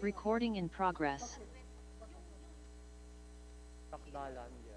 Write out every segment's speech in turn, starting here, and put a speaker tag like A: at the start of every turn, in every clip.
A: Recording in progress.
B: Takdalan niya.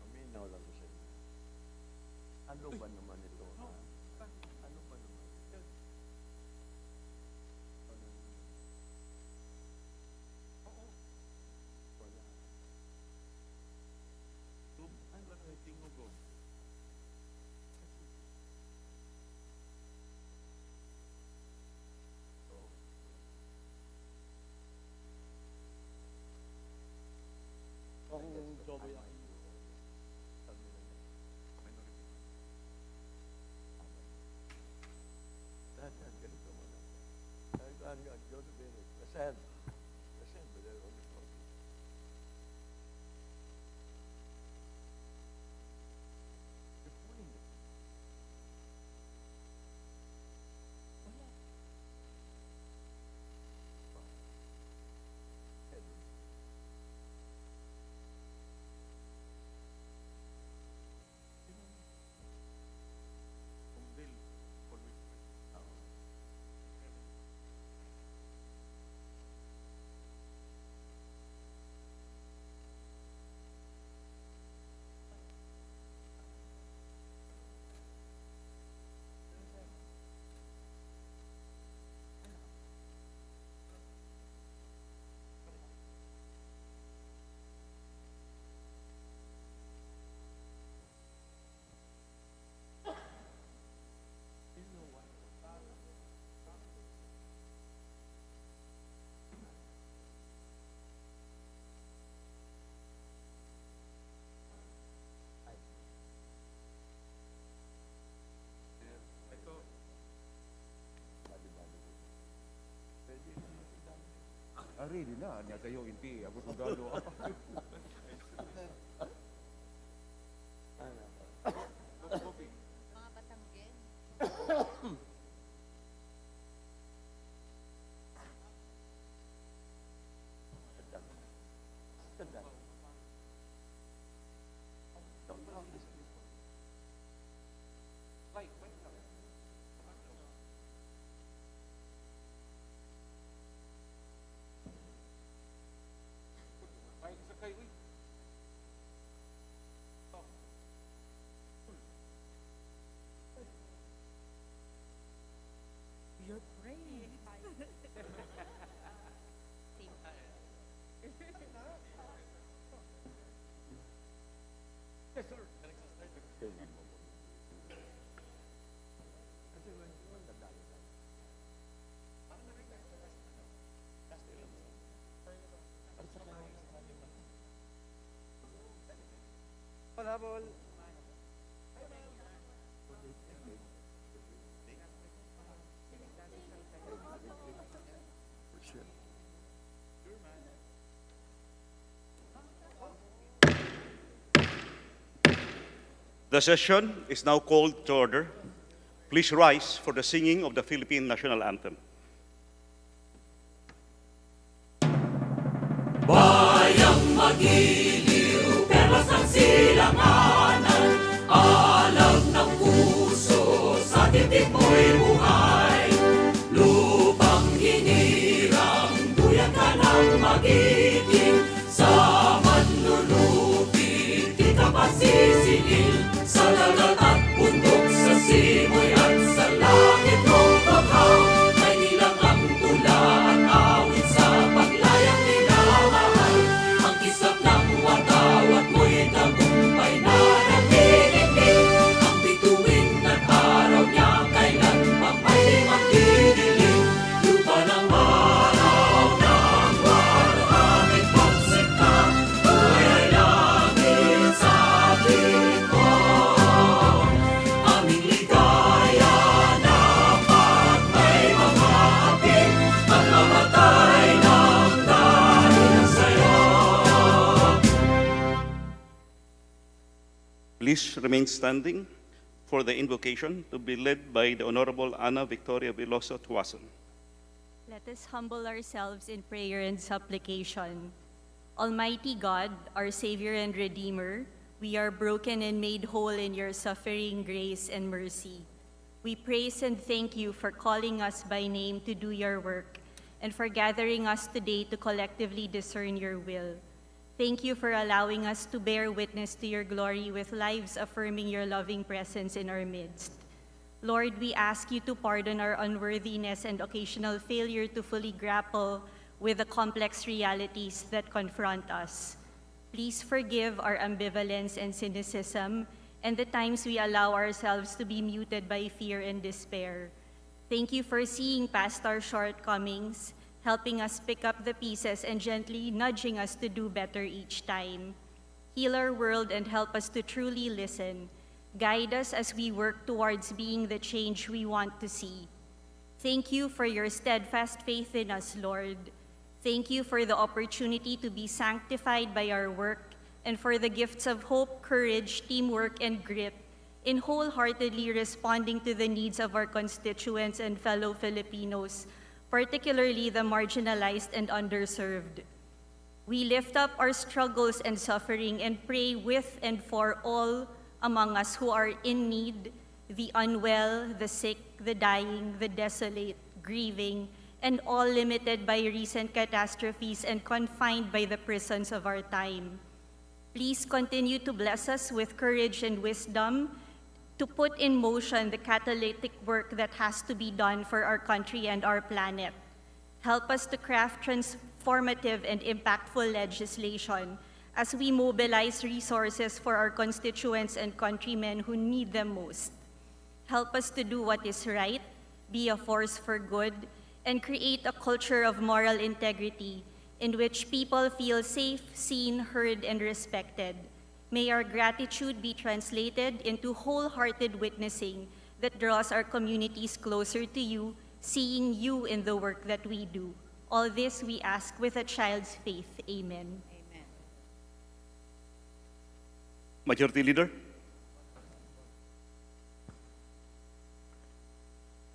C: Paminaw lang siya. Ano ba naman ito? Ha? Ano ba naman? Wala. Ano ba ito tingugo?
B: Ang jobo yan.
C: Dahan, ganito mo na. Dahan, go to Benny. Present. Present, but they're on the floor. Good morning. Wala. Edwin. Kung Bill, always win. Oo. You know what? Ay. Ito. Bali-bali. Pwede rin yung dami.
D: Really na, niya kayo inti. Ako sundalo.
C: Ano?
E: Mga Batanggel.
C: Tandaan. Tandaan. Don't wrong this people.
D: Wait lang. Ay, isa kayo eh.
E: You're brave.
D: Yes, sir.
C: Tingnan mo. Kasi tandaan ka. At saka,
B: Palabol.
C: for sure.
F: The session is now called to order. Please rise for the singing of the Philippine National Anthem.
G: Bayang magiliw, perlas ng silanganan, alam ng puso, sa titik mo'y buhay. Lupang hinirang, duyan ka ng magiting, sa manlulupit, di ka masisingil, sa dagat at bundok, sa simoy at sa langit mong bakaw, may nilang ang tula at awit sa paglayang minamahal. Ang kisap ng watawat mo'y tagumpay na nagdidinig, ang bituin at araw niya kailan pa may magdidilig. Lupa ng araw ng waraming pagsika, buhay ay langit sa atin mo. Aming ligaya dapat may mga ating at mamatay ng dahil sa'yo.
F: Please remain standing for the invocation to be led by the Honorable Ana Victoria Veloso Tuason.
H: Let us humble ourselves in prayer and supplication. Almighty God, our Savior and Redeemer, we are broken and made whole in your suffering grace and mercy. We praise and thank you for calling us by name to do your work and for gathering us today to collectively discern your will. Thank you for allowing us to bear witness to your glory with lives affirming your loving presence in our midst. Lord, we ask you to pardon our unworthiness and occasional failure to fully grapple with the complex realities that confront us. Please forgive our ambivalence and cynicism and the times we allow ourselves to be muted by fear and despair. Thank you for seeing past our shortcomings, helping us pick up the pieces and gently nudging us to do better each time. Heal our world and help us to truly listen. Guide us as we work towards being the change we want to see. Thank you for your steadfast faith in us, Lord. Thank you for the opportunity to be sanctified by our work and for the gifts of hope, courage, teamwork, and grit in wholeheartedly responding to the needs of our constituents and fellow Filipinos, particularly the marginalized and underserved. We lift up our struggles and suffering and pray with and for all among us who are in need, the unwell, the sick, the dying, the desolate, grieving, and all limited by recent catastrophes and confined by the prisons of our time. Please continue to bless us with courage and wisdom to put in motion the catalytic work that has to be done for our country and our planet. Help us to craft transformative and impactful legislation as we mobilize resources for our constituents and countrymen who need them most. Help us to do what is right, be a force for good, and create a culture of moral integrity in which people feel safe, seen, heard, and respected. May our gratitude be translated into wholehearted witnessing that draws our communities closer to you, seeing you in the work that we do. All this we ask with a child's faith. Amen.
E: Amen.
F: Majority Leader.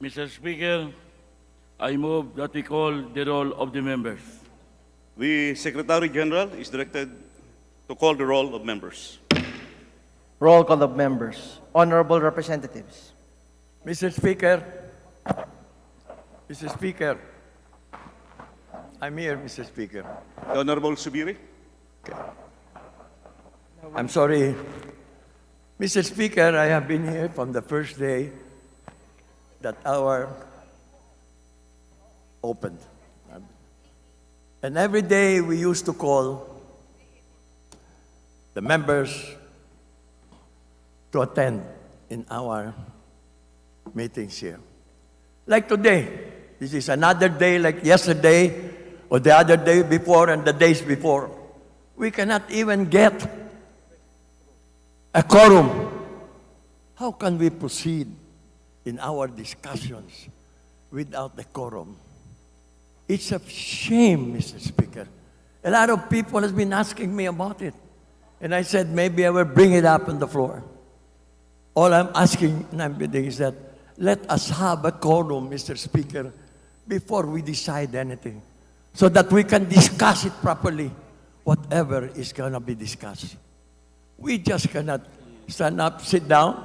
I: Mr. Speaker, I move that we call the roll of the members.
F: The Secretary General is directed to call the roll of members.
J: Roll call of members. Honorable representatives.
C: Mr. Speaker, Mr. Speaker, I'm here, Mr. Speaker.
F: The Honorable Subiri.
C: I'm sorry. Mr. Speaker, I have been here from the first day that our opened. And every day we used to call the members to attend in our meetings here. Like today, this is another day like yesterday or the other day before and the days before. We cannot even get a quorum. How can we proceed in our discussions without the quorum? It's a shame, Mr. Speaker. A lot of people have been asking me about it. And I said, maybe I will bring it up on the floor. All I'm asking and I'm bidding is that let us have a quorum, Mr. Speaker, before we decide anything, so that we can discuss it properly, whatever is going to be discussed. We just cannot stand up, sit down,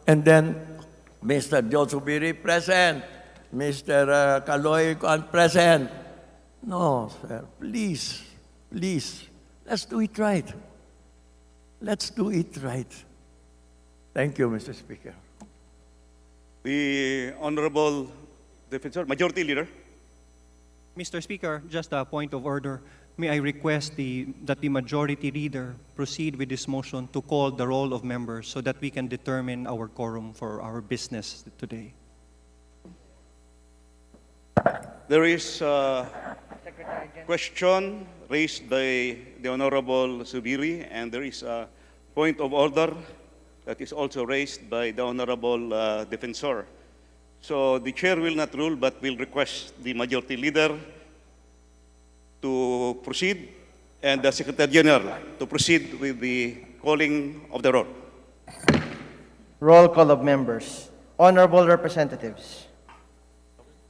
C: and then Mr. Josubiri present, Mr. Kaloy present. No, sir, please, please, let's do it right. Let's do it right. Thank you, Mr. Speaker.
F: The Honorable Defensor, Majority Leader.
K: Mr. Speaker, just a point of order. May I request that the Majority Leader proceed with this motion to call the roll of members so that we can determine our quorum for our business today.
F: There is a question raised by the Honorable Subiri, and there is a point of order that is also raised by the Honorable Defensor. So the Chair will not rule, but will request the Majority Leader to proceed and the Secretary General to proceed with the calling of the roll.
J: Roll call of members. Honorable Representatives.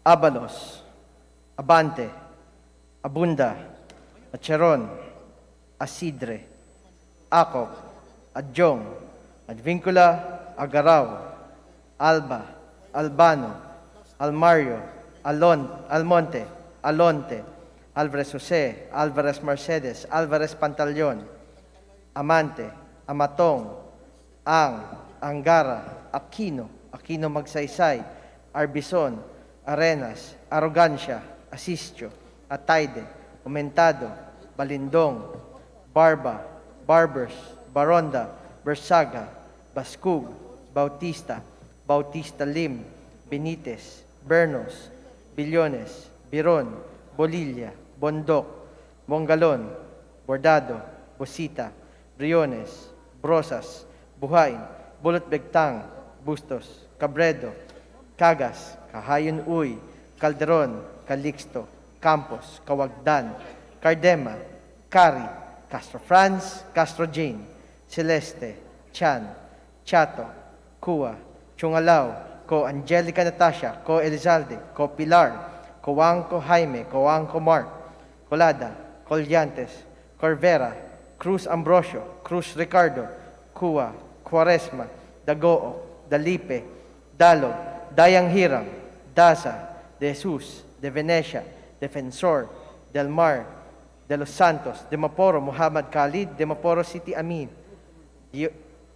J: Abalos, Abante, Abunda, Acheron, Asidre, Acop, Adjong, Advincula, Agaraw, Alba, Albano, Almario, Almonte, Alonte, Alvarez Jose, Alvarez Mercedes, Alvarez Pantaleon, Amante, Amatong, Angara, Aquino Magsaysay, Arbison, Arenas, Arrogancia, Asistio, Ataide, Aumentado, Balindong, Barba, Barbers, Baronda, Bersaga, Bascug, Bautista, Bautista Lim, Benitez, Bernos, Billones, Biron, Bolilla, Bondok, Mongalon, Bordado, Bosita, Briones, Brosas, Buhain, Bulot Begtang, Bustos, Cabredo, Cagas, Kahayon Uy, Calderon, Calixto, Campos, Kawagdan, Cardema, Cari, Castro Franz, Castro Jane, Celeste, Chan, Chato, Kua, Chungalao, Ko Angelica Natasha, Ko Elizalde, Ko Pilar, Coanco Jaime, Coanco Mark, Colada, Colyantes, Corvera, Cruz Ambrosio, Cruz Ricardo, Kua, Quaresma, Dagoo, Dalipe, Dalog, Dayang Hiram, Daza, De Jesus, De Venecia, Defensor, Del Mar, De Los Santos, De Maporo, Muhammad Khalid, De Maporo City Amin,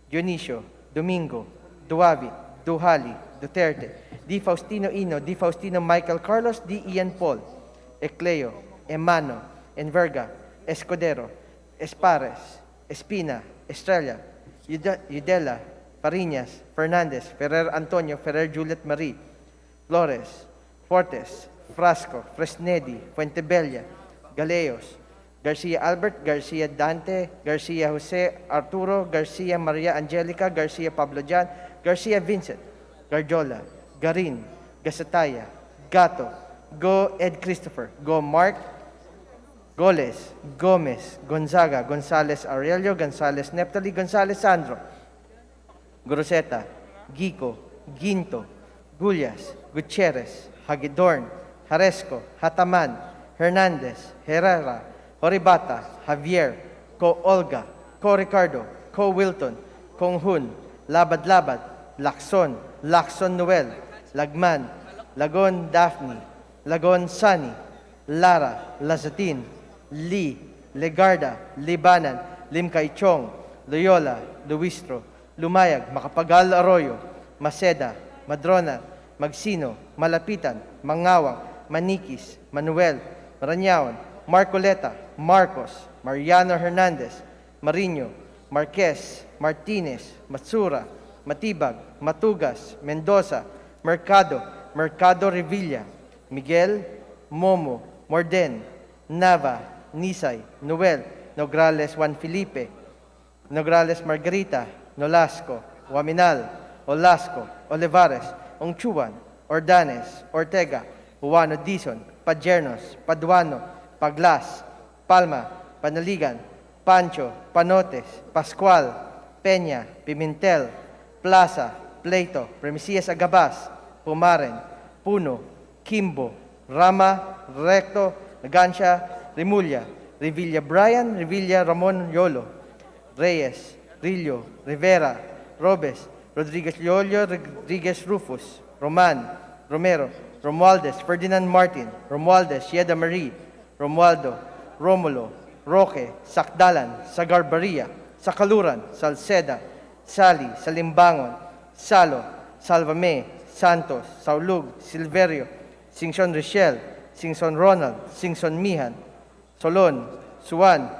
J: Dionisio, Domingo, Duavi, Duhali, Duterte, Di Faustino Ino, Di Faustino Michael Carlos, Di Ian Paul, Ecleo, Emano, Enverga, Escudero, Espares, Espina, Estrella, Yudela, Pariñas, Fernandez, Ferrer Antonio, Ferrer Juliet Marie, Flores, Fortes, Frasco, Fresnedi, Fuentebella, Galeos, Garcia Albert, Garcia Dante, Garcia Jose Arturo, Garcia Maria Angelica, Garcia Pablo Jan, Garcia Vincent, Garjola, Garin, Gasataya, Gato, Go Ed Christopher, Go Mark, Goles, Gomez, Gonzaga, Gonzales Aurelio, Gonzales Neptali, Gonzales Sandro, Groseta, Gico, Ginto, Gullas, Gutierrez, Hagidorn, Haresco, Hataman, Hernandez, Herrera, Horibata, Javier, Ko Olga, Ko Ricardo, Ko Wilton, Kong Hun, Labad-Labad, Lacson, Lacson Noel, Lagman, Lagon Daphne, Lagon Sunny, Lara, Lazatin, Lee, Legarda, Libanan, Limcaichong, Loyola, Luistro, Lumayag, Makapagal Arroyo, Maceda, Madrona, Magsino, Malapitan, Mangawang, Manikis, Manuel, Maranyaon, Marcoleta, Marcos, Mariano Hernandez, Mariño, Marquez, Martinez, Matsura, Matibag, Matugas, Mendoza, Mercado, Mercado Revilla, Miguel, Momo, Morden, Nava, Nisay, Noel, Nograles Juan Felipe, Nograles Margarita, Nolasco, Waminal, Olasco, Olivares, Ongchuan, Ordanes, Ortega, Juano Dizon, Pajernos, Paduano, Paglas, Palma, Panaligan, Pancho, Panotes, Pascual, Peña, Pimentel, Plaza, Pleito, Premisias Agabas, Pumaren, Puno, Kimbo, Rama, Recto, Nagansya, Rimulya, Revilla Brian, Revilla Ramon Yolo, Reyes, Rillo, Rivera, Robes, Rodriguez Yolio, Rodriguez Rufus, Roman, Romero, Romualdez, Ferdinand Martin, Romualdez, Yeda Marie, Romualdo, Romulo, Roque, Sakdalan, Sagarbaria, Sakaluran, Salceda, Sali, Salimbangon, Salo, Salvame, Santos, Saulug, Silverio, Singson Richel, Singson Ronald, Singson Mihan, Solon, Suan,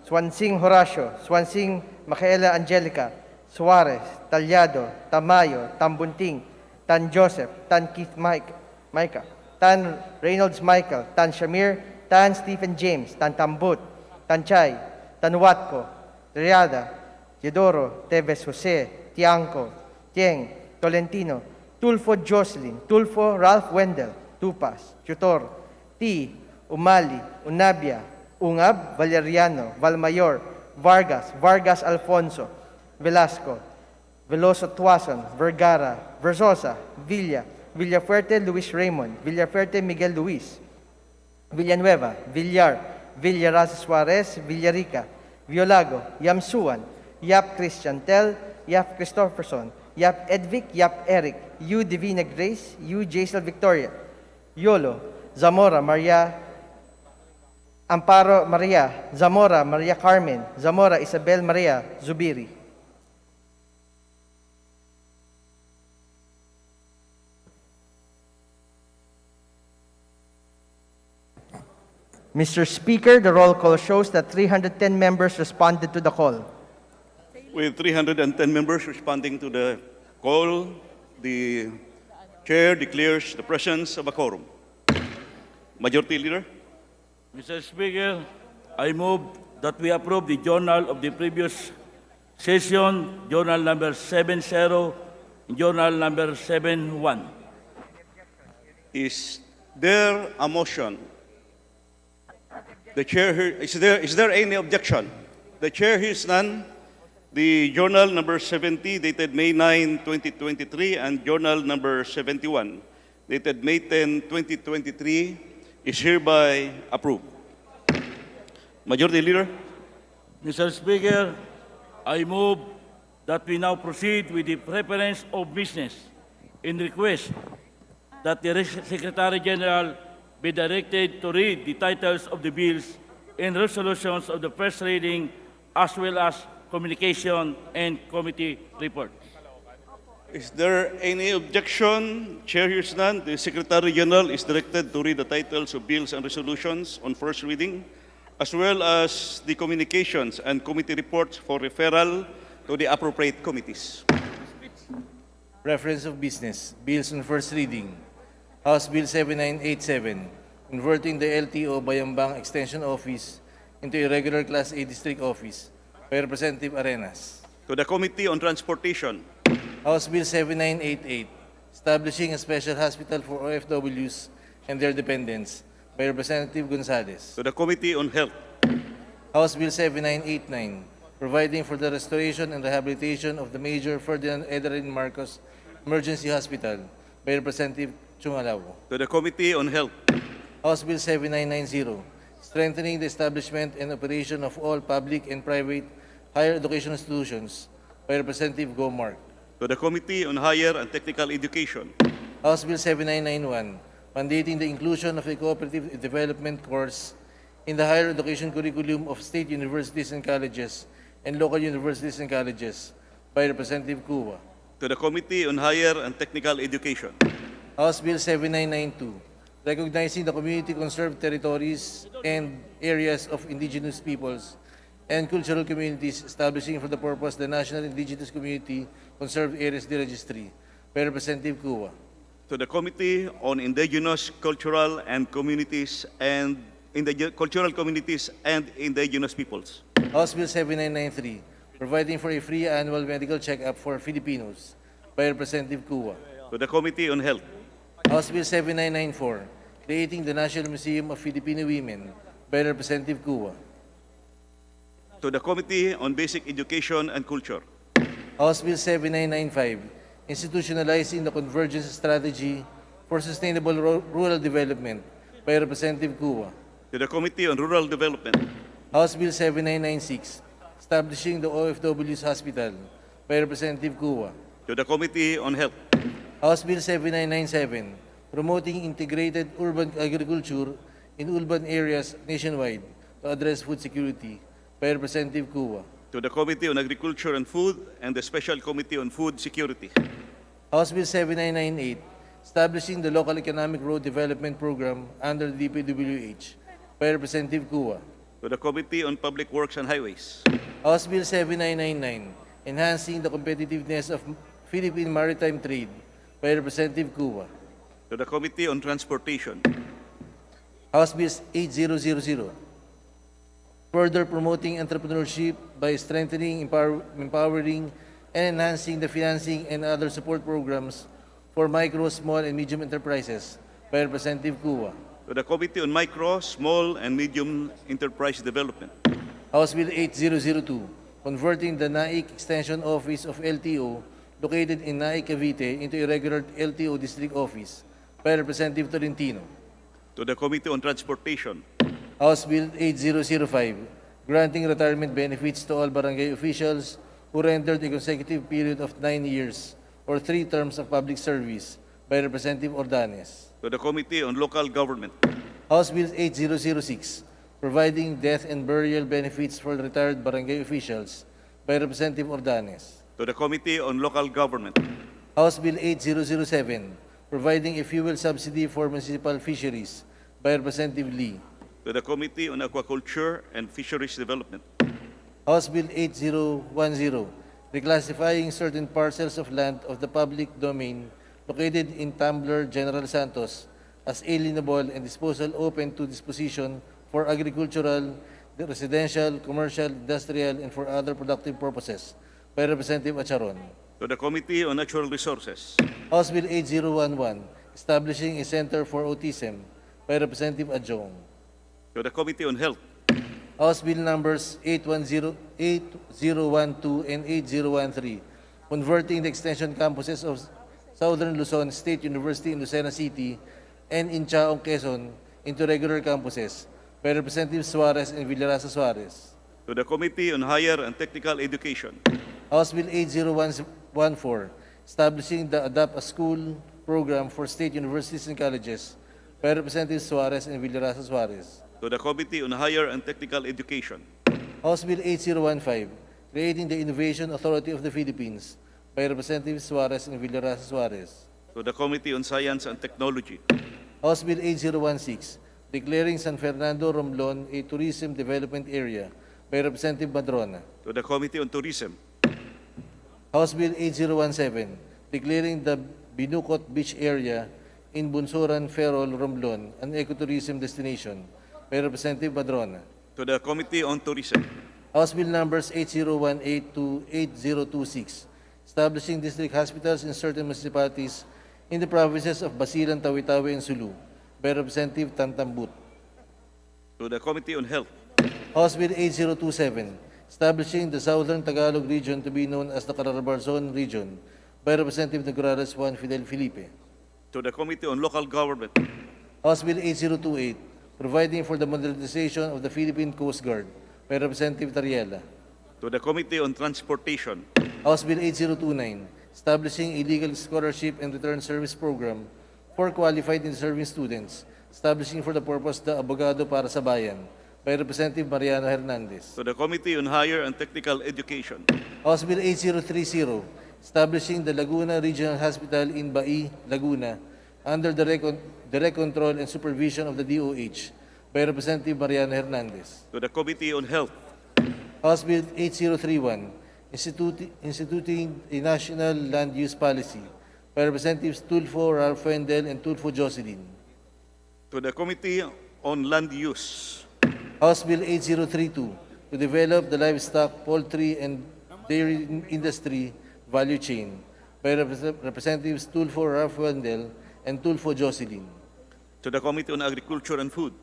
J: Swansing Horacio, Swansing Micaela Angelica, Suarez, Talyado, Tamayo, Tambunting, Tan Joseph, Tan Keith Micah, Tan Reynolds Michael, Tan Shamir, Tan Stephen James, Tan Tambut, Tan Chay, Tan Watco, Triada, Yedoro, Teves Jose, Tiangco, Tieng, Tolentino, Tulfo Jocelyn, Tulfo Ralph Wendell, Tupas, Tutor, T, Umali, Unabia, Ungab, Valeriano, Valmayor, Vargas, Vargas Alfonso, Velasco, Veloso Tuason, Vergara, Versosa, Villa, Villafuerte Luis Raymond, Villafuerte Miguel Luis, Villanueva, Villar, Villaraza Suarez, Villarica, Violago, Yamsuan, Yap Christian Tel, Yap Christopherson, Yap Edvic, Yap Eric, U Divina Grace, U Jaisel Victoria, Yolo, Zamora Maria, Amparo Maria, Zamora Maria Carmen, Zamora Isabel Maria Zubiri. Mr. Speaker, the roll call shows that 310 members responded to the call.
F: With 310 members responding to the call, the chair declares the presence of a quorum. Majority Leader?
I: Mr. Speaker, I move that we approve the journal of the previous session, journal number 70, and journal number 71.
F: Is there a motion? The chair is there any objection? The chair hears none. The journal number 70 dated May 9, 2023 and journal number 71 dated May 10, 2023 is hereby approved. Majority Leader?
I: Mr. Speaker, I move that we now proceed with the preference of business in request that the Secretary General be directed to read the titles of the bills and resolutions of the first reading as well as communication and committee reports.
F: Is there any objection? Chair hears none. The Secretary General is directed to read the titles of bills and resolutions on first reading, as well as the communications and committee reports for referral to the appropriate committees.
L: Reference of business, bills on first reading. House Bill 7987, converting the LTO Bayambang Extension Office into a regular Class A district office by Representative Arenas.
F: To the Committee on Transportation.
L: House Bill 7988, establishing a special hospital for OFWs and their dependents by Representative Gonzales.
F: To the Committee on Health.
L: House Bill 7989, providing for the restoration and rehabilitation of the Major Ferdinand Edarin Marcos Emergency Hospital by Representative Chungalawo.
F: To the Committee on Health.
L: House Bill 7990, strengthening the establishment and operation of all public and private higher education institutions by Representative Go Mark.
F: To the Committee on Higher and Technical Education.
L: House Bill 7991, mandating the inclusion of a cooperative development course in the higher education curriculum of state universities and colleges and local universities and colleges by Representative Cuba.
F: To the Committee on Higher and Technical Education.
L: House Bill 7992, recognizing the community-conserved territories and areas of indigenous peoples and cultural communities, establishing for the purpose the National Indigenous Community Conserved Areas Registry by Representative Cuba.
F: To the Committee on Indigenous Cultural and Communities and Cultural Communities and Indigenous Peoples.
L: House Bill 7993, providing for a free annual medical checkup for Filipinos by Representative Cuba.
F: To the Committee on Health.
L: House Bill 7994, creating the National Museum of Filipino Women by Representative Cuba.
F: To the Committee on Basic Education and Culture.
L: House Bill 7995, institutionalizing the convergence strategy for sustainable rural development by Representative Cuba.
F: to the Committee on Rural Development,
L: House Bill 7996, establishing the OFW's hospital by Representative Cuba.
F: to the Committee on Health,
L: House Bill 7997, promoting integrated urban agriculture in urban areas nationwide to address food security by Representative Cuba.
F: to the Committee on Agriculture and Food, and the Special Committee on Food Security,
L: House Bill 7998, establishing the Local Economic Road Development Program under the DPWH by Representative Cuba.
F: to the Committee on Public Works and Highways,
L: House Bill 7999, enhancing the competitiveness of Philippine maritime trade by Representative Cuba.
F: to the Committee on Transportation,
L: House Bill 8000, further promoting entrepreneurship by strengthening, empowering, and enhancing the financing and other support programs for micro, small, and medium enterprises by Representative Cuba.
F: to the Committee on Micro, Small, and Medium Enterprise Development,
L: House Bill 8002, converting the NAIC Extension Office of LTO located in NAIC Cavite into a regular LTO district office by Representative Tolentino.
F: to the Committee on Transportation,
L: House Bill 8005, granting retirement benefits to all barangay officials who rendered a consecutive period of 9 years or 3 terms of public service by Representative Ordanes.
F: to the Committee on Local Government,
L: House Bill 8006, providing death and burial benefits for retired barangay officials by Representative Ordanes.
F: to the Committee on Local Government,
L: House Bill 8007, providing a fuel subsidy for municipal fisheries by Representative Lee.
F: to the Committee on Aquaculture and Fisheries Development,
L: House Bill 8010, reclassifying certain parcels of land of the public domain located in Tumbler, General Santos as alienable and disposal open to disposition for agricultural, residential, commercial, industrial, and for other productive purposes by Representative Acharon.
F: to the Committee on Natural Resources,
L: House Bill 8011, establishing a Center for Autism by Representative Adjong.
F: to the Committee on Health,
L: House Bill numbers 8012 and 8013, converting the extension campuses of Southern Luzon State University in Lucena City and in Chaong, Quezon into regular campuses by Representative Suarez and Villarasa Suarez.
F: to the Committee on Higher and Technical Education,
L: House Bill 8014, establishing the Adapt a School program for state universities and colleges by Representative Suarez and Villarasa Suarez.
F: to the Committee on Higher and Technical Education,
L: House Bill 8015, creating the Innovation Authority of the Philippines by Representative Suarez and Villarasa Suarez.
F: to the Committee on Science and Technology,
L: House Bill 8016, declaring San Fernando Romblon a tourism development area by Representative Madrona.
F: to the Committee on Tourism,
L: House Bill 8017, declaring the Binukot Beach area in Bunsoran, Ferrol, Romblon an ecotourism destination by Representative Madrona.
F: to the Committee on Tourism,
L: House Bill numbers 8018 to 8026, establishing district hospitals in certain municipalities in the provinces of Basilan, Tawi-Tawi, and Sulu by Representative Tantambut.
F: to the Committee on Health,
L: House Bill 8027, establishing the Southern Tagalog region to be known as the Carabarzon region by Representative Nograles Juan Fidel Felipe.
F: to the Committee on Local Government,
L: House Bill 8028, providing for the modernization of the Philippine Coast Guard by Representative Tariela.
F: to the Committee on Transportation,
L: House Bill 8029, establishing a legal scholarship and return service program for qualified and serving students, establishing for the purpose the Abogado para sa Bayan by Representative Mariano Hernandez.
F: to the Committee on Higher and Technical Education,
L: House Bill 8030, establishing the Laguna Regional Hospital in Bai, Laguna, under the direct control and supervision of the DOH by Representative Mariano Hernandez.
F: to the Committee on Health,
L: House Bill 8031, instituting a national land use policy by Representatives Tulfo Ralph Wendell and Tulfo Jocelyn.
F: to the Committee on Land Use,
L: House Bill 8032, to develop the livestock, poultry, and dairy industry value chain by Representatives Tulfo Ralph Wendell and Tulfo Jocelyn.
F: to the Committee on Agriculture and Food,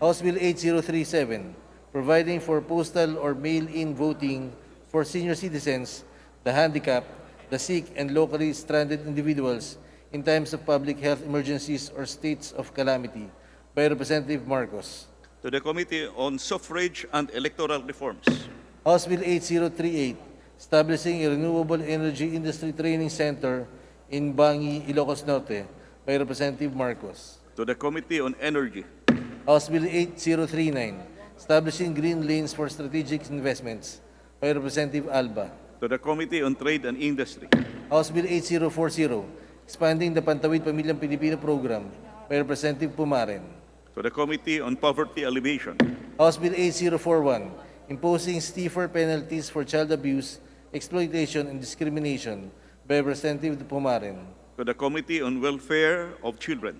L: House Bill 8037, providing for postal or mail-in voting for senior citizens the handicapped, the sick, and locally stranded individuals in times of public health emergencies or states of calamity by Representative Marcos.
F: To the Committee on Suffrage and Electoral Reforms.
L: House Bill 8038, establishing a renewable energy industry training center in Bangi, Ilocos Norte by Representative Marcos.
F: To the Committee on Energy.
L: House Bill 8039, establishing green lanes for strategic investments by Representative Alba.
F: To the Committee on Trade and Industry.
L: House Bill 8040, expanding the Pantawid Pamilyang Pilipino program by Representative Pumaren.
F: To the Committee on Poverty Alleviation.
L: House Bill 8041, imposing stiffer penalties for child abuse, exploitation, and discrimination by Representative Pumaren.
F: To the Committee on Welfare of Children.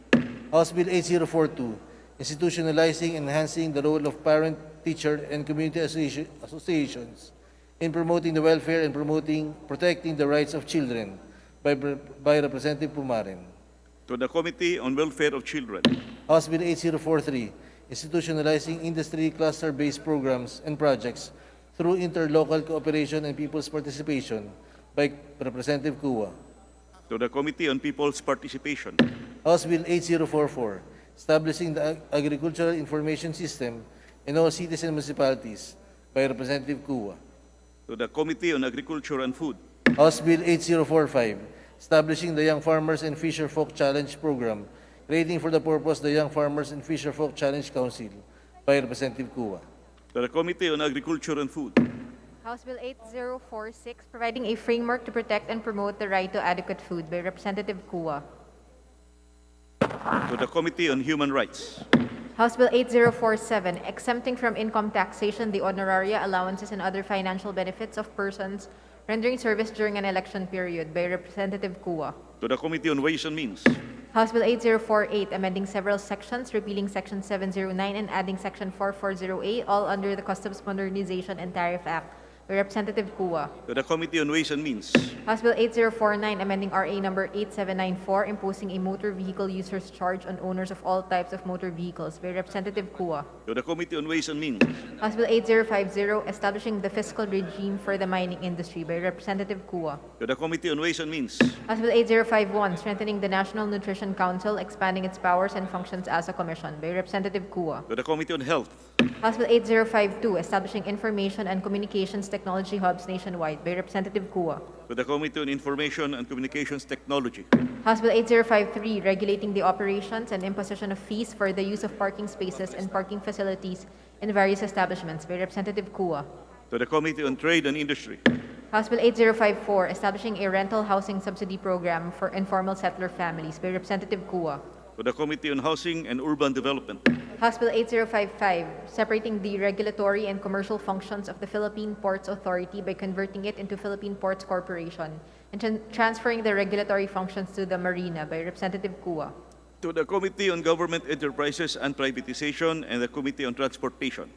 L: House Bill 8042, institutionalizing and enhancing the role of parent, teacher, and community associations in promoting the welfare and protecting the rights of children by Representative Pumaren.
F: To the Committee on Welfare of Children.
L: House Bill 8043, institutionalizing industry cluster-based programs and projects through interlocal cooperation and people's participation by Representative Kua.
F: To the Committee on People's Participation.
L: House Bill 8044, establishing the Agricultural Information System in all cities and municipalities by Representative Kua.
F: To the Committee on Agriculture and Food.
L: House Bill 8045, establishing the Young Farmers and Fisher Folk Challenge Program, creating for the purpose the Young Farmers and Fisher Folk Challenge Council by Representative Kua.
F: To the Committee on Agriculture and Food.
E: House Bill 8046, providing a framework to protect and promote the right to adequate food by Representative Kua.
F: To the Committee on Human Rights.
E: House Bill 8047, exempting from income taxation the honoraria, allowances, and other financial benefits of persons rendering service during an election period by Representative Kua.
F: To the Committee on Ways and Means.
E: House Bill 8048, amending several sections, repealing Section 709 and adding Section 440A, all under the Customs Modernization and Tariff Act by Representative Kua.
F: To the Committee on Ways and Means.
E: House Bill 8049, amending RA number 8794, imposing a motor vehicle user's charge on owners of all types of motor vehicles by Representative Kua.
F: To the Committee on Ways and Means.
E: House Bill 8050, establishing the fiscal regime for the mining industry by Representative Kua.
F: To the Committee on Ways and Means.
E: House Bill 8051, strengthening the National Nutrition Council, expanding its powers and functions as a commission by Representative Kua.
F: To the Committee on Health.
E: House Bill 8052, establishing information and communications technology hubs nationwide by Representative Kua.
F: To the Committee on Information and Communications Technology.
E: House Bill 8053, regulating the operations and imposition of fees for the use of parking spaces and parking facilities in various establishments by Representative Kua.
F: To the Committee on Trade and Industry.
E: House Bill 8054, establishing a rental housing subsidy program for informal settler families by Representative Kua.
F: To the Committee on Housing and Urban Development.
E: House Bill 8055, separating the regulatory and commercial functions of the Philippine Ports Authority by converting it into Philippine Ports Corporation and transferring the regulatory functions to the Marina by Representative Kua.
F: To the Committee on Government Enterprises and Privatization and the Committee on Transportation.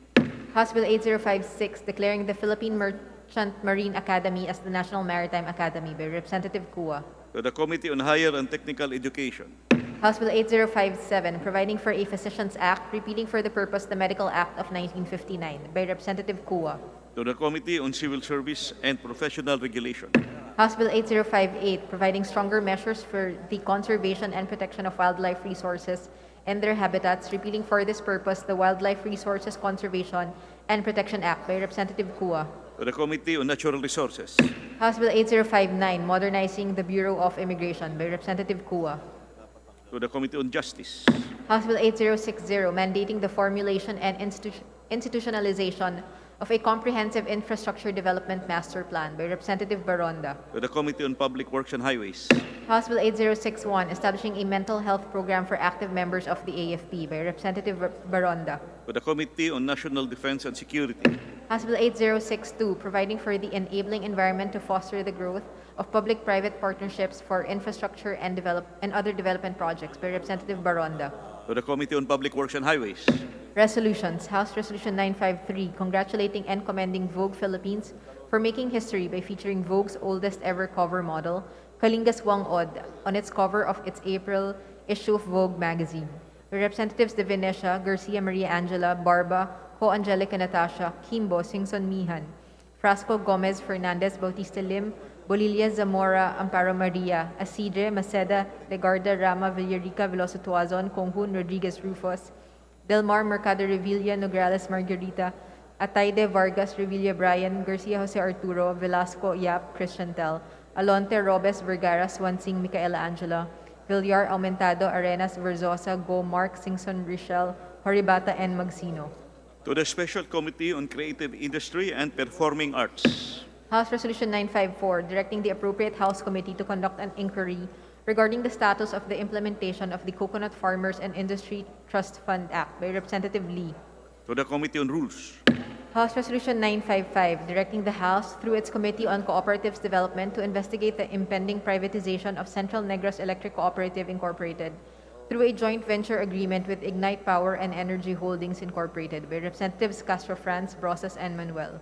E: House Bill 8056, declaring the Philippine Merchant Marine Academy as the National Maritime Academy by Representative Kua.
F: To the Committee on Higher and Technical Education.
E: House Bill 8057, providing for a Physicians Act, repealing for the purpose the Medical Act of 1959 by Representative Kua.
F: To the Committee on Civil Service and Professional Regulation.
E: House Bill 8058, providing stronger measures for the conservation and protection of wildlife resources and their habitats, repealing for this purpose the Wildlife Resources Conservation and Protection Act by Representative Kua.
F: To the Committee on Natural Resources.
E: House Bill 8059, modernizing the Bureau of Immigration by Representative Kua.
F: To the Committee on Justice.
E: House Bill 8060, mandating the formulation and institutionalization of a comprehensive infrastructure development master plan by Representative Baronda.
F: To the Committee on Public Works and Highways.
E: House Bill 8061, establishing a mental health program for active members of the AFP by Representative Baronda.
F: To the Committee on National Defense and Security.
E: House Bill 8062, providing for the enabling environment to foster the growth of public-private partnerships for infrastructure and other development projects by Representative Baronda.
F: To the Committee on Public Works and Highways.
E: Resolutions. House Resolution 953, congratulating and commending Vogue Philippines for making history by featuring Vogue's oldest ever cover model, Kalinga Swang-od, on its cover of its April issue of Vogue magazine. Representatives De Venecia, Garcia Maria Angela, Barba, Ko Angelica Natasha, Kimbo, Singson Mihan, Frasco Gomez, Fernandez, Bautista Lim, Bolilla, Zamora, Amparo Maria, Asidre, Maceda, Legarda, Rama, Villarica, Veloso Tuazon, Conghun, Rodriguez Rufus, Delmar, Mercado Revilla, Nograles Margarita, Ataide, Vargas, Revilla Brian, Garcia Jose Arturo, Velasco Yap, Christian Tel, Alonte, Robes, Vergara, Swansing, Micaela Angela, Villar, Aumentado, Arenas, Verzosa, Go, Mark, Singson, Richel, Horibata, and Magsino.
F: To the Special Committee on Creative Industry and Performing Arts.
E: House Resolution 954, directing the appropriate House Committee to conduct an inquiry regarding the status of the implementation of the Coconut Farmers and Industry Trust Fund Act by Representative Lee.
F: To the Committee on Rules.
E: House Resolution 955, directing the House, through its Committee on Cooperatives Development, to investigate the impending privatization of Central Negros Electric Cooperative Incorporated through a joint venture agreement with Ignite Power and Energy Holdings Incorporated by Representatives Castro France, Brosas, and Manuel.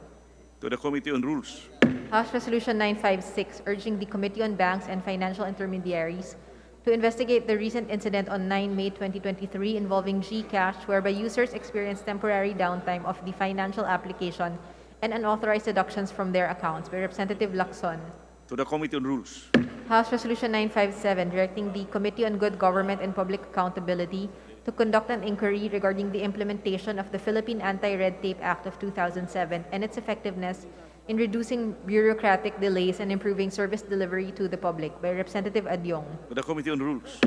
F: To the Committee on Rules.
E: House Resolution 956, urging the Committee on Banks and Financial Intermediaries to investigate the recent incident on 9 May 2023 involving GCash, whereby users experienced temporary downtime of the financial application and unauthorized deductions from their accounts by Representative Lacson.
F: To the Committee on Rules.
E: House Resolution 957, directing the Committee on Good Government and Public Accountability to conduct an inquiry regarding the implementation of the Philippine Anti-Red Tape Act of 2007 and its effectiveness in reducing bureaucratic delays and improving service delivery to the public by Representative Adyong.
F: To the Committee on Rules.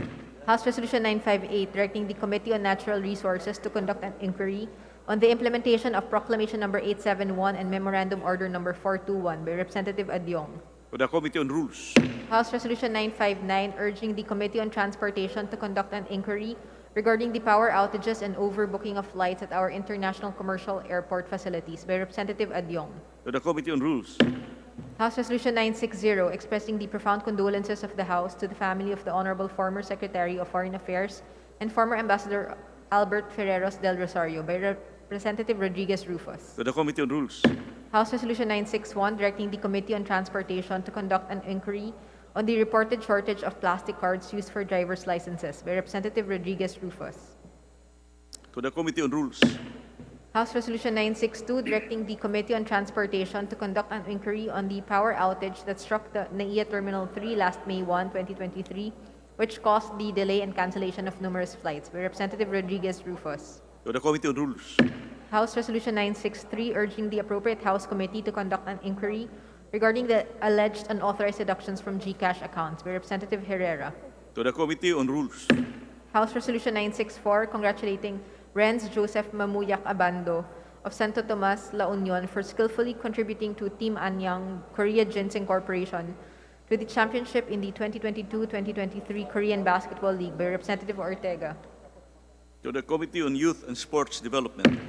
E: House Resolution 958, directing the Committee on Natural Resources to conduct an inquiry on the implementation of Proclamation Number 871 and Memorandum Order Number 421 by Representative Adyong.
F: To the Committee on Rules.
E: House Resolution 959, urging the Committee on Transportation to conduct an inquiry regarding the power outages and overbooking of flights at our international commercial airport facilities by Representative Adyong.
F: To the Committee on Rules.
E: House Resolution 960, expressing the profound condolences of the House to the family of the Honorable former Secretary of Foreign Affairs and former Ambassador Albert Ferreros del Rosario by Representative Rodriguez Rufus.
F: To the Committee on Rules.
E: House Resolution 961, directing the Committee on Transportation to conduct an inquiry on the reported shortage of plastic cards used for driver's licenses by Representative Rodriguez Rufus.
F: To the Committee on Rules.
E: House Resolution 962, directing the Committee on Transportation to conduct an inquiry on the power outage that struck the NAIA Terminal 3 last May 1, 2023, which caused the delay and cancellation of numerous flights by Representative Rodriguez Rufus.
F: To the Committee on Rules.
E: House Resolution 963, urging the appropriate House Committee to conduct an inquiry regarding the alleged unauthorized deductions from GCash accounts by Representative Herrera.
F: To the Committee on Rules.
E: House Resolution 964, congratulating Renz Joseph Mamuyak Abando of Santo Tomas, La Union for skillfully contributing to Team Anyang Korea Ginseng Corporation to the championship in the 2022-2023 Korean Basketball League by Representative Ortega.
F: To the Committee on Youth and Sports Development.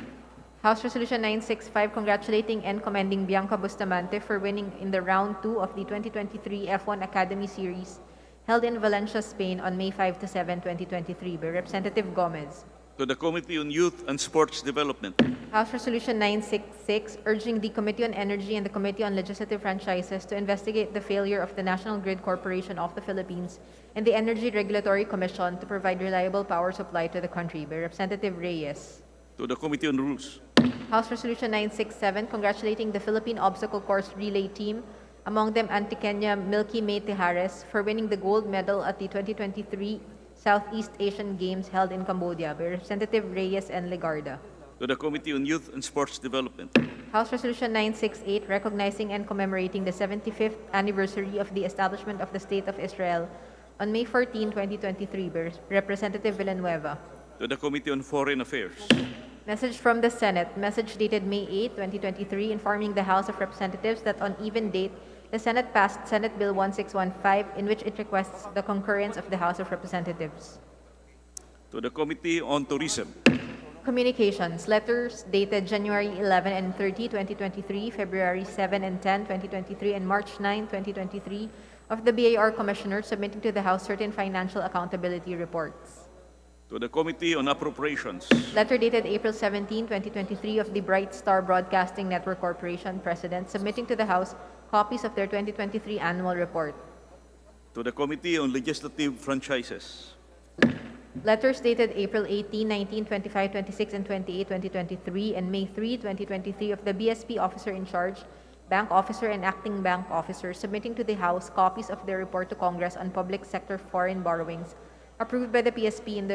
E: House Resolution 965, congratulating and commending Bianca Bustamante for winning in the Round 2 of the 2023 F1 Academy Series held in Valencia, Spain on May 5 to 7, 2023 by Representative Gomez.
F: To the Committee on Youth and Sports Development.
E: House Resolution 966, urging the Committee on Energy and the Committee on Legislative Franchises to investigate the failure of the National Grid Corporation of the Philippines and the Energy Regulatory Commission to provide reliable power supply to the country by Representative Reyes.
F: To the Committee on Rules.
E: House Resolution 967, congratulating the Philippine Obstacle Course Relay Team, among them Antiqueña Milky May Tejares, for winning the gold medal at the 2023 Southeast Asian Games held in Cambodia by Representative Reyes and Legarda.
F: To the Committee on Youth and Sports Development.
E: House Resolution 968, recognizing and commemorating the 75th anniversary of the establishment of the State of Israel on May 14, 2023 by Representative Villanueva.
F: To the Committee on Foreign Affairs.
E: Message from the Senate. Message dated May 8, 2023, informing the House of Representatives that on even date, the Senate passed Senate Bill 1615, in which it requests the concurrence of the House of Representatives.
F: To the Committee on Tourism.
E: Communications. Letters dated January 11 and 30, 2023, February 7 and 10, 2023, and March 9, 2023, of the BAR Commissioner submitting to the House certain financial accountability reports.
F: To the Committee on Appropriations.
E: Letter dated April 17, 2023, of the Bright Star Broadcasting Network Corporation President submitting to the House copies of their 2023 annual report.
F: To the Committee on Legislative Franchises.
E: Letters dated April 18, 19, 25, 26, and 28, 2023, and May 3, 2023, of the BSP Officer in Charge, bank officer and acting bank officer, submitting to the House copies of their report to Congress on public sector foreign borrowings approved by the PSP in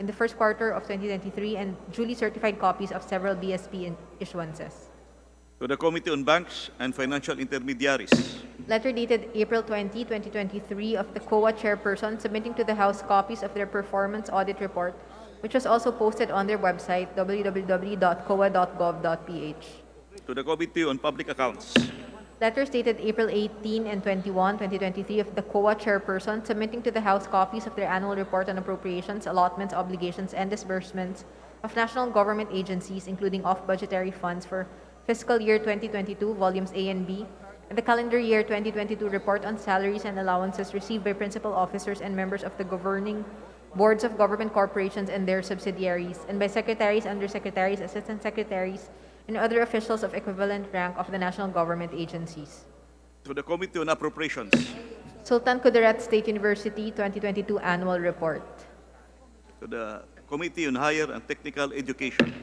E: the first quarter of 2023 and duly certified copies of several BSP issuances.
F: To the Committee on Banks and Financial Intermediaries.
E: Letter dated April 20, 2023 of the COA chairperson submitting to the House copies of their performance audit report, which was also posted on their website www.coa.gov.ph.
F: To the Committee on Public Accounts.
E: Letters dated April 18 and 21, 2023 of the COA chairperson submitting to the House copies of their annual report on appropriations, allotments, obligations, and disbursements of national government agencies, including off-budgetary funds for fiscal year 2022, volumes A and B, and the calendar year 2022 report on salaries and allowances received by principal officers and members of the governing boards of government corporations and their subsidiaries, and by secretaries, undersecretaries, assistant secretaries, and other officials of equivalent rank of the national government agencies.
F: To the Committee on Appropriations.
E: Sultan Kudarat State University 2022 Annual Report.
F: To the Committee on Higher and Technical Education.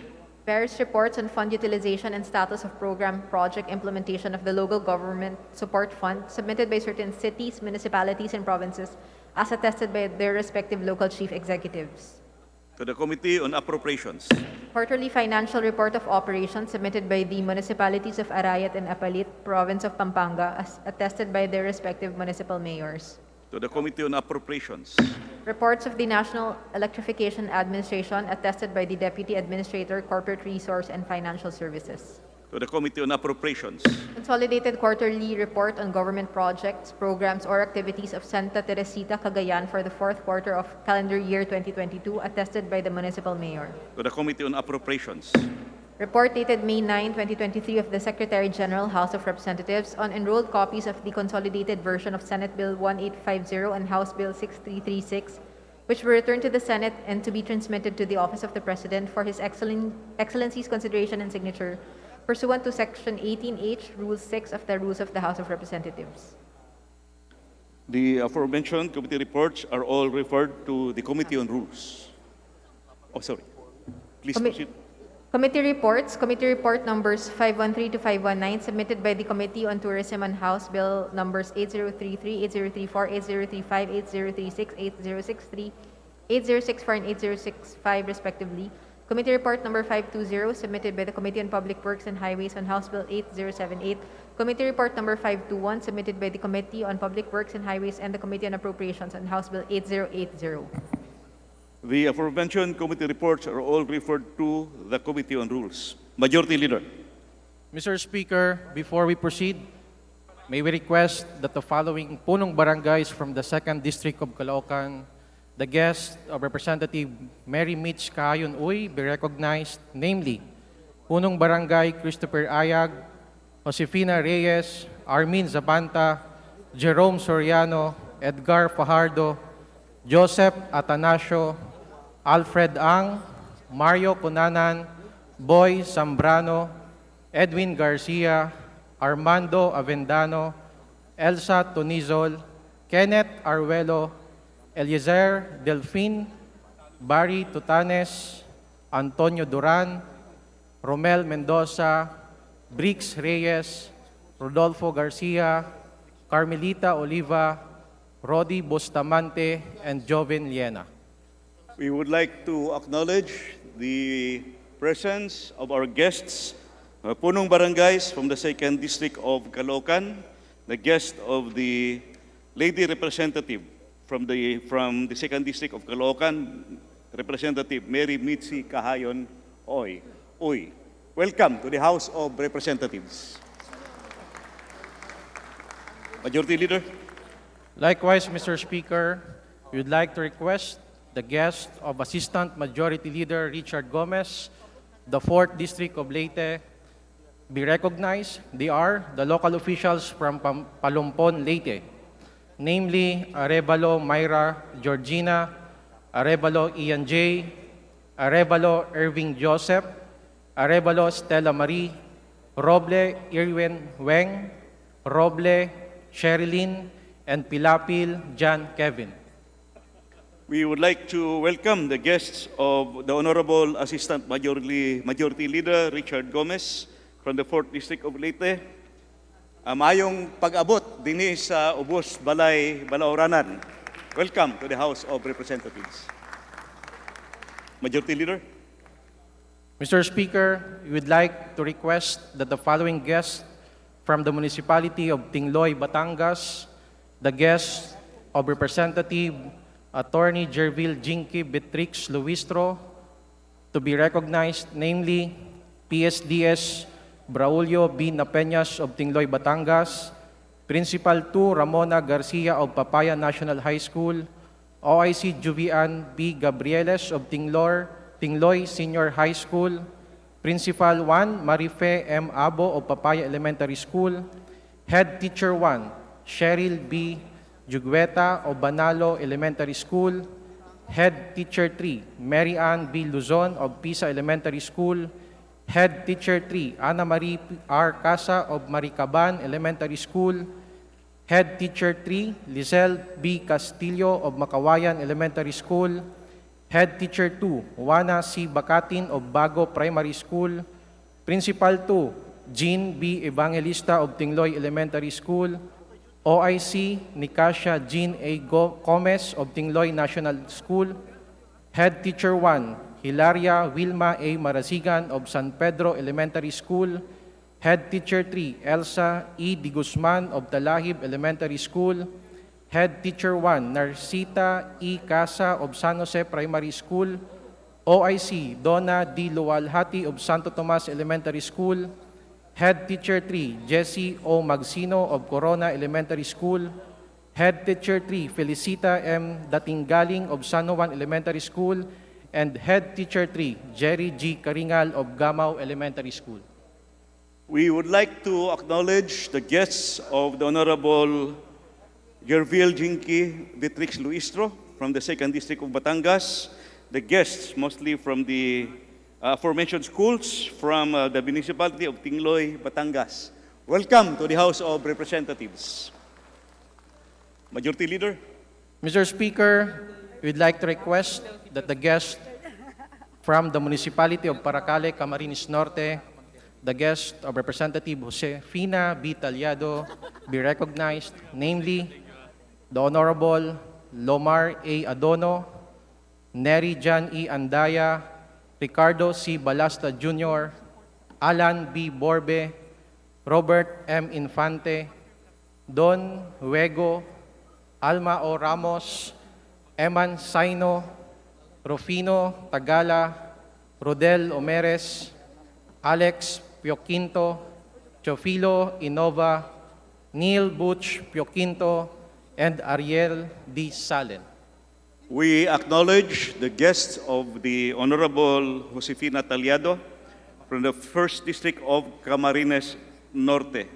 E: Various reports on fund utilization and status of program project implementation of the Local Government Support Fund submitted by certain cities, municipalities, and provinces as attested by their respective local chief executives.
F: To the Committee on Appropriations.
E: Quarterly financial report of operations submitted by the municipalities of Arayat and Apalit, province of Pampanga, as attested by their respective municipal mayors.
F: To the Committee on Appropriations.
E: Reports of the National Electrification Administration attested by the Deputy Administrator, Corporate Resource and Financial Services.
F: To the Committee on Appropriations.
E: Consolidated quarterly report on government projects, programs, or activities of Santa Teresita, Cagayan for the fourth quarter of calendar year 2022, attested by the municipal mayor.
F: To the Committee on Appropriations.
E: Report dated May 9, 2023 of the Secretary General, House of Representatives on enrolled copies of the consolidated version of Senate Bill 1850 and House Bill 6336, which were returned to the Senate and to be transmitted to the Office of the President for His Excellency's consideration and signature, pursuant to Section 18H, Rule 6 of the Rules of the House of Representatives.
F: The aforementioned committee reports are all referred to the Committee on Rules. Oh, sorry. Please proceed.
E: Committee reports, Committee Report numbers 513 to 519, submitted by the Committee on Tourism on House Bill numbers 8033, 8034, 8035, 8036, 8063, 8064, and 8065, respectively. Committee Report number 520, submitted by the Committee on Public Works and Highways on House Bill 8078. Committee Report number 521, submitted by the Committee on Public Works and Highways and the Committee on Appropriations on House Bill 8080.
F: The aforementioned committee reports are all referred to the Committee on Rules. Majority Leader.
J: Mr. Speaker, before we proceed, may we request that the following punong barangays from the 2nd District of Caloocan, the guest of Representative Mary Mitch Kahayon Uy, be recognized, namely, Punong Barangay Christopher Ayag, Josefina Reyes, Armin Zabanta, Jerome Soriano, Edgar Fajardo, Joseph Atanasio, Alfred Ang, Mario Cunanan, Boy Zambrano, Edwin Garcia, Armando Avendano, Elsa Tonizol, Kenneth Arguello, Eliezer Delfin, Barry Tutanes, Antonio Duran, Romel Mendoza, Brix Reyes, Rodolfo Garcia, Carmelita Oliva, Rodi Bustamante, and Joven Liena.
F: We would like to acknowledge the presence of our guests, punong barangays from the 2nd District of Caloocan, the guest of the lady representative from the 2nd District of Caloocan, Representative Mary Mitzi Kahayon Uy. Welcome to the House of Representatives. Majority Leader.
J: Likewise, Mr. Speaker, we would like to request the guest of Assistant Majority Leader Richard Gomez, the 4th District of Leyte, be recognized. They are the local officials from Palumpon, Leyte, namely Arevalo Myra Georgina, Arevalo Ian J., Arevalo Irving Joseph, Arevalo Stella Marie, Roble Irwin Weng, Roble Sherilyn, and Pilapil John Kevin.
F: We would like to welcome the guests of the Honorable Assistant Majority Leader Richard Gomez from the 4th District of Leyte, Mayong pag-abot dinhi sa Ubos Balay Balaoranan. Welcome to the House of Representatives. Majority Leader.
J: Mr. Speaker, we would like to request that the following guests from the municipality of Tingloy, Batangas, the guest of Representative Attorney Jervil Jinky Betrix Luistro, to be recognized, namely PSDS Braulio B. Napeñas of Tingloy, Batangas, Principal 2 Ramona Garcia of Papaya National High School, OIC Juvian B. Gabrieles of Tingloy Senior High School, Principal 1 Marife M. Abo of Papaya Elementary School, Head Teacher 1 Cheryl B. Jugueta of Banalo Elementary School, Head Teacher 3 Mary Ann B. Luzon of Pisa Elementary School, Head Teacher 3 Ana Marie R. Casa of Maricaban Elementary School, Head Teacher 3 Lizelle B. Castillo of Makawayan Elementary School, Head Teacher 2 Juana C. Bacatin of Bago Primary School, Principal 2 Jean B. Evangelista of Tingloy Elementary School, OIC Nicasha Jean A. Gomez of Tingloy National School, Head Teacher 1 Hilaria Wilma A. Marasigan of San Pedro Elementary School, Head Teacher 3 Elsa E. Di Guzman of Talahib Elementary School, Head Teacher 1 Narcita E. Casa of San Jose Primary School, OIC Donna D. Luwalhati of Santo Tomas Elementary School, Head Teacher 3 Jessie O. Magsino of Corona Elementary School, Head Teacher 3 Felicita M. Datinggaling of San Juan Elementary School, and Head Teacher 3 Jerry G. Karingal of Gamao Elementary School.
F: We would like to acknowledge the guests of the Honorable Gervil Jinky Betrix Luistro from the 2nd District of Batangas, the guests mostly from the aforementioned schools from the municipality of Tingloy, Batangas. Welcome to the House of Representatives. Majority Leader.
J: Mr. Speaker, we'd like to request that the guests from the municipality of Paracale, Camarines Norte, the guest of Representative Josefina B. Talyado be recognized, namely the Honorable Lomar A. Adono, Neri Jan E. Andaya, Ricardo C. Balasta Jr., Alan B. Borbe, Robert M. Infante, Don Huego, Alma O. Ramos, Eman Saino, Rufino Tagala, Rodel Omeres, Alex Pioquinto, Chofilo Innova, Neil Butch Pioquinto, and Ariel D. Salen.
F: We acknowledge the guests of the Honorable Josefina Talyado from the 1st District of Camarines Norte,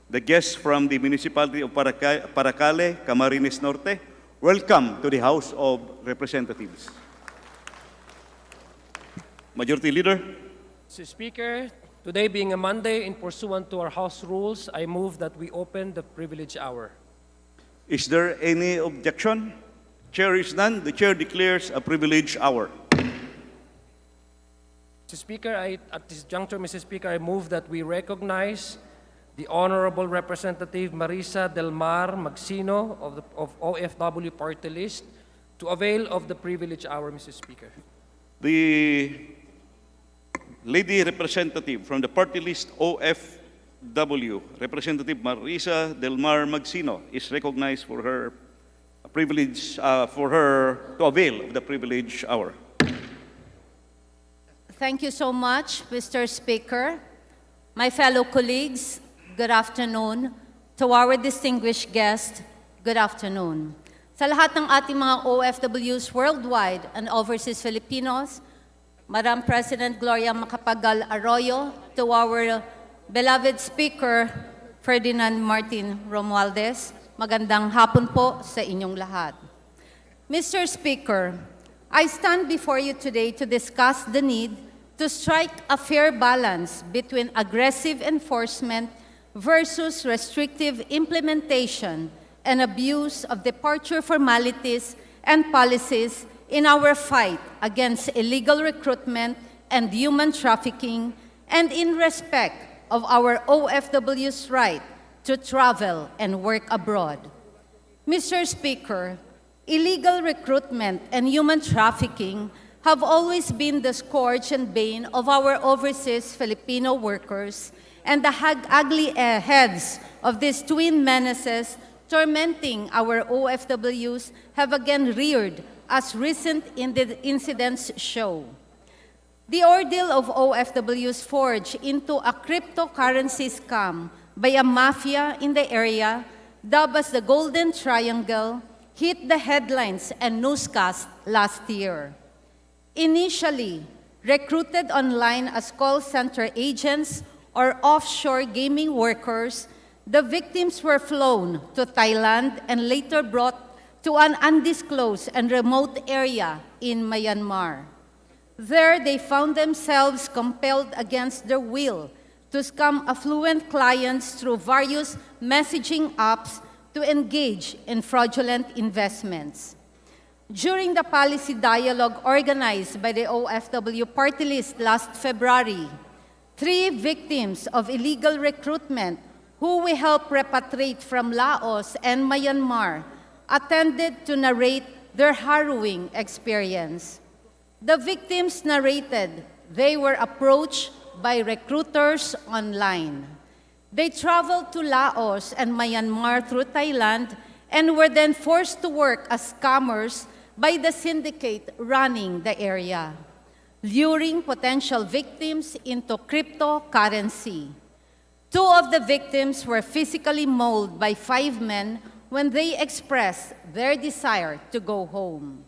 F: the guests from the municipality of Paracale, Camarines Norte. Welcome to the House of Representatives. Majority Leader.
M: Mr. Speaker, today being a Monday, in pursuant to our House rules, I move that we open the privilege hour.
F: Is there any objection? Chair is none. The Chair declares a privilege hour.
M: Mr. Speaker, at this juncture, Mr. Speaker, I move that we recognize the Honorable Representative Marisa Del Mar Magsino of OFW Party List to avail of the privilege hour, Mr. Speaker.
F: The lady representative from the party list OFW, Representative Marisa Del Mar Magsino, is recognized for her privilege, to avail of the privilege hour.
N: Thank you so much, Mr. Speaker. My fellow colleagues, good afternoon. To our distinguished guest, good afternoon. Sa lahat ng ating mga OFWs worldwide and overseas Filipinos, Madam President Gloria Macapagal Arroyo, to our beloved Speaker, Ferdinand Martin Romualdez, magandang hapon po sa inyong lahat. Mr. Speaker, I stand before you today to discuss the need to strike a fair balance between aggressive enforcement versus restrictive implementation and abuse of departure formalities and policies in our fight against illegal recruitment and human trafficking, and in respect of our OFW's right to travel and work abroad. Mr. Speaker, illegal recruitment and human trafficking have always been the scourge and bane of our overseas Filipino workers, and the ugly heads of these twin menaces tormenting our OFWs have again reared, as recent incidents show. The ordeal of OFWs forged into a cryptocurrency scam by a mafia in the area, dubbed as the Golden Triangle, hit the headlines and newscasts last year. Initially, recruited online as call center agents or offshore gaming workers, the victims were flown to Thailand and later brought to an undisclosed and remote area in Myanmar. There, they found themselves compelled against their will to scam affluent clients through various messaging apps to engage in fraudulent investments. During the policy dialogue organized by the OFW Party List last February, 3 victims of illegal recruitment who we helped repatriate from Laos and Myanmar attended to narrate their harrowing experience. The victims narrated they were approached by recruiters online. They traveled to Laos and Myanmar through Thailand and were then forced to work as scammers by the syndicate running the area, luring potential victims into cryptocurrency. 2 of the victims were physically mauled by 5 men when they expressed their desire to go home.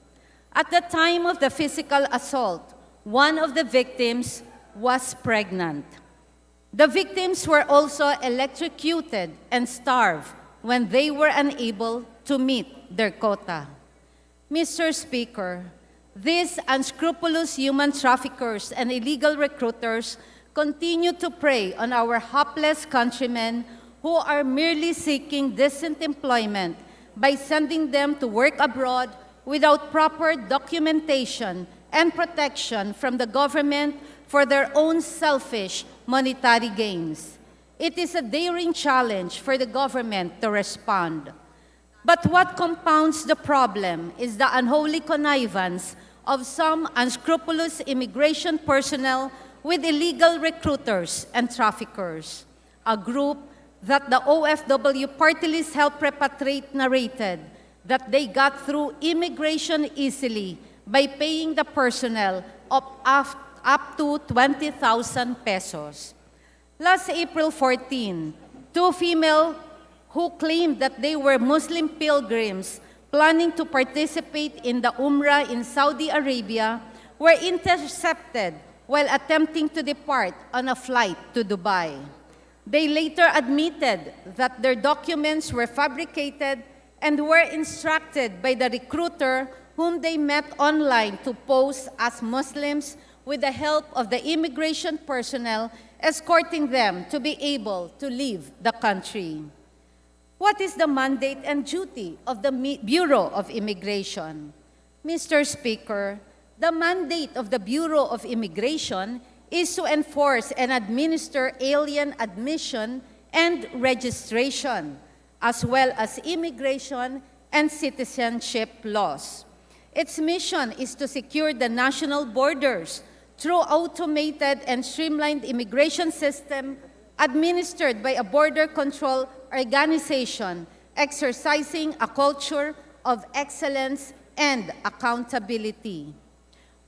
N: At the time of the physical assault, one of the victims was pregnant. The victims were also electrocuted and starved when they were unable to meet their quota. Mr. Speaker, these unscrupulous human traffickers and illegal recruiters continue to prey on our hapless countrymen who are merely seeking decent employment by sending them to work abroad without proper documentation and protection from the government for their own selfish monetary gains. It is a daring challenge for the government to respond. But what compounds the problem is the unholy connivance of some unscrupulous immigration personnel with illegal recruiters and traffickers, a group that the OFW Party List helped repatriate narrated that they got through immigration easily by paying the personnel of up to 20,000 pesos. Last April 14, 2 female who claimed that they were Muslim pilgrims planning to participate in the Umrah in Saudi Arabia were intercepted while attempting to depart on a flight to Dubai. They later admitted that their documents were fabricated and were instructed by the recruiter whom they met online to pose as Muslims with the help of the immigration personnel escorting them to be able to leave the country. What is the mandate and duty of the Bureau of Immigration? Mr. Speaker, the mandate of the Bureau of Immigration is to enforce and administer alien admission and registration, as well as immigration and citizenship laws. Its mission is to secure the national borders through automated and streamlined immigration system administered by a border control organization exercising a culture of excellence and accountability.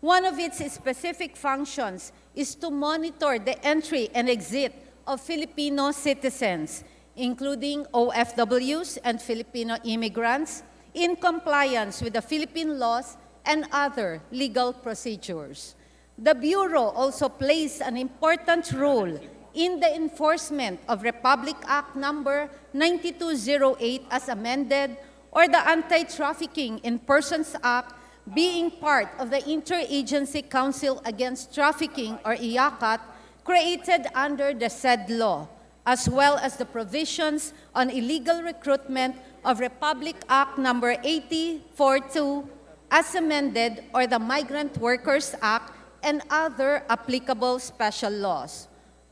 N: One of its specific functions is to monitor the entry and exit of Filipino citizens, including OFWs and Filipino immigrants, in compliance with the Philippine laws and other legal procedures. The Bureau also plays an important role in the enforcement of Republic Act Number 9208 as amended, or the Anti-Trafficking in Persons Act, being part of the Interagency Council Against Trafficking, or IACAT, created under the said law, as well as the provisions on illegal recruitment of Republic Act Number 8042 as amended, or the Migrant Workers Act, and other applicable special laws.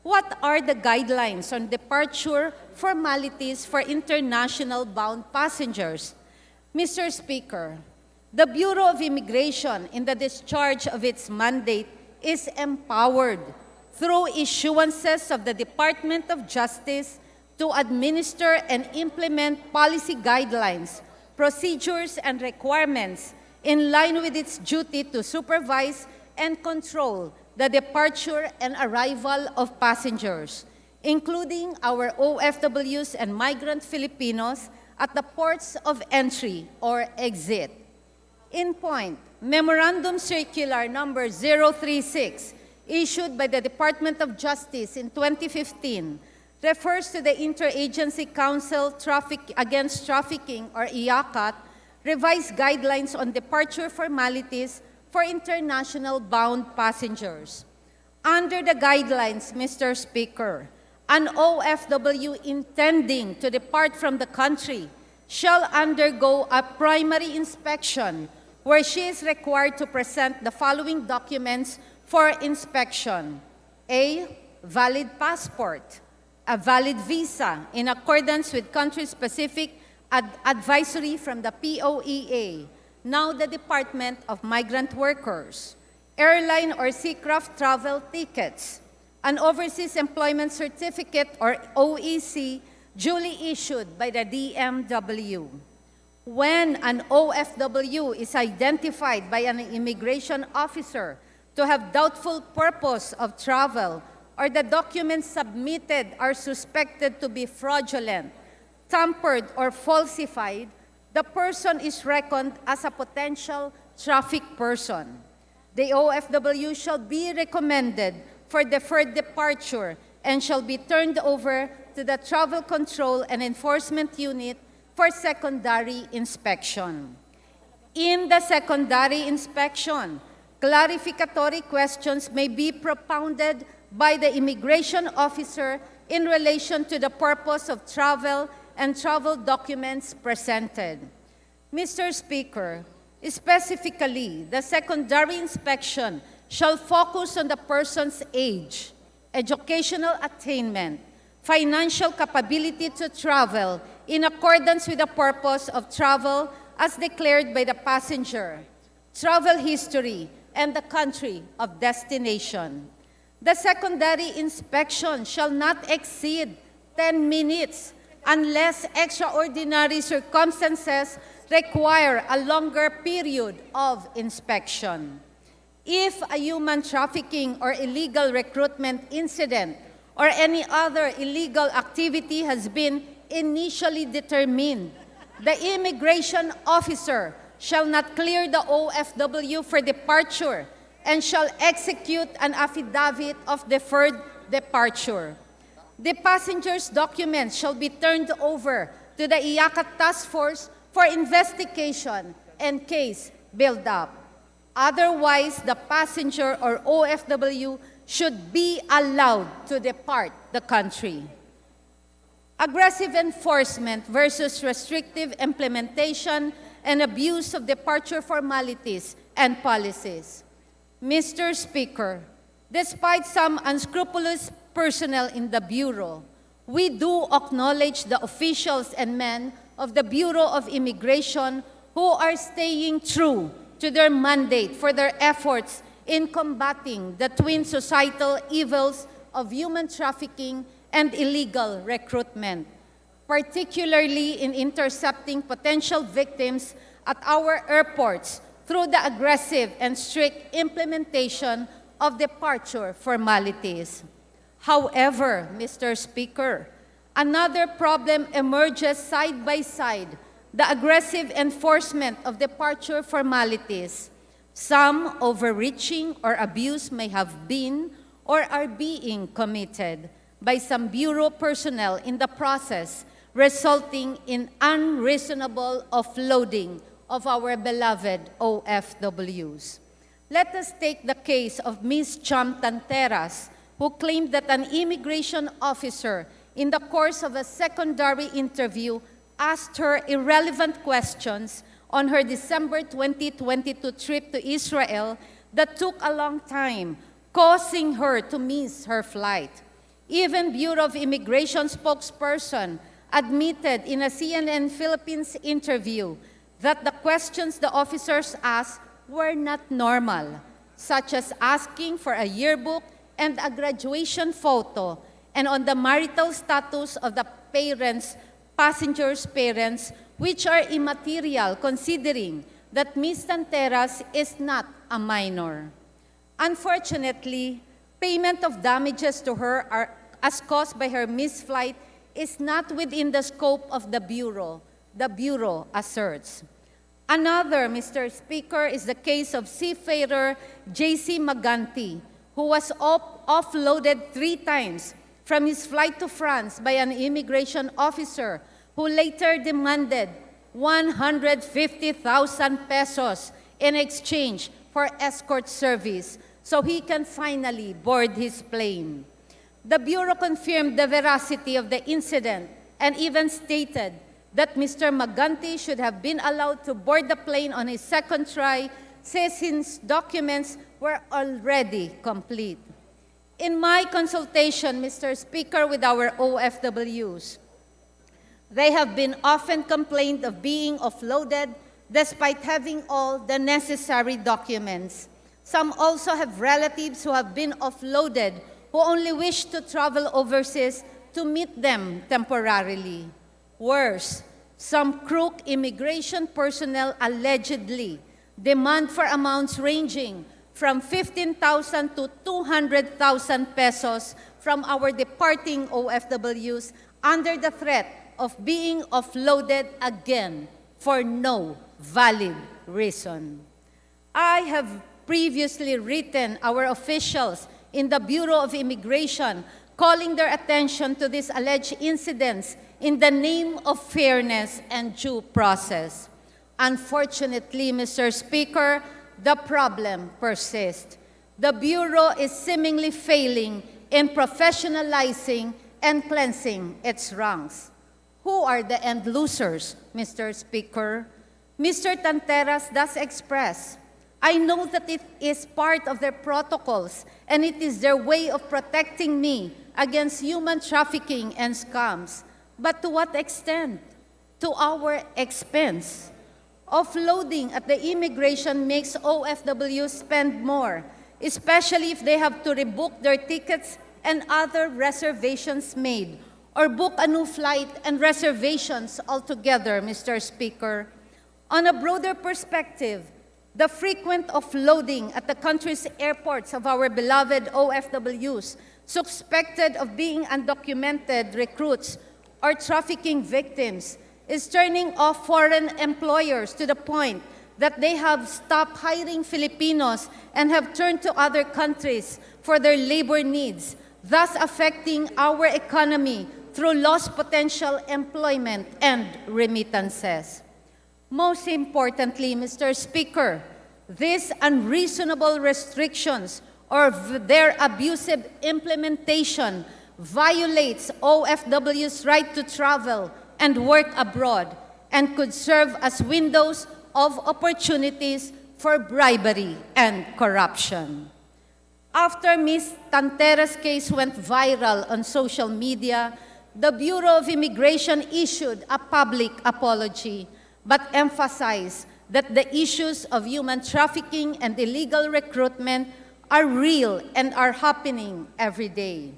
N: what are the guidelines on departure formalities for international bound passengers? Mr. Speaker, the Bureau of Immigration, in the discharge of its mandate, is empowered through issuances of the Department of Justice to administer and implement policy guidelines, procedures, and requirements in line with its duty to supervise and control the departure and arrival of passengers, including our OFWs and migrant Filipinos at the ports of entry or exit. In point, Memorandum Circular Number 036, issued by the Department of Justice in 2015, refers to the Interagency Council Against Trafficking, or IACAT, revised guidelines on departure formalities for international bound passengers. Under the guidelines, Mr. Speaker, an OFW intending to depart from the country shall undergo a primary inspection where she is required to present the following documents for inspection: A, valid passport; a valid visa in accordance with country-specific advisory from the POEA, now the Department of Migrant Workers; airline or seacraft travel tickets; an overseas employment certificate or OEC duly issued by the DMW. When an OFW is identified by an immigration officer to have doubtful purpose of travel, or the documents submitted are suspected to be fraudulent, tampered, or falsified, the person is reckoned as a potential traffic person. The OFW shall be recommended for deferred departure and shall be turned over to the Travel Control and Enforcement Unit for secondary inspection. In the secondary inspection, clarificatory questions may be propounded by the immigration officer in relation to the purpose of travel and travel documents presented. Mr. Speaker, specifically, the secondary inspection shall focus on the person's age, educational attainment, financial capability to travel in accordance with the purpose of travel as declared by the passenger, travel history, and the country of destination. The secondary inspection shall not exceed 10 minutes unless extraordinary circumstances require a longer period of inspection. If a human trafficking or illegal recruitment incident or any other illegal activity has been initially determined, the immigration officer shall not clear the OFW for departure and shall execute an affidavit of deferred departure. The passenger's documents shall be turned over to the IACAT Task Force for investigation and case build-up. Otherwise, the passenger or OFW should be allowed to depart the country. Aggressive enforcement versus restrictive implementation and abuse of departure formalities and policies. Mr. Speaker, despite some unscrupulous personnel in the Bureau, we do acknowledge the officials and men of the Bureau of Immigration who are staying true to their mandate for their efforts in combating the twin societal evils of human trafficking and illegal recruitment, particularly in intercepting potential victims at our airports through the aggressive and strict implementation of departure formalities. However, Mr. Speaker, another problem emerges side by side, the aggressive enforcement of departure formalities. Some overreaching or abuse may have been or are being committed by some Bureau personnel in the process, resulting in unreasonable offloading of our beloved OFWs. Let us take the case of Ms. Cham Tanteras, who claimed that an immigration officer in the course of a secondary interview asked her irrelevant questions on her December 2022 trip to Israel that took a long time, causing her to miss her flight. Even Bureau of Immigration spokesperson admitted in a CNN Philippines interview that the questions the officers asked were not normal, such as asking for a yearbook and a graduation photo, and on the marital status of the passengers' parents, which are immaterial considering that Ms. Tanteras is not a minor. Unfortunately, payment of damages to her as caused by her misflight is not within the scope of the Bureau asserts. Another, Mr. Speaker, is the case of seafarer J.C. Maganti, who was offloaded 3 times from his flight to France by an immigration officer who later demanded 150,000 pesos in exchange for escort service so he can finally board his plane. The Bureau confirmed the veracity of the incident and even stated that Mr. Maganti should have been allowed to board the plane on his second try since his documents were already complete. In my consultation, Mr. Speaker, with our OFWs, they have been often complained of being offloaded despite having all the necessary documents. Some also have relatives who have been offloaded who only wish to travel overseas to meet them temporarily. Worse, some crook immigration personnel allegedly demand for amounts ranging from 15,000 to 200,000 pesos from our departing OFWs under the threat of being offloaded again for no valid reason. I have previously written our officials in the Bureau of Immigration calling their attention to these alleged incidents in the name of fairness and due process. Unfortunately, Mr. Speaker, the problem persists. The Bureau is seemingly failing in professionalizing and cleansing its ranks. Who are the end losers, Mr. Speaker? Mr. Tanteras does express, I know that it is part of their protocols and it is their way of protecting me against human trafficking and scams. But to what extent? To our expense. Offloading at the immigration makes OFWs spend more, especially if they have to rebook their tickets and other reservations made, or book a new flight and reservations altogether, Mr. Speaker. On a broader perspective, the frequent offloading at the country's airports of our beloved OFWs suspected of being undocumented recruits or trafficking victims is turning off foreign employers to the point that they have stopped hiring Filipinos and have turned to other countries for their labor needs, thus affecting our economy through lost potential employment and remittances. Most importantly, Mr. Speaker, these unreasonable restrictions or their abusive implementation violates OFW's right to travel and work abroad and could serve as windows of opportunities for bribery and corruption. After Ms. Tanteras' case went viral on social media, the Bureau of Immigration issued a public apology, but emphasized that the issues of human trafficking and illegal recruitment are real and are happening every day.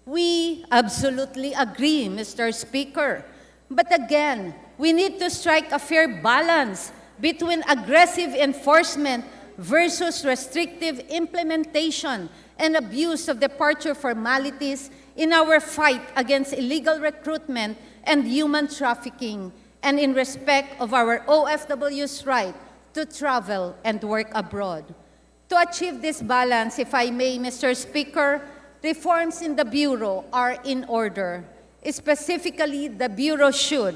N: We absolutely agree, Mr. Speaker. But again, we need to strike a fair balance between aggressive enforcement versus restrictive implementation and abuse of departure formalities in our fight against illegal recruitment and human trafficking, and in respect of our OFW's right to travel and work abroad. To achieve this balance, if I may, Mr. Speaker, reforms in the Bureau are in order. Specifically, the Bureau should,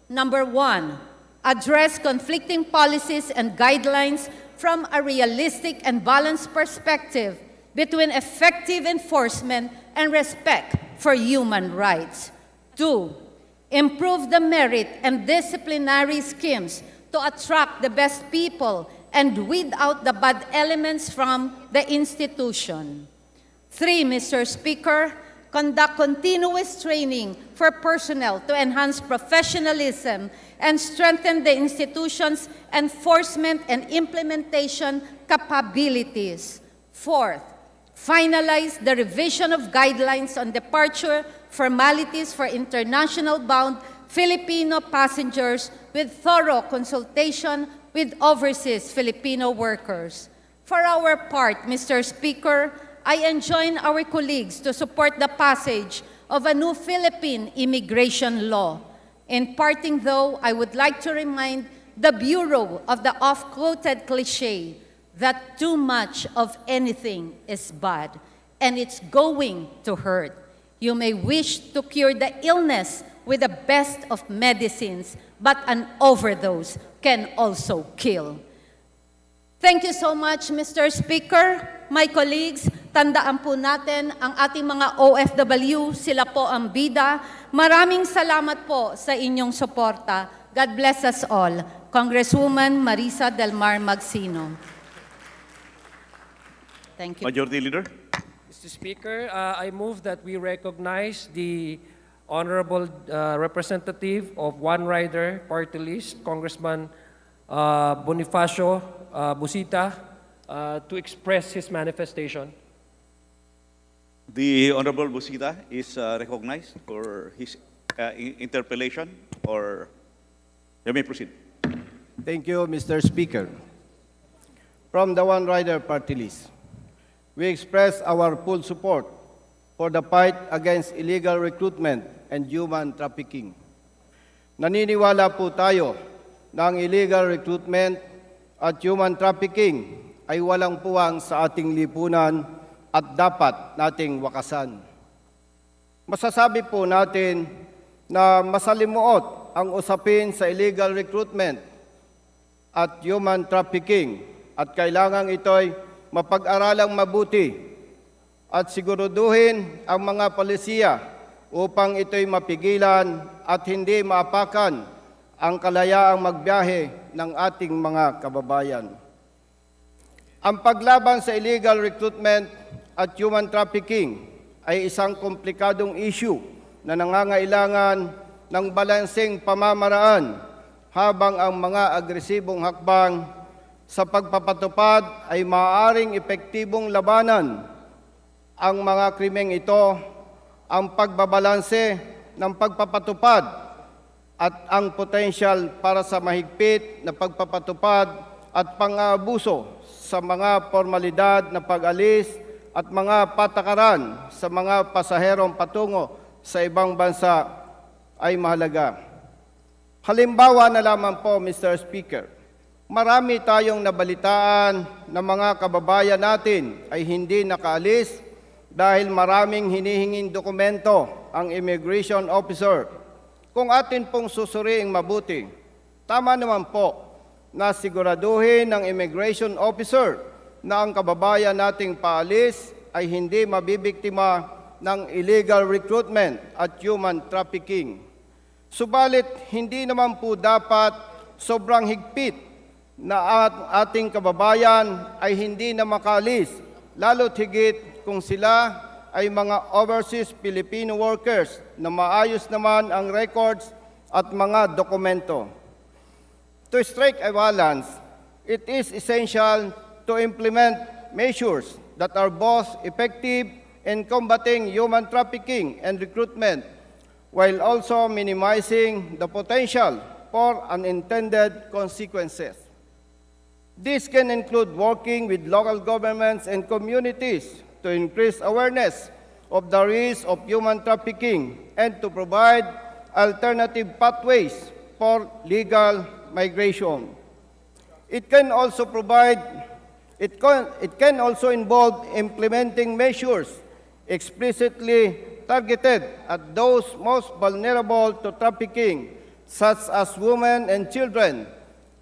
N: number 1, address conflicting policies and guidelines from a realistic and balanced perspective between effective enforcement and respect for human rights. 2, improve the merit and disciplinary schemes to attract the best people and weed out the bad elements from the institution. 3, Mr. Speaker, conduct continuous training for personnel to enhance professionalism and strengthen the institution's enforcement and implementation capabilities. Fourth, finalize the revision of guidelines on departure formalities for international bound Filipino passengers with thorough consultation with overseas Filipino workers. For our part, Mr. Speaker, I enjoin our colleagues to support the passage of a new Philippine immigration law. In parting, though, I would like to remind the Bureau of the oft-quoted cliché that too much of anything is bad, and it's going to hurt. You may wish to cure the illness with the best of medicines, but an overdose can also kill. Thank you so much, Mr. Speaker. My colleagues, tandaan po natin ang ating mga OFW, sila po ang bida. Maraming salamat po sa inyong suporta. God bless us all. Congresswoman Marisa Del Mar Magsino. Thank you.
F: Majority Leader.
M: Mr. Speaker, I move that we recognize the Honorable Representative of One Rider Party List, Congressman Bonifacio Busita, to express his manifestation.
F: The Honorable Busita is recognized for his interpellation, or you may proceed.
O: Thank you, Mr. Speaker. From the One Rider Party List, we express our full support for the fight against illegal recruitment and human trafficking. Naniniwala po tayo na ang illegal recruitment at human trafficking ay walang puwang sa ating lipunan at dapat nating wakasan. Masasabi po natin na masalimuot ang usapin sa illegal recruitment at human trafficking at kailangang ito'y mapag-aralang mabuti at siguraduhin ang mga palisiya upang ito'y mapigilan at hindi maapakan ang kalayaang magbiyahe ng ating mga kababayan. Ang paglaban sa illegal recruitment at human trafficking ay isang komplikadong issue na nangangailangan ng balanseng pamamaraan habang ang mga agresibong hakbang sa pagpapatupad ay maaaring epektibong labanan ang mga krimeng ito, ang pagbabalanse ng pagpapatupad at ang potensyal para sa mahigpit na pagpapatupad at pang-aabuso sa mga formalidad na pag-alis at mga patakaran sa mga pasaherong patungo sa ibang bansa ay mahalaga. Halimbawa na lamang po, Mr. Speaker, marami tayong nabalitaan na mga kababayan natin ay hindi nakaalis dahil maraming hinihinging dokumento ang immigration officer. Kung atin pong susuriing mabuti, tama naman po na siguraduhin ng immigration officer na ang kababayan nating paalis ay hindi mabibiktima ng illegal recruitment at human trafficking. Subalit, hindi naman po dapat sobrang higpit na ating kababayan ay hindi na makalis, lalo't higit kung sila ay mga overseas Filipino workers na maayos naman ang records at mga dokumento. To strike a balance, it is essential to implement measures that are both effective in combating human trafficking and recruitment, while also minimizing the potential for unintended consequences. This can include working with local governments and communities to increase awareness of the risk of human trafficking and to provide alternative pathways for legal migration. It can also involve implementing measures explicitly targeted at those most vulnerable to trafficking, such as women and children,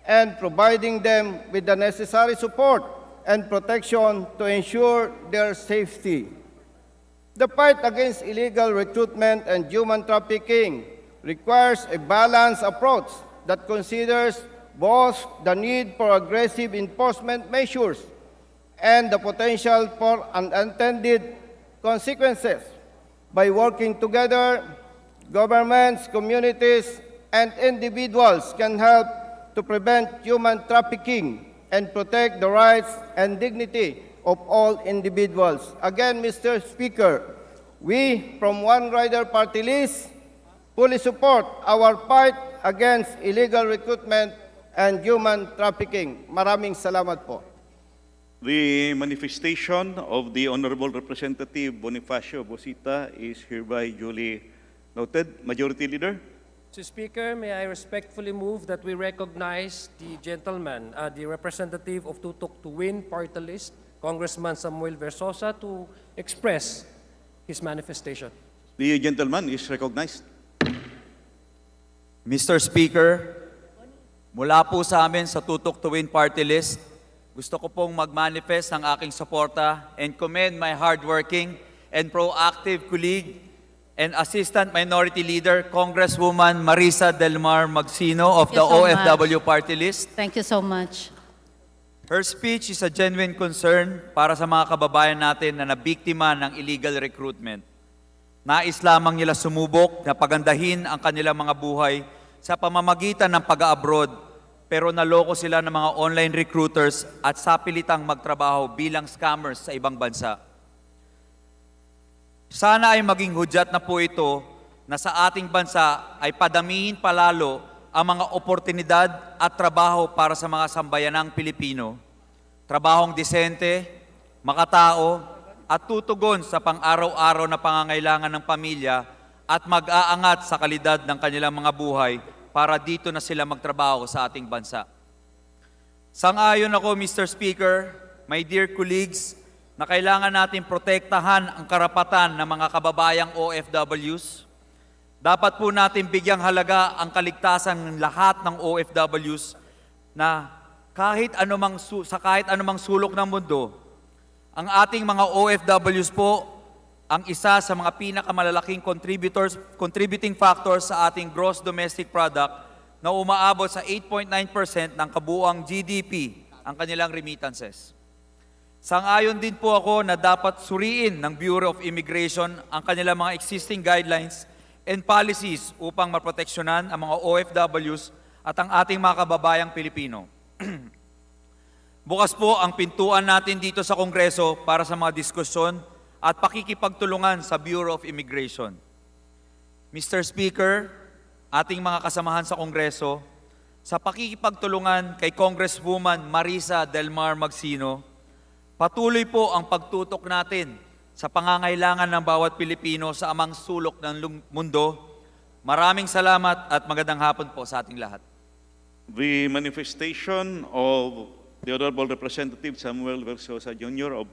O: and providing them with the necessary support and protection to ensure their safety. The fight against illegal recruitment and human trafficking requires a balanced approach that considers both the need for aggressive enforcement measures and the potential for unintended consequences. By working together, governments, communities, and individuals can help to prevent human trafficking and protect the rights and dignity of all individuals. Again, Mr. Speaker, we from One Rider Party List fully support our fight against illegal recruitment and human trafficking. Maraming salamat po.
F: The manifestation of the Honorable Representative Bonifacio Bosita is hereby duly noted. Majority Leader.
M: Mr. Speaker, may I respectfully move that we recognize the gentleman, the representative of Tutok to Win Party List, Congressman Samuel Versosa, to express his manifestation.
F: The gentleman is recognized.
P: Mr. Speaker, mula po sa amin sa Tutok to Win Party List, gusto ko pong mag-manifest ng aking suporta and commend my hardworking and proactive colleague and Assistant Minority Leader, Congresswoman Marisa Del Mar Magsino of the OFW Party List.
N: Thank you so much.
P: Her speech is a genuine concern para sa mga kababayan natin na nabiktima ng illegal recruitment. Nais lamang nila sumubok na pagandahin ang kanilang mga buhay sa pamamagitan ng pag-abroad, pero naloko sila ng mga online recruiters at sapilitang magtrabaho bilang scammers sa ibang bansa. Sana ay maging hudyat na po ito na sa ating bansa ay padamihin palalo ang mga oportunidad at trabaho para sa mga sambayanang Pilipino. Trabahong disente, makatao, at tutugon sa pang-araw-araw na pangangailangan ng pamilya at mag-aangat sa kalidad ng kanilang mga buhay para dito na sila magtrabaho sa ating bansa. Sang-ayon ako, Mr. Speaker, my dear colleagues, na kailangan natin protektahan ang karapatan ng mga kababayang OFWs. Dapat po natin bigyang halaga ang kaligtasan ng lahat ng OFWs na kahit anumang sulok ng mundo, ang ating mga OFWs po ang isa sa mga pinakamalalaking contributing factors sa ating gross domestic product na umaabot sa 8.9% ng kabuuang GDP ang kanilang remittances. Sang-ayon din po ako na dapat suriin ng Bureau of Immigration ang kanilang mga existing guidelines and policies upang maproteksyonan ang mga OFWs at ang ating mga kababayang Pilipino. Bukas po ang pintuan natin dito sa Kongreso para sa mga diskusyon at pakikipagtulungan sa Bureau of Immigration. Mr. Speaker, ating mga kasamahan sa Kongreso, sa pakikipagtulungan kay Congresswoman Marisa Del Mar Magsino, patuloy po ang pagtutok natin sa pangangailangan ng bawat Pilipino sa amang sulok ng mundo. Maraming salamat at magandang hapon po sa ating lahat.
F: The manifestation of the Honorable Representative Samuel Versosa Jr. of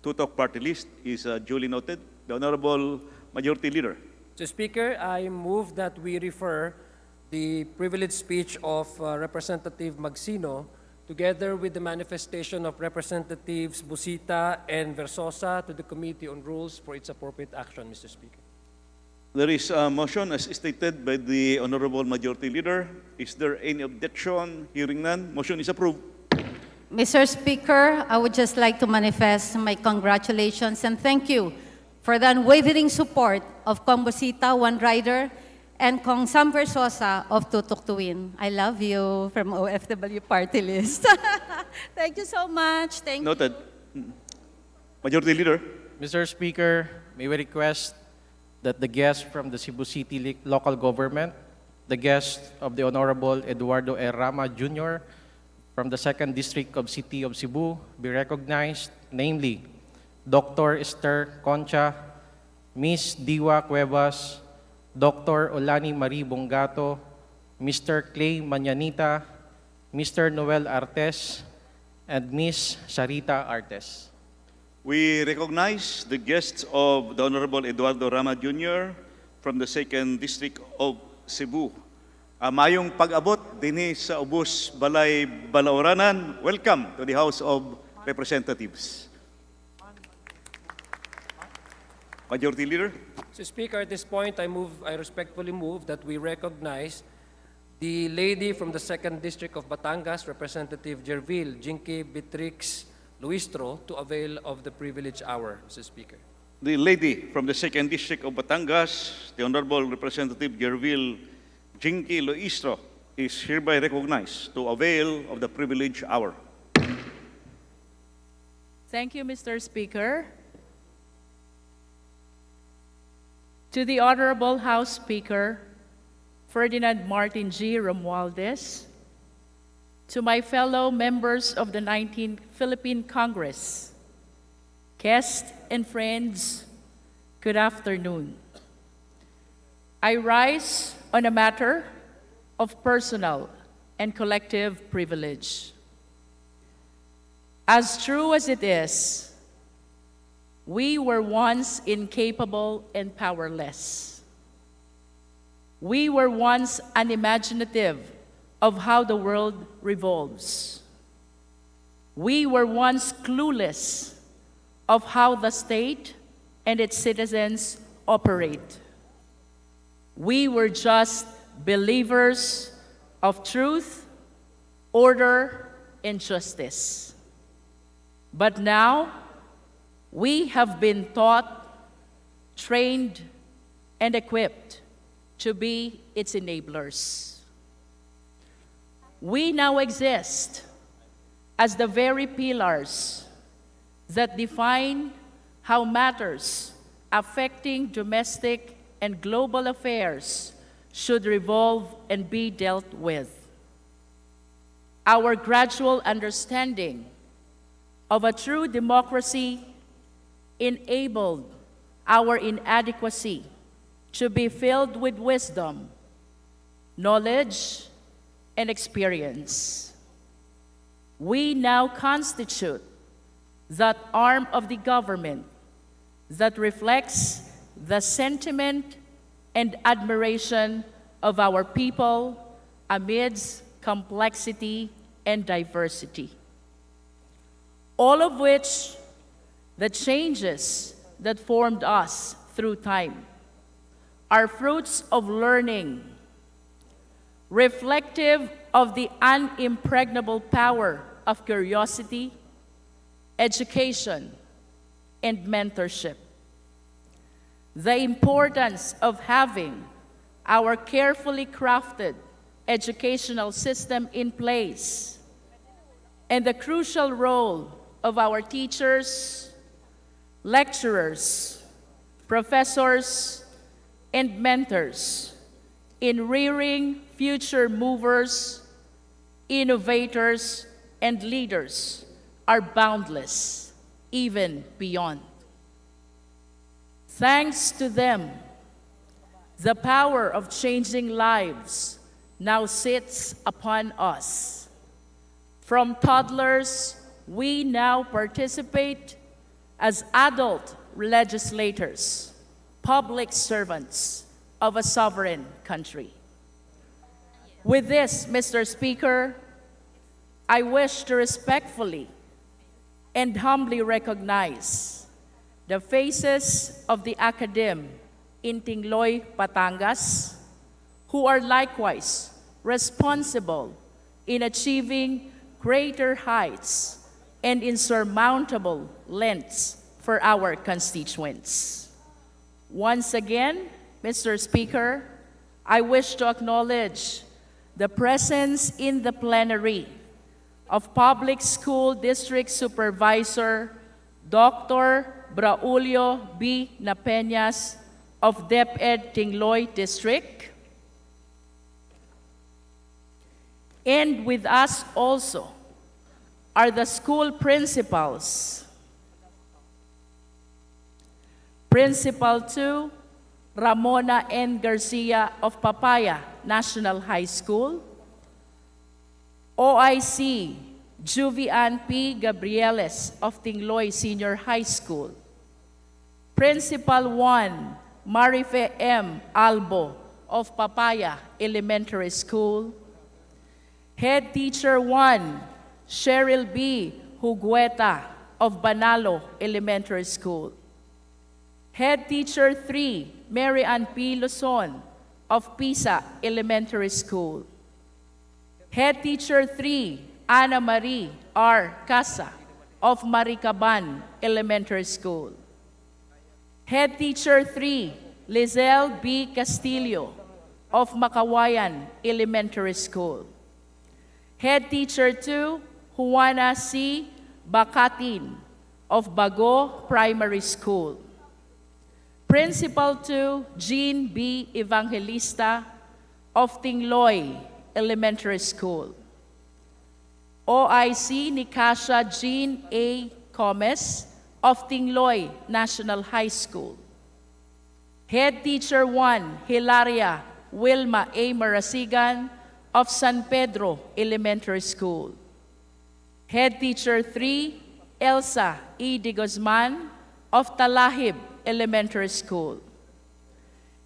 F: Tutok Party List is duly noted. The Honorable Majority Leader.
M: Mr. Speaker, I move that we refer the privileged speech of Representative Magsino together with the manifestation of Representatives Busita and Versosa to the Committee on Rules for its appropriate action, Mr. Speaker.
F: There is a motion as stated by the Honorable Majority Leader. Is there any objection? Hearing none, motion is approved.
N: Mr. Speaker, I would just like to manifest my congratulations and thank you for the unwavering support of Kong Busita, One Rider, and Kong Sam Versosa of Tutok to Win. I love you from OFW Party List. Thank you so much. Thank
F: Noted. Majority Leader.
J: Mr. Speaker, may we request that the guest from the Cebu City local government, the guest of the Honorable Eduardo E. Rama Jr., from the 2nd District of City of Cebu be recognized, namely Dr. Esther Concha, Ms. Diwa Cuevas, Dr. Olani Marie Bongato, Mr. Clay Manyanita, Mr. Noel Artes, and Ms. Sarita Artes.
F: We recognize the guests of the Honorable Eduardo Rama Jr. from the 2nd District of Cebu. Mayong pag-abot dinhi sa Ubos Balay Balaoranan. Welcome to the House of Representatives. Majority Leader.
M: Mr. Speaker, at this point, I respectfully move that we recognize the lady from the 2nd District of Batangas, Representative Jervil Jinky Beatrix Luistro, to avail of the privilege hour, Mr. Speaker.
F: The lady from the 2nd District of Batangas, the Honorable Representative Gerville Jinky Loistro, is hereby recognized to avail of the privilege hour.
Q: Thank you, Mr. Speaker. To the Honorable House Speaker, Ferdinand Martin G. Romualdez, to my fellow members of the 19th Philippine Congress, guests and friends, good afternoon. I rise on a matter of personal and collective privilege. As true as it is, we were once incapable and powerless. We were once unimaginative of how the world revolves. We were once clueless of how the state and its citizens operate. We were just believers of truth, order, and justice. But now, we have been taught, trained, and equipped to be its enablers. We now exist as the very pillars that define how matters affecting domestic and global affairs should revolve and be dealt with. Our gradual understanding of a true democracy enabled our inadequacy to be filled with wisdom, knowledge, and experience. We now constitute that arm of the government that reflects the sentiment and admiration of our people amidst complexity and diversity. All of which the changes that formed us through time are fruits of learning, reflective of the unimpregnable power of curiosity, education, and mentorship. The importance of having our carefully crafted educational system in place, and the crucial role of our teachers, lecturers, professors, and mentors in rearing future movers, innovators, and leaders are boundless, even beyond. Thanks to them, the power of changing lives now sits upon us. From toddlers, we now participate as adult legislators, public servants of a sovereign country. With this, Mr. Speaker, I wish to respectfully and humbly recognize the faces of the academe in Tingloy, Batangas, who are likewise responsible in achieving greater heights and insurmountable lengths for our constituents. Once again, Mr. Speaker, I wish to acknowledge the presence in the plenary of Public School District Supervisor Dr. Braulio B. Napeñas of DepEd Tingloy District, and with us also are the school principals. Principal 2, Ramona N. Garcia of Papaya National High School. OIC, Juvian P. Gabrieles of Tingloy Senior High School. Principal 1, Marife M. Albo of Papaya Elementary School. Head Teacher 1, Cheryl B. Hugueta of Banalo Elementary School. Head Teacher 3, Mary Ann P. Luzon of Pisa Elementary School. Head Teacher 3, Ana Marie R. Casa of Maricaban Elementary School. Head Teacher 3, Lizelle B. Castillo of Makawayan Elementary School. Head Teacher 2, Juana C. Bacatin of Bago Primary School. Principal 2, Jean B. Evangelista of Tingloy Elementary School. OIC Nikasha Jean A. Gomez of Tingloy National High School. Head Teacher 1, Hilaria Wilma A. Marasigan of San Pedro Elementary School. Head Teacher 3, Elsa E. De Guzman of Talahib Elementary School.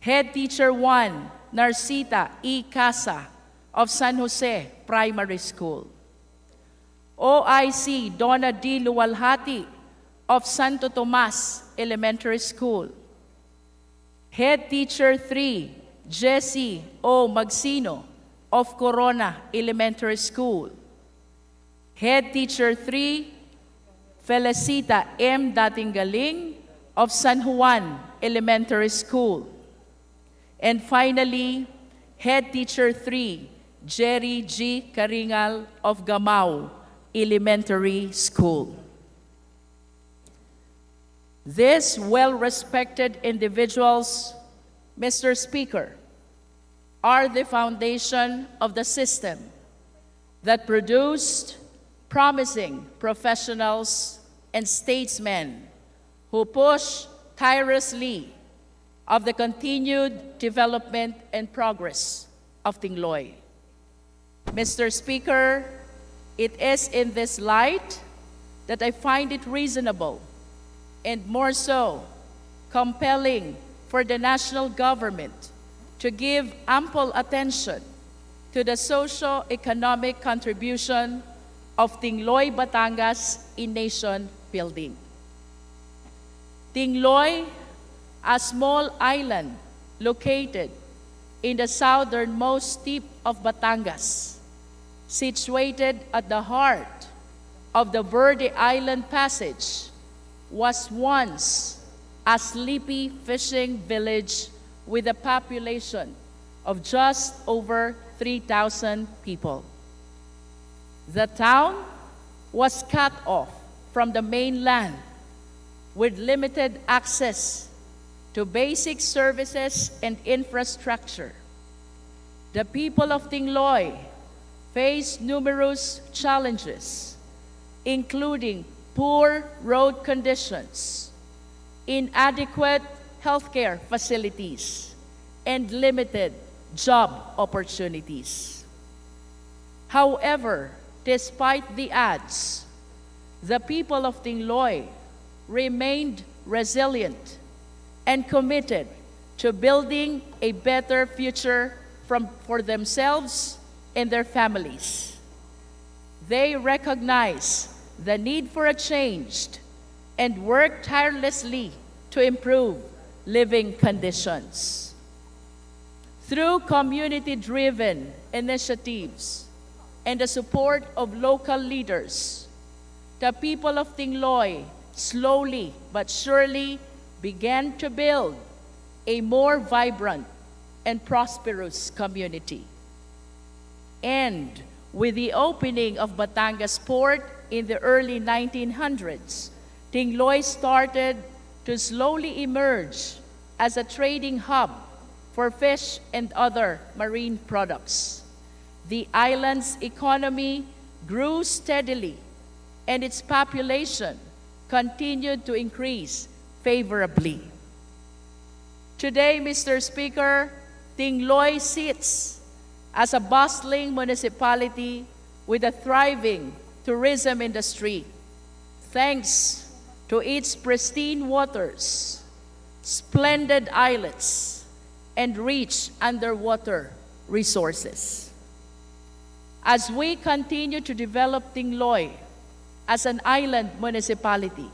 Q: Head Teacher 1, Narcita E. Casa of San Jose Primary School. OIC Donna D. Luwalhati of Santo Tomas Elementary School. Head Teacher 3, Jessie O. Magsino of Corona Elementary School. Head Teacher 3, Felicita M. Datingaling of San Juan Elementary School. And finally, Head Teacher 3, Jerry G. Karingal of Gamao Elementary School. These well-respected individuals, Mr. Speaker, are the foundation of the system that produced promising professionals and statesmen who push tirelessly of the continued development and progress of Tingloy. Mr. Speaker, it is in this light that I find it reasonable and more so compelling for the national government to give ample attention to the socio-economic contribution of Tingloy, Batangas in nation building. Tingloy, a small island located in the southernmost tip of Batangas, situated at the heart of the Verde Island Passage, was once a sleepy fishing village with a population of just over 3,000 people. The town was cut off from the mainland with limited access to basic services and infrastructure. The people of Tingloy faced numerous challenges, including poor road conditions, inadequate healthcare facilities, and limited job opportunities. However, despite the odds, the people of Tingloy remained resilient and committed to building a better future for themselves and their families. They recognize the need for a change and work tirelessly to improve living conditions. Through community-driven initiatives and the support of local leaders, the people of Tingloy slowly but surely began to build a more vibrant and prosperous community. And with the opening of Batangas Port in the early 1900s, Tingloy started to slowly emerge as a trading hub for fish and other marine products. The island's economy grew steadily, and its population continued to increase favorably. Today, Mr. Speaker, Tingloy sits as a bustling municipality with a thriving tourism industry, thanks to its pristine waters, splendid islets, and rich underwater resources. As we continue to develop Tingloy as an island municipality,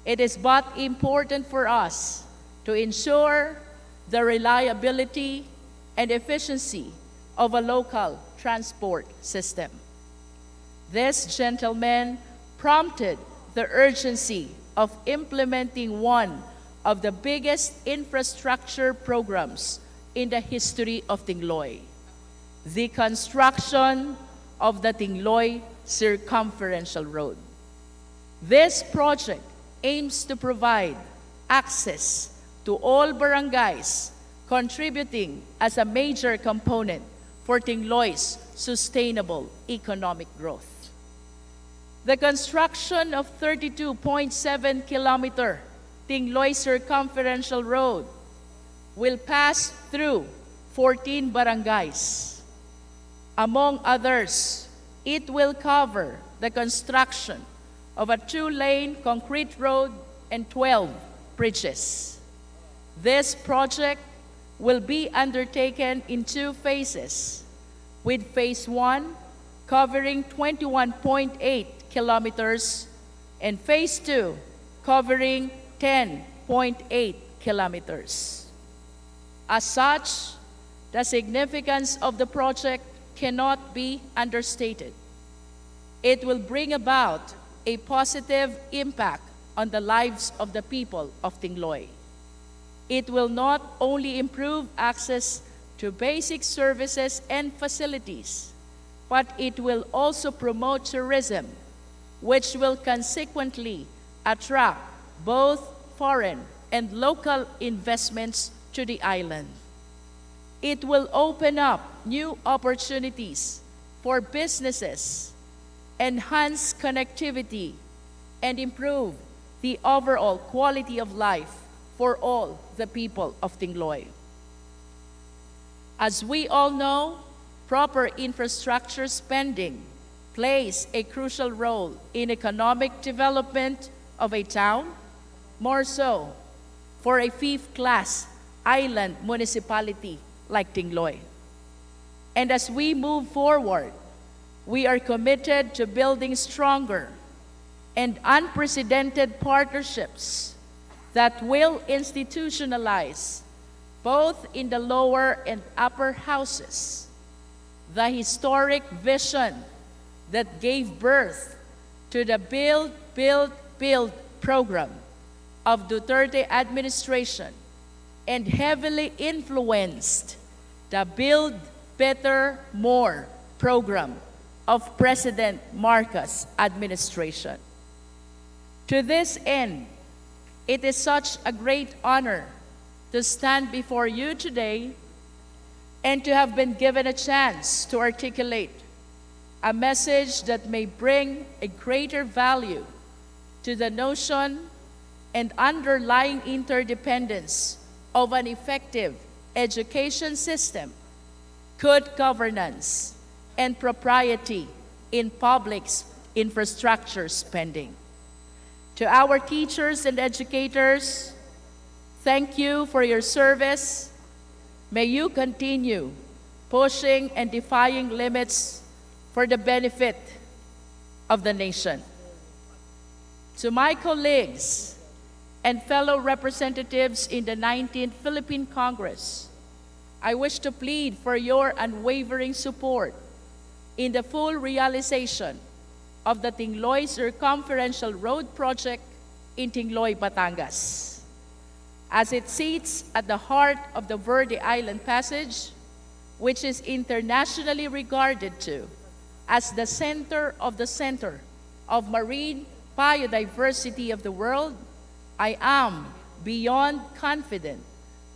Q: it is but important for us to ensure the reliability and efficiency of a local transport system. This, gentlemen, prompted the urgency of implementing one of the biggest infrastructure programs in the history of Tingloy, the construction of the Tingloy Circumferential Road. This project aims to provide access to all barangays, contributing as a major component for Tingloy's sustainable economic growth. The construction of 32.7-kilometer Tingloy Circumferential Road will pass through 14 barangays. Among others, it will cover the construction of a 2-lane concrete road and 12 bridges. This project will be undertaken in 2 phases, with phase 1 covering 21.8 kilometers and phase 2 covering 10.8 kilometers. As such, the significance of the project cannot be understated. It will bring about a positive impact on the lives of the people of Tingloy. It will not only improve access to basic services and facilities, but it will also promote tourism, which will consequently attract both foreign and local investments to the island. It will open up new opportunities for businesses, enhance connectivity, and improve the overall quality of life for all the people of Tingloy. As we all know, proper infrastructure spending plays a crucial role in economic development of a town, more so for a 5th-class island municipality like Tingloy. And as we move forward, we are committed to building stronger and unprecedented partnerships that will institutionalize, both in the lower and upper houses, the historic vision that gave birth to the Build, Build, Build program of Duterte administration and heavily influenced the Build Better More program of President Marcos' administration. To this end, it is such a great honor to stand before you today and to have been given a chance to articulate a message that may bring a greater value to the notion and underlying interdependence of an effective education system, good governance, and propriety in public infrastructure spending. To our teachers and educators, thank you for your service. May you continue pushing and defying limits for the benefit of the nation. To my colleagues and fellow representatives in the 19th Philippine Congress, I wish to plead for your unwavering support in the full realization of the Tingloy Circumferential Road project in Tingloy, Batangas. As it sits at the heart of the Verde Island Passage, which is internationally regarded to as the center of marine biodiversity of the world, I am beyond confident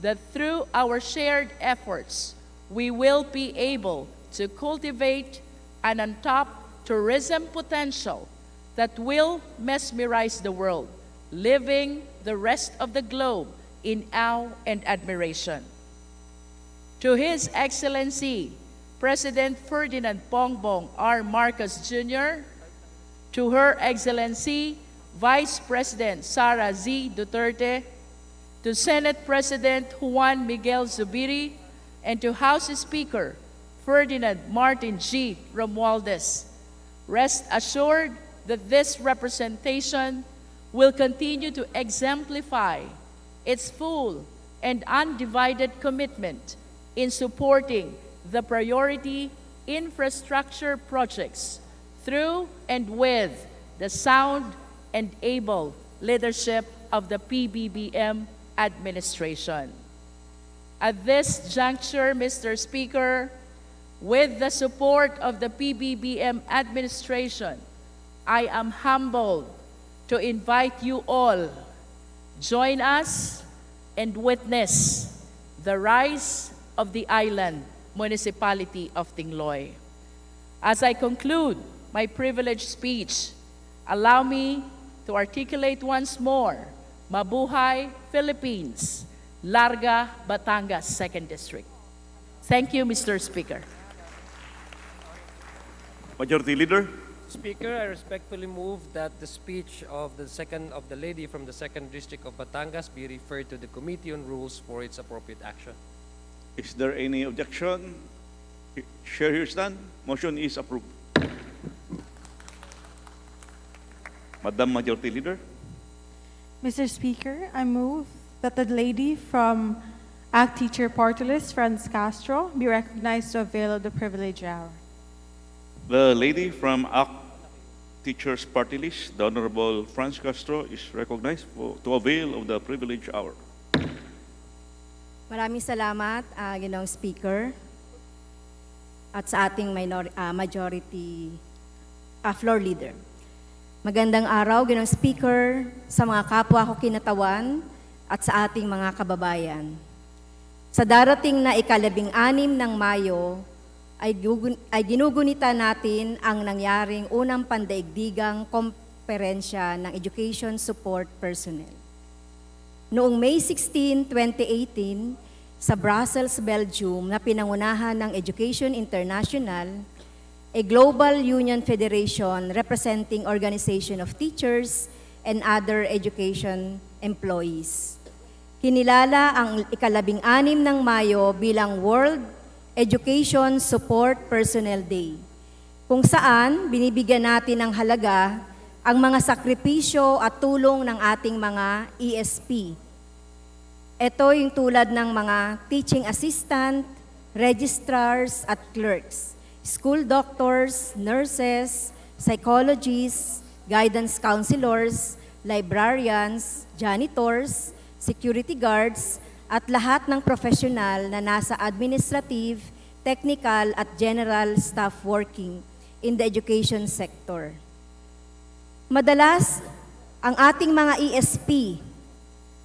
Q: that through our shared efforts, we will be able to cultivate an untapped tourism potential that will mesmerize the world, leaving the rest of the globe in awe and admiration. To His Excellency, President Ferdinand Bongbong R. Marcos Jr., to Her Excellency, Vice President Sara Z. Duterte, to Senate President Juan Miguel Zubiri, and to House Speaker Ferdinand Martin G. Romualdez, rest assured that this representation will continue to exemplify its full and undivided commitment in supporting the priority infrastructure projects through and with the sound and able leadership of the PBBM administration. At this juncture, Mr. Speaker, with the support of the PBBM administration, I am humbled to invite you all join us and witness the rise of the island municipality of Tingloy. As I conclude my privileged speech, allow me to articulate once more, Mabuhay Philippines, Larga Batangas 2nd District. Thank you, Mr. Speaker.
F: Majority Leader.
M: Speaker, I respectfully move that the speech of the lady from the 2nd District of Batangas be referred to the Committee on Rules for its appropriate action.
F: Is there any objection? Chair hears none. Motion is approved. Madam Majority Leader.
R: Mr. Speaker, I move that the lady from ACT Teacher Party List, Franz Castro, be recognized to avail of the privilege hour.
F: The lady from ACT Teachers Party List, the Honorable Franz Castro, is recognized to avail of the privilege hour.
S: Maraming salamat, Ginoong Speaker, at sa ating majority floor leader. Magandang araw, Ginoong Speaker, sa mga kapwa ko kinatawan at sa ating mga kababayan. Sa darating na ika-16 ng Mayo, ay ginugunita natin ang nangyaring unang pandaigdigang komperensya ng Education Support Personnel. Noong May 16, 2018, sa Brussels, Belgium, na pinangunahan ng Education International, a global union federation representing organization of teachers and other education employees. Kinilala ang ika-16 ng Mayo bilang World Education Support Personnel Day, kung saan binibigyan natin ng halaga ang mga sakripisyo at tulong ng ating mga ESP. Ito yung tulad ng mga teaching assistant, registrars at clerks, school doctors, nurses, psychologists, guidance counselors, librarians, janitors, security guards, at lahat ng profesional na nasa administrative, technical at general staff working in the education sector. Madalas, ang ating mga ESP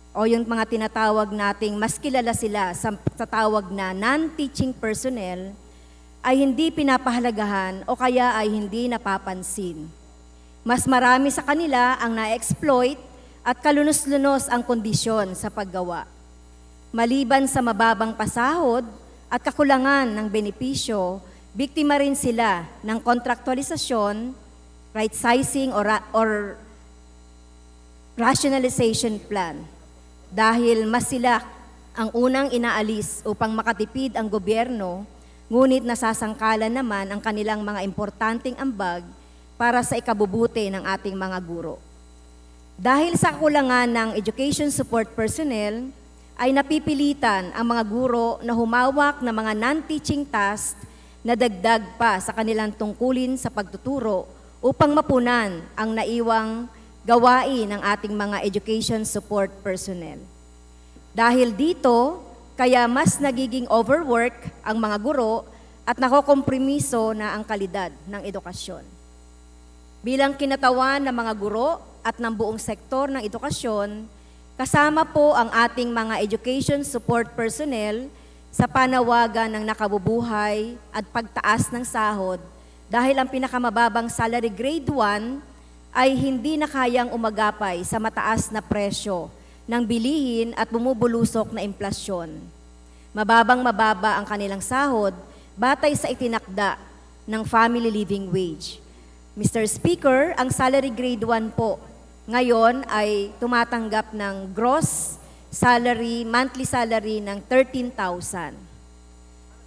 S: o yung mga tinatawag nating mas kilala sila sa tawag na non-teaching personnel ay hindi pinapahalagahan o kaya ay hindi napapansin. Mas marami sa kanila ang na-exploit at kalunos-lunos ang kondisyon sa paggawa. Maliban sa mababang pasahod at kakulangan ng benepisyo, biktima rin sila ng kontraktualisasyon, right sizing or rationalization plan dahil mas sila ang unang inaalis upang makatipid ang gobyerno, ngunit nasasangkalan naman ang kanilang mga importanteng ambag para sa ikabubuti ng ating mga guro. Dahil sa kakulangan ng education support personnel, ay napipilitan ang mga guro na humawak ng mga non-teaching tasks na dagdag pa sa kanilang tungkulin sa pagtuturo upang mapunan ang naiwang gawain ng ating mga education support personnel. Dahil dito, kaya mas nagiging overwork ang mga guro at nakokompromiso na ang kalidad ng edukasyon. Bilang kinatawan ng mga guro at ng buong sektor ng edukasyon, kasama po ang ating mga education support personnel sa panawagan ng nakabubuhay at pagtaas ng sahod dahil ang pinakamababang salary grade 1 ay hindi na kayang umagapay sa mataas na presyo ng bilihin at bumubulusok na inflasyon. Mababang-mababa ang kanilang sahod batay sa itinakda ng family living wage. Mr. Speaker, ang salary grade 1 po ngayon ay tumatanggap ng gross salary, monthly salary ng 13,000.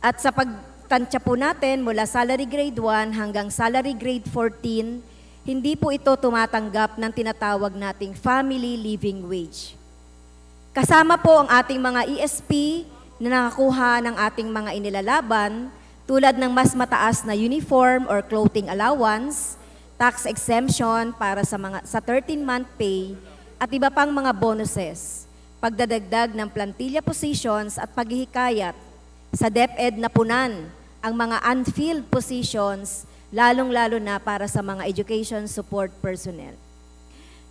S: At sa pagtansya po natin mula salary grade 1 hanggang salary grade 14, hindi po ito tumatanggap ng tinatawag nating family living wage. Kasama po ang ating mga ESP na nakakuha ng ating mga inilalaban tulad ng mas mataas na uniform or clothing allowance, tax exemption para sa 13-month pay at iba pang mga bonuses pagdadagdag ng plantilla positions at paghihikayat sa DepEd na punan ang mga unfilled positions, lalong-lalo na para sa mga education support personnel.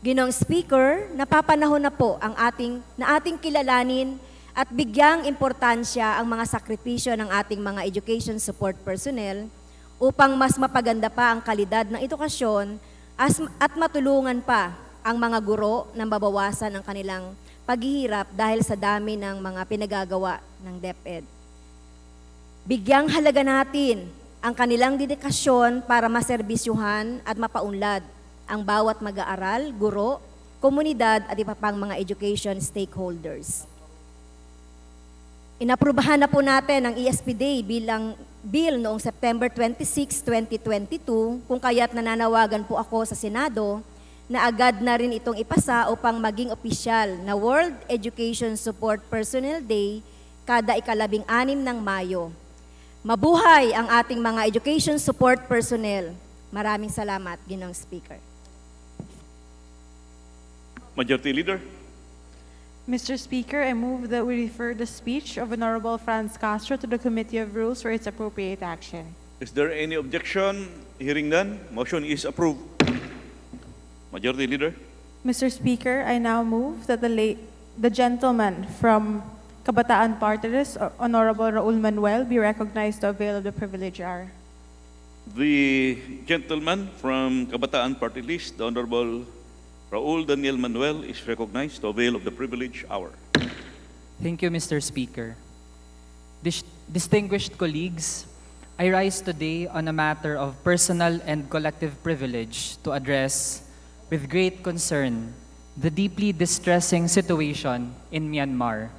S: Ginoong Speaker, napapanahon na po na ating kilalanin at bigyang importansya ang mga sakripisyo ng ating mga education support personnel upang mas mapaganda pa ang kalidad ng edukasyon at matulungan pa ang mga guro na mabawasan ang kanilang paghihirap dahil sa dami ng mga pinagagawa ng DepEd. Bigyang halaga natin ang kanilang dedikasyon para maserbisyuhan at mapaunlad ang bawat mag-aaral, guro, komunidad at iba pang mga education stakeholders. Inaprubahan na po natin ang ESP Day bilang bill noong September 26, 2022, kung kaya't nananawagan po ako sa Senado na agad na rin itong ipasa upang maging opisyal na World Education Support Personnel Day kada ika-16 ng Mayo. Mabuhay ang ating mga education support personnel. Maraming salamat, Ginoong Speaker.
F: Majority Leader.
R: Mr. Speaker, I move that we refer the speech of Honorable Franz Castro to the Committee of Rules for its appropriate action.
F: Is there any objection? Hearing none, motion is approved. Majority Leader.
R: Mr. Speaker, I now move that the gentleman from Kabataan Party List, Honorable Raul Manuel, be recognized to avail of the privilege hour.
F: The gentleman from Kabataan Party List, the Honorable Raul Daniel Manuel, is recognized to avail of the privilege hour.
T: Thank you, Mr. Speaker. Distinguished colleagues, I rise today on a matter of personal and collective privilege to address, with great concern, the deeply distressing situation in Myanmar.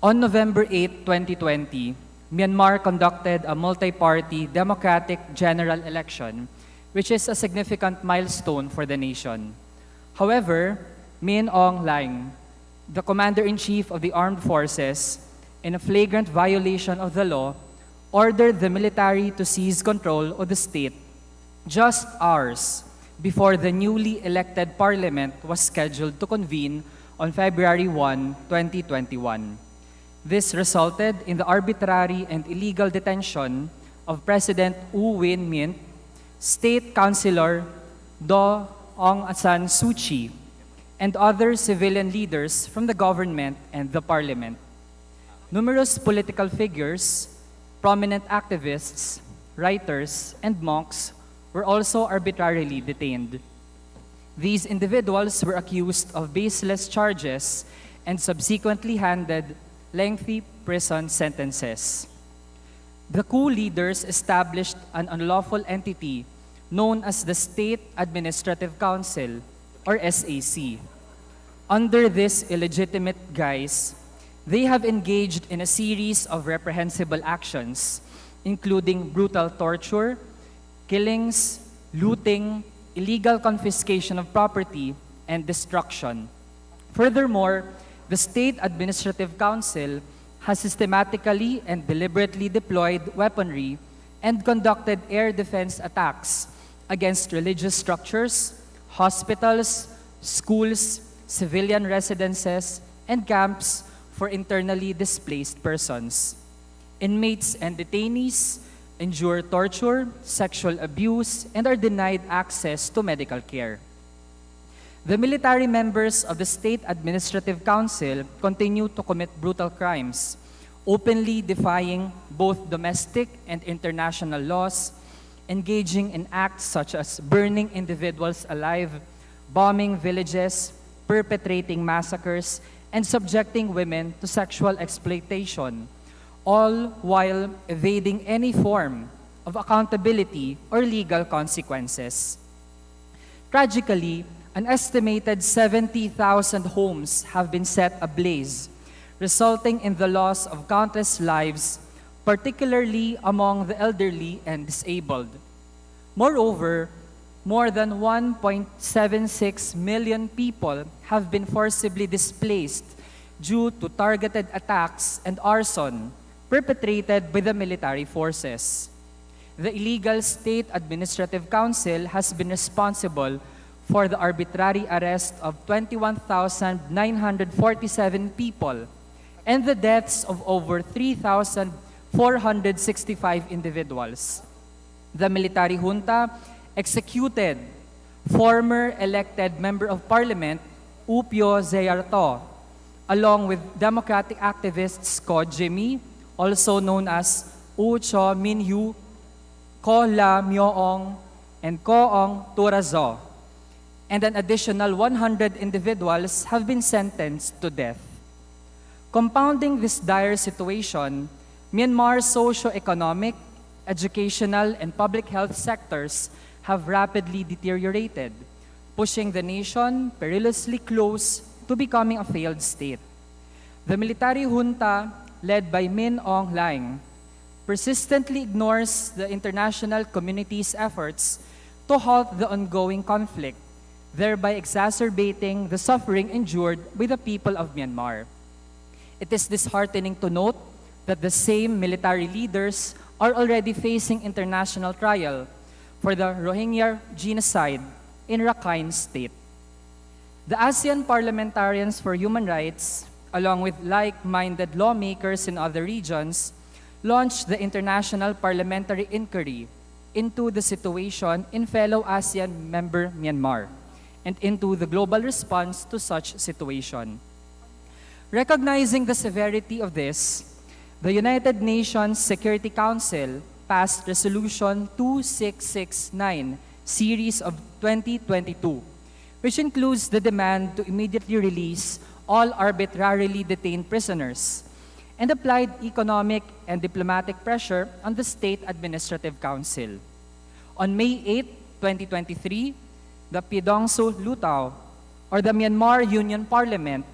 T: On November 8, 2020, Myanmar conducted a multi-party democratic general election, which is a significant milestone for the nation. However, Min Aung Hlaing, the Commander-in-Chief of the Armed Forces, in a flagrant violation of the law, ordered the military to seize control of the state just hours before the newly elected parliament was scheduled to convene on February 1, 2021. This resulted in the arbitrary and illegal detention of President U Win Mint, State Councilor Do Aung San Suu Kyi, and other civilian leaders from the government and the parliament. Numerous political figures, prominent activists, writers, and monks were also arbitrarily detained. These individuals were accused of baseless charges and subsequently handed lengthy prison sentences. The coup leaders established an unlawful entity known as the State Administrative Council, or SAC. Under this illegitimate guise, they have engaged in a series of reprehensible actions, including brutal torture, killings, looting, illegal confiscation of property, and destruction. Furthermore, the State Administrative Council has systematically and deliberately deployed weaponry and conducted air defense attacks against religious structures, hospitals, schools, civilian residences, and camps for internally displaced persons. Inmates and detainees endure torture, sexual abuse, and are denied access to medical care. The military members of the State Administrative Council continue to commit brutal crimes, openly defying both domestic and international laws, engaging in acts such as burning individuals alive, bombing villages, perpetrating massacres, and subjecting women to sexual exploitation, all while evading any form of accountability or legal consequences. Tragically, an estimated 70,000 homes have been set ablaze, resulting in the loss of countless lives, particularly among the elderly and disabled. Moreover, more than 1.76 million people have been forcibly displaced due to targeted attacks and arson perpetrated by the military forces. The illegal State Administrative Council has been responsible for the arbitrary arrest of 21,947 people and the deaths of over 3,465 individuals. The military junta executed former elected Member of Parliament Upio Zeyarto, along with democratic activists Ko Jimmy, also known as Ucho Minhyu, Ko La Myoong, and Koong Turazo, and an additional 100 individuals have been sentenced to death. Compounding this dire situation, Myanmar's socio-economic, educational, and public health sectors have rapidly deteriorated, pushing the nation perilously close to becoming a failed state. The military junta, led by Min Aung Hlaing, persistently ignores the international community's efforts to halt the ongoing conflict, thereby exacerbating the suffering endured by the people of Myanmar. It is disheartening to note that the same military leaders are already facing international trial for the Rohingya genocide in Rakhine State. The ASEAN Parliamentarians for Human Rights, along with like-minded lawmakers in other regions, launched the International Parliamentary Inquiry into the situation in fellow ASEAN member Myanmar and into the global response to such situation. Recognizing the severity of this, the United Nations Security Council passed Resolution 2669, Series of 2022, which includes the demand to immediately release all arbitrarily detained prisoners, and applied economic and diplomatic pressure on the State Administrative Council. On May 8, 2023, the Pidongsu Lutao, or the Myanmar Union Parliament,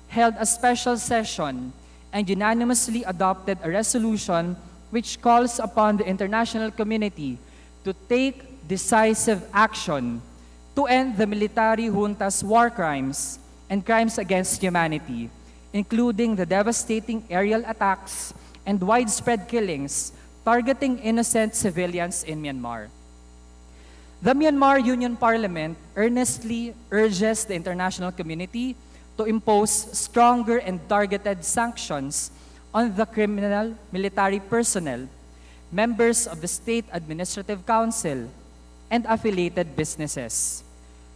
T: held a special session and unanimously adopted a resolution which calls upon the international community to take decisive action to end the military junta's war crimes and crimes against humanity, including the devastating aerial attacks and widespread killings targeting innocent civilians in Myanmar. The Myanmar Union Parliament earnestly urges the international community to impose stronger and targeted sanctions on the criminal military personnel, members of the State Administrative Council, and affiliated businesses.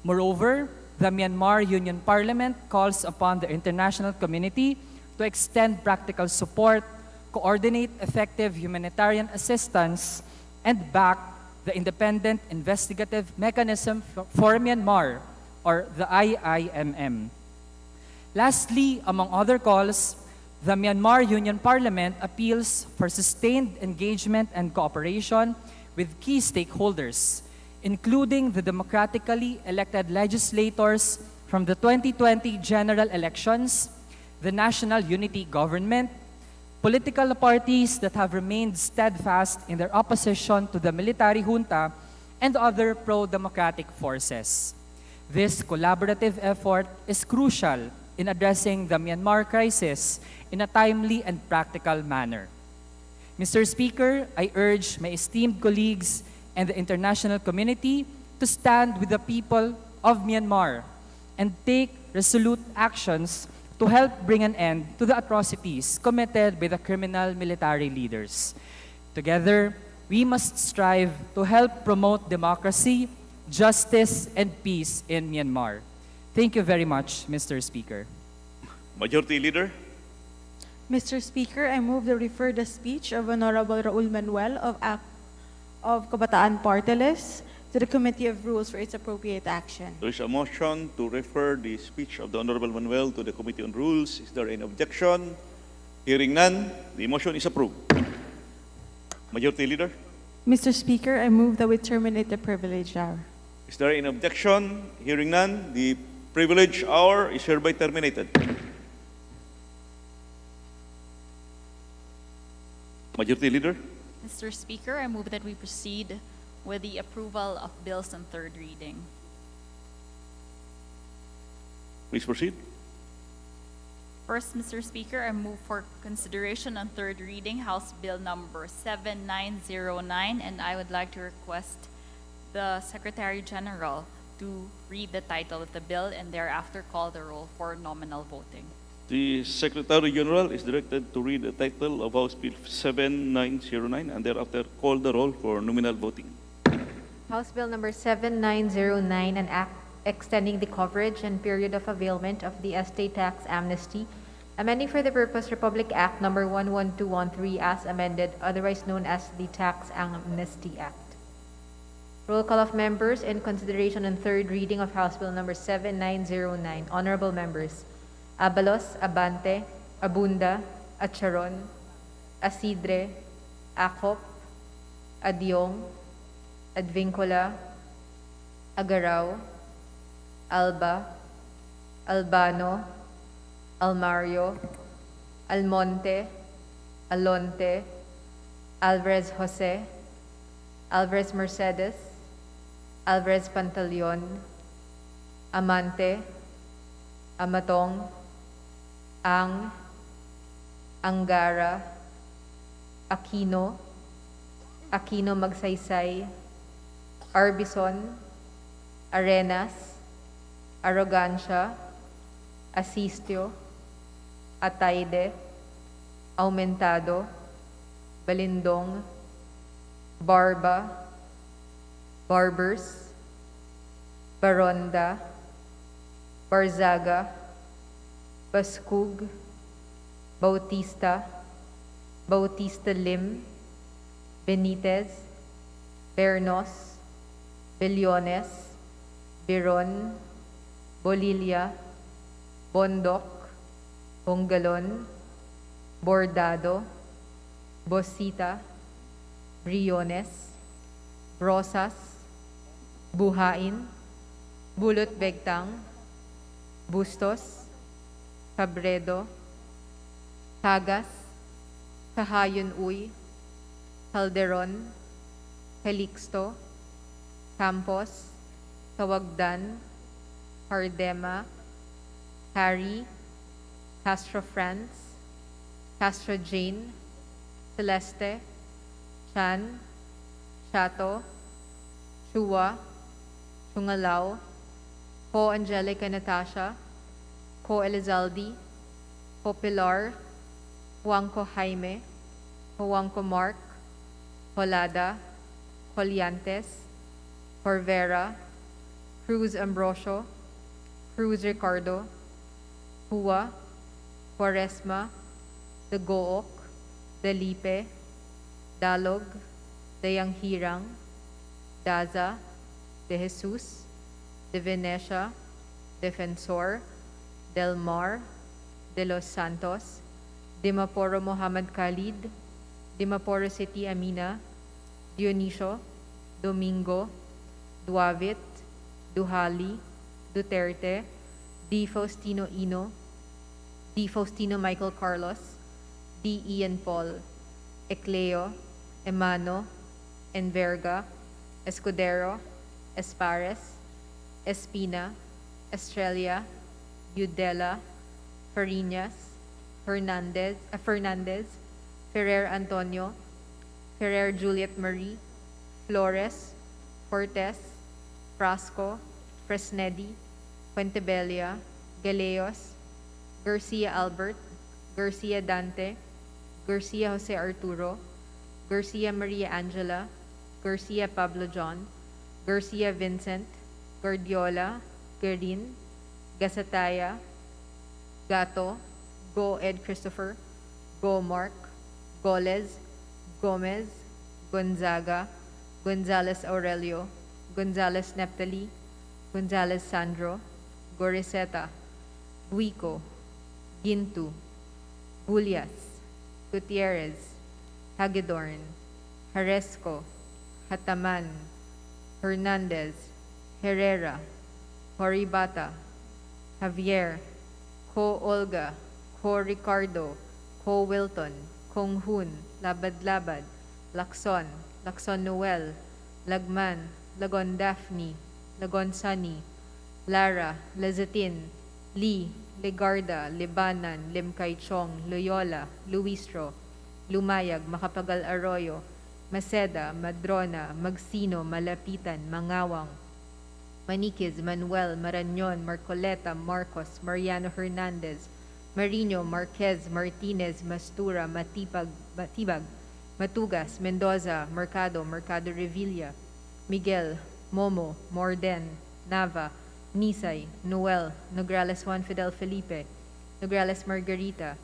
T: Moreover, the Myanmar Union Parliament calls upon the international community to extend practical support, coordinate effective humanitarian assistance, and back the Independent Investigative Mechanism for Myanmar, or the IIMM. Lastly, among other calls, the Myanmar Union Parliament appeals for sustained engagement and cooperation with key stakeholders, including the democratically elected legislators from the 2020 general elections, the National Unity Government, political parties that have remained steadfast in their opposition to the military junta, and other pro-democratic forces. This collaborative effort is crucial in addressing the Myanmar crisis in a timely and practical manner. Mr. Speaker, I urge my esteemed colleagues and the international community to stand with the people of Myanmar and take resolute actions to help bring an end to the atrocities committed by the criminal military leaders. Together, we must strive to help promote democracy, justice, and peace in Myanmar. Thank you very much, Mr. Speaker.
F: Majority Leader.
R: Mr. Speaker, I move to refer the speech of Honorable Raul Manuel of Kabataan Party List to the Committee of Rules for its appropriate action.
F: There is a motion to refer the speech of the Honorable Manuel to the Committee on Rules. Is there any objection? Hearing none, the motion is approved. Majority Leader.
R: Mr. Speaker, I move that we terminate the privilege hour.
F: Is there any objection? Hearing none, the privilege hour is hereby terminated. Majority Leader.
U: Mr. Speaker, I move that we proceed with the approval of bills on third reading.
F: Please proceed.
U: First, Mr. Speaker, I move for consideration on third reading House Bill number 7909, and I would like to request the Secretary General to read the title of the bill and thereafter call the roll for nominal voting.
F: The Secretary General is directed to read the title of House Bill 7909 and thereafter call the roll for nominal voting.
E: House Bill number 7909, an act extending the coverage and period of availment of the estate tax amnesty, amending for the purpose Republic Act number 11213 as amended, otherwise known as the Tax Amnesty Act. Roll call of members in consideration on third reading of House Bill number 7909. Honorable members: Abalos, Abante, Abunda, Acharon, Asidre, Acop, Adyong, Advincula, Agaraw, Alba, Albano, Almario, Almonte, Alonte, Alvarez Jose, Alvarez Mercedes, Alvarez Pantaleon, Amante, Amatong, Angara, Aquino, Aquino Magsaysay, Arbison, Arenas, Arrogancia, Asistio, Ataide, Aumentado, Balindong, Barba, Barbers, Baronda, Barzaga, Baskug, Bautista, Bautista Lim, Benitez, Bernos, Billones, Biron, Bolilla, Bondoc, Bongalon, Bordado, Bosita, Briones, Rosas, Buhain, Bulot Begtang, Bustos, Cabredo, Cagas, Kahayon Uy, Calderon, Calixto, Campos, Tawagdan, Cardema, Harry, Castro France, Castro Jane, Celeste, Chan, Chato, Chua, Chungalao, Ko Angelica Natasha, Ko Elizalde, Ko Pilar, Juanco Jaime, Juanco Mark, Holada, Coliantes, Corvera, Cruz Ambrosio, Cruz Ricardo, Hua, Quaresma, De Gook, Delipe, Dalog, Dayanghirang, Daza, De Jesus, De Venecia, Defensor, Del Mar, De Los Santos, Dimaporo Mohammed Khalid, Dimaporo City Amina, Dionisio, Domingo, Duavit, Duhali, Duterte, D. Faustino Ino, D. Faustino Michael Carlos, D. Ian Paul, Ecleo, Emano, Enverga, Escudero, Espares, Espina, Estrella, Udela, Farinas, Fernandez, Ferrer Antonio, Ferrer Juliet Marie, Flores, Cortez, Frasco, Fresnedi, Fuentebella, Galeos, Garcia Albert, Garcia Dante, Garcia Jose Arturo, Garcia Maria Angela, Garcia Pablo John, Garcia Vincent, Guardiola, Guerin, Gasataya, Gato, Go Ed Christopher, Go Mark, Goles, Gomez, Gonzaga, Gonzales Aurelio, Gonzales Neptali, Gonzales Sandro, Goriseta, Buico, Gintu, Bulias, Gutierrez, Hagedorn, Haresco, Hataman, Hernandez, Herrera, Horibata, Javier, Ko Olga, Ko Ricardo, Ko Wilton, Kong Hun, Labad-Labad, Lacson, Lacson Noel, Lagman, Lagon Daphne, Lagon Sunny, Lara, Lazatin, Lee, Legarda, Libanan, Limkay Chong, Loyola, Luistro, Lumayag, Macapagal Arroyo, Maceda, Madrona, Magsino, Malapitan, Mangawang, Maniquez, Manuel, Marañon, Marcoleta, Marcos, Mariano Hernandez, Marino, Marquez, Martinez, Mastura, Matibag, Matugas, Mendoza, Mercado, Mercado Revilla, Miguel, Momo, Morden, Nava, Nisay, Noel, Nograles Juan Fidel Felipe, Nograles Margarita,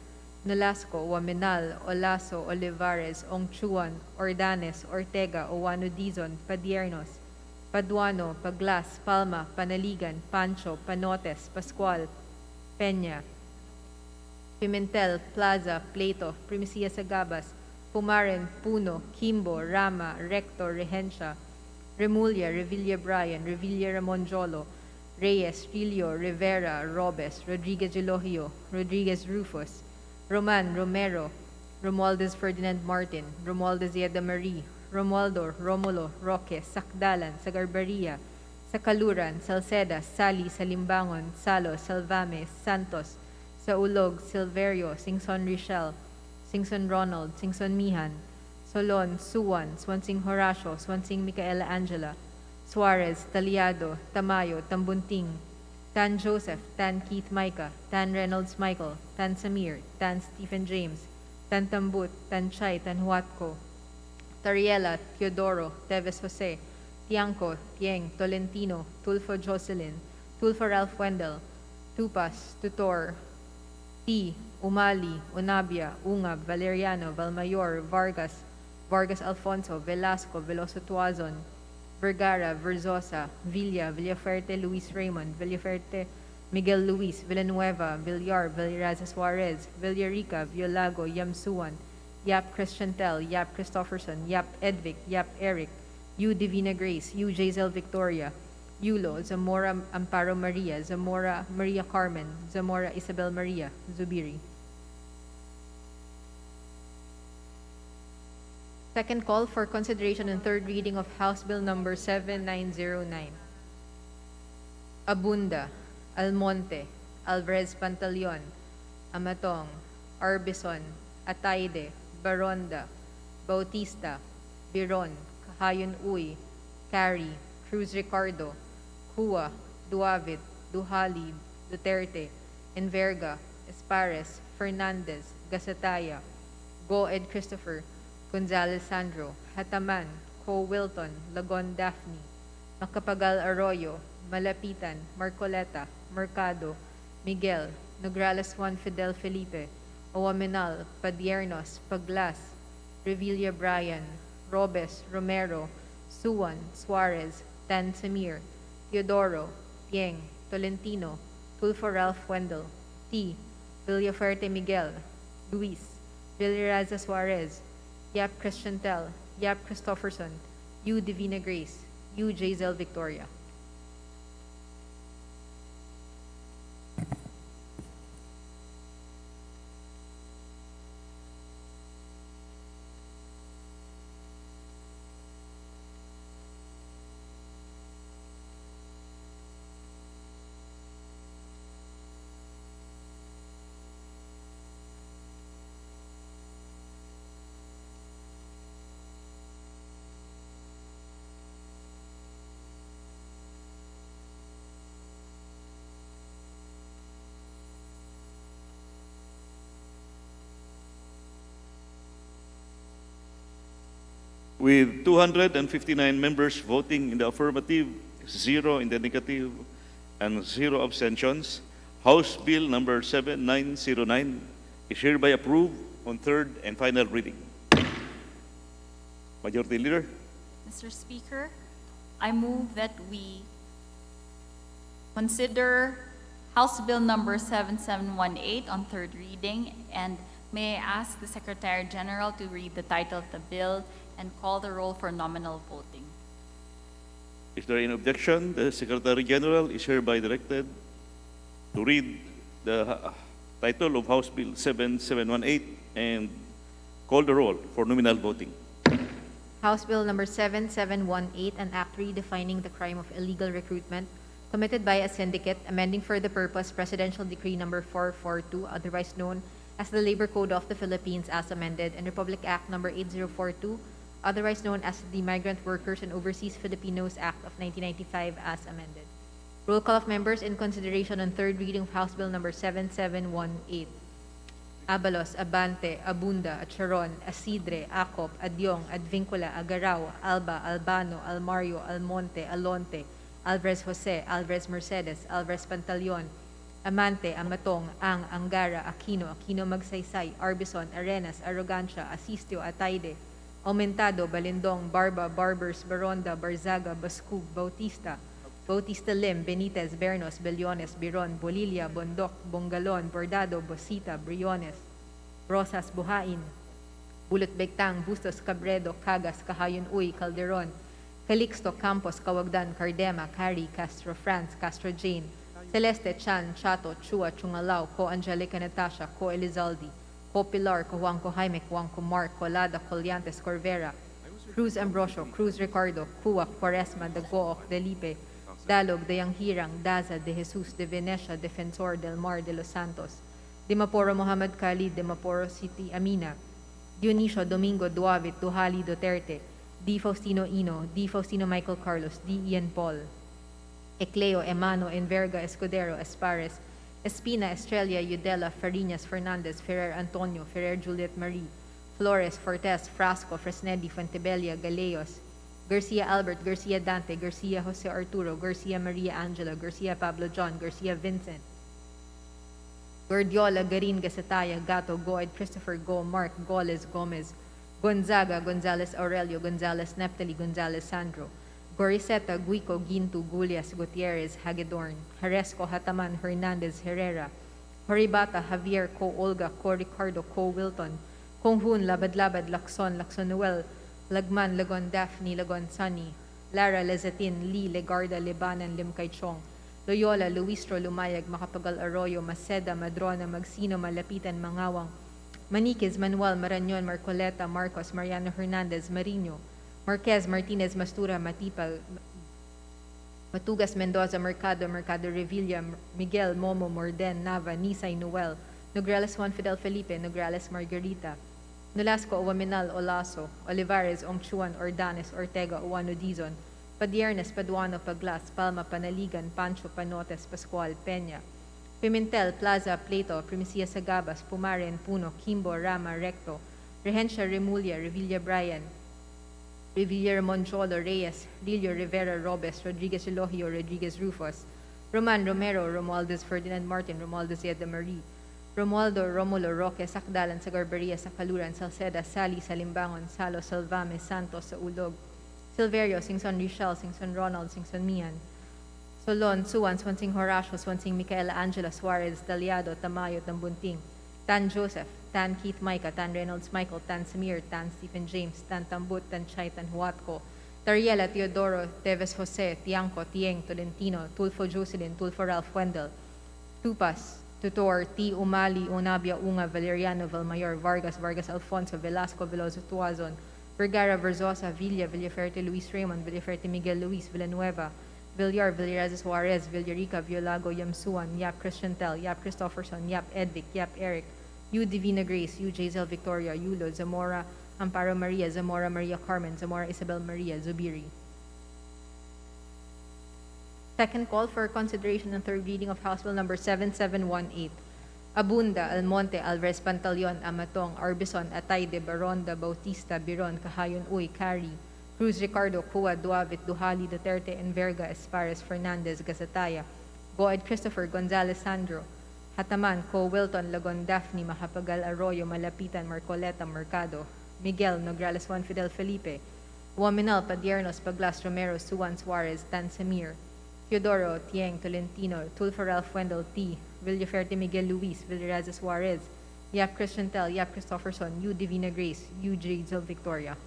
E: Nolasco, Waminal, Olaso, Olivares, Ongchuan, Ordanes, Ortega, Owano Dizon, Padiernos, Paduano, Paglas, Palma, Panaligan, Pancho, Panotes, Pascual, Peña, Pimentel, Plaza, Plato, Primicia Sagabas, Pumaren, Puno, Kimbo, Rama, Rector, Regencia, Remulla, Revilla Bryan, Revilla Ramon Jolo, Reyes, Rilio, Rivera, Robes, Rodriguez Elogio, Rodriguez Rufus, Roman, Romero, Romualdez Ferdinand Martin, Romualdez Yeda Marie, Romualdo, Romulo, Roque, Sakdalan, Sagarbaria, Sakaluran, Salceda, Sali, Salimbangon, Salo, Salvame, Santos, Saulog, Silverio, Singson Richel, Singson Ronald, Singson Mihan, Solon, Suwan, Swansing Horacio, Swansing Micaela Angela, Suarez, Taliado, Tamayo, Tambunting, Tan Joseph, Tan Keith Micah, Tan Reynolds Michael, Tan Samir, Tan Stephen James, Tan Tambut, Tan Chay, Tan Huatco, Tariela, Teodoro, Teves Jose, Tiangco, Tieng, Tolentino, Tulfo Jocelyn, Tulfo Ralph Wendell, Tupas, Tutor, T, Umali, Unabia, Ungab, Valeriano, Valmayor, Vargas, Vargas Alfonso, Velasco, Veloso Tuazon, Vergara, Verzosa, Villa, Villaferte, Luis Raymond, Villaferte, Miguel Luis, Villanueva, Villar, Villaraza Suarez, Villarica, Violago, Yamsuan, Yap Christiantel, Yap Christopherson, Yap Edvic, Yap Eric, U Divina Grace, U Jazel Victoria, Yulo, Zamora Amparo Maria, Zamora Maria Carmen, Zamora Isabel Maria, Zubiri. Second call for consideration and third reading of House Bill number 7909. Abunda, Almonte, Alvarez Pantaleon, Amatong, Arbison, Ataide, Baronda, Bautista, Biron, Kahayon Uy, Cari, Cruz Ricardo, Cua, Duavit, Duhali, Duterte, Enverga, Espares, Fernandez, Gasataya, Go Ed Christopher, Gonzales Sandro, Hataman, Co Wilton, Lagon Daphne, Macapagal Arroyo, Malapitan, Marcoleta, Mercado, Miguel, Nograles Juan Fidel Felipe, Owaminal, Padiernos, Paglas, Revilla Bryan, Robes, Romero, Suwan, Suarez, Tan Samir, Teodoro, Pieng, Tolentino, Tulfo Ralph Wendell, T, Villaferte Miguel, Luis, Villaraza Suarez, Yap Christiantel, Yap Christopherson, U Divina Grace, U Jazel Victoria.
F: With 259 members voting in the affirmative, 0 in the negative, and 0 abstentions, House Bill number 7909 is hereby approved on third and final reading. Majority Leader.
U: Mr. Speaker, I move that we consider House Bill number 7718 on third reading, and may I ask the Secretary General to read the title of the bill and call the roll for nominal voting.
F: Is there any objection? The Secretary General is hereby directed to read the title of House Bill 7718 and call the roll for nominal voting.
E: House Bill number 7718, an act redefining the crime of illegal recruitment committed by a syndicate, amending for the purpose Presidential Decree number 442, otherwise known as the Labor Code of the Philippines as amended, and Republic Act number 8042, otherwise known as the Migrant Workers and Overseas Filipinos Act of 1995 as amended. Roll call of members in consideration on third reading of House Bill number 7718. Abalos, Abante, Abunda, Acharon, Asidre, Acop, Adyong, Advincula, Agarao, Alba, Albano, Almario, Almonte, Alonte, Alvarez Jose, Alvarez Mercedes, Alvarez Pantaleon, Amante, Amatong, Ang, Angara, Aquino, Aquino Magsaysay, Arbison, Arenas, Arrogancia, Asistio, Ataide, Aumentado, Balindong, Barba, Barbers, Baronda, Barzaga, Bascug, Bautista, Bautista Lim, Benitez, Bernos, Bellones, Biron, Bolilla, Bondok, Bongalon, Bordado, Bosita, Briones, Rosas, Buhain, Bulot Begtang, Bustos, Cabredo, Cagas, Kahayon Uy, Calderon, Calixto, Campos, Kawagdan, Cardema, Cari, Castro France, Castro Jane, Celeste, Chan, Chato, Chua, Chungalao, Co Angelica Natasha, Co Elizaldi, Co Pilar, Co Juanco Jaime, Co Juanco Mark, Colada, Colliantes, Corvera, Cruz Ambrosio, Cruz Ricardo, Cuac, Quaresma, Dagook, Delipe, Dalog, Dayang Hirang, Daza, De Jesus, De Venecia, Defensor, Del Mar, De Los Santos, Dimaporo Muhammad Khalid, Dimaporo City, Amina, Dionisio Domingo Duavit, Duhali Duterte, D. Faustino Ino, D. Faustino Michael Carlos, D. Ian Paul, Ecleo, Emano, Enverga, Escudero, Espares, Espina, Estrella, Udela, Farinas, Fernandez, Ferrer Antonio, Ferrer Juliet Marie, Flores, Fortes, Frasco, Fresnedi, Fontebella, Galeos, Garcia Albert, Garcia Dante, Garcia Jose Arturo, Garcia Maria Angela, Garcia Pablo John, Garcia Vincent, Gordiola, Garin, Gasataya, Gato, Goed, Christopher Go, Mark, Goles, Gomez, Gonzaga, Gonzales Aurelio, Gonzales Neptali, Gonzales Sandro, Goriseta, Guico, Gintu, Gulias, Gutierrez, Hagedorn, Haresco, Hataman, Hernandez, Herrera, Horibata, Javier, Co Olga, Co Ricardo, Co Wilton, Konghun, Labad-Labad, Lacson, Lacson Noel, Lagman, Lagon Daphne, Lagon Sunny, Lara, Lezatin, Lee, Legarda, Libanan, Limkay Chong, Loyola, Luistro, Lumayag, Macapagal Arroyo, Maceda, Madrona, Magsino, Malapitan, Mangawang, Maniquez, Manuel, Marañon, Marcoleta, Marcos, Mariano Hernandez, Marino, Marquez, Martinez, Mastura, Matipal, Matugas, Mendoza, Mercado, Mercado Revilla, Miguel, Momo, Morden, Nava, Nisay, Noel, Nograles Juan Fidel Felipe, Nograles Margarita, Nolasco, Owaminal, Olaso, Olivares, Ongchuan, Ordanes, Ortega, Uwano Dizon, Padiernes, Paduano, Paglas, Palma, Panaligan, Pancho, Panotes, Pascual, Peña, Pimentel, Plaza, Plato, Primicia Sagabas, Pumaren, Puno, Kimbo, Rama, Recto, Regencia, Remulla, Revilla Brian, Revilla Monjolo, Reyes, Rillo, Rivera, Robes, Rodriguez Elogio, Rodriguez Rufus, Roman Romero, Romualdez Ferdinand Martin, Romualdez Yeda Marie, Romualdo, Romulo, Roque, Sakdalan, Sagarberia, Sakaluran, Salceda, Sally, Salimbangon, Salo, Salvame, Santos, sa Ulog, Silverio, Singson Richel, Singson Ronald, Singson Mian, Solon, Suwan, Swansing Horacio, Swansing Micaela Angela Suarez, Daliado, Tamayo, Tambunting, Tan Joseph, Tan Keith Micah, Tan Reynolds Michael, Tan Samir, Tan Stephen James, Tan Tambut, Tan Chay, Tan Huatco, Tariela, Teodoro, Teves Jose, Tiangco, Tieng, Tolentino, Tulfo Jocelyn, Tulfo Ralph Wendell, Tupas, Tutor, T. Umali, Unabia, Unga, Valeriano, Valmayor, Vargas, Vargas Alfonso, Velasco, Veloso Tuazon, Vergara, Verzosa, Villa, Villaferte, Luis Raymond, Villaferte, Miguel Luis, Villanueva, Villar, Villarezes Juarez, Villarica, Violago, Yamsuan, Yap Christian Tel, Yap Christopherson, Yap Edvic, Yap Eric, U. Divina Grace, U. Jazel Victoria, Yulo, Zamora, Amparo Maria, Zamora Maria Carmen, Zamora Isabel Maria, Zubiri. Second call for consideration and third reading of House Bill number 7718. Abunda, Almonte, Alvarez Pantaleon, Amatong, Arbison, Atayde, Baronda, Bautista, Biron, Kahayon Uy, Cari, Cruz Ricardo, Cua, Duavit, Duhali, Duterte, Enverga, Espares, Fernandez, Gazataya, Goed Christopher, Gonzales Sandro, Hataman, Co Wilton, Lagon Daphne, Mahapagal Arroyo, Malapitan, Marcoleta, Mercado, Miguel, Nograles Juan Fidel Felipe, Uaminal, Padiernos, Paglas, Romero, Suwan Suarez, Tan Samir, Teodoro, Tieng, Tolentino, Tulfo Ralph Wendell, T. Villaferte Miguel Luis, Villarezes Suarez, Yap Christian Tel, Yap Christopherson, U. Divina Grace, U. Jazel Victoria.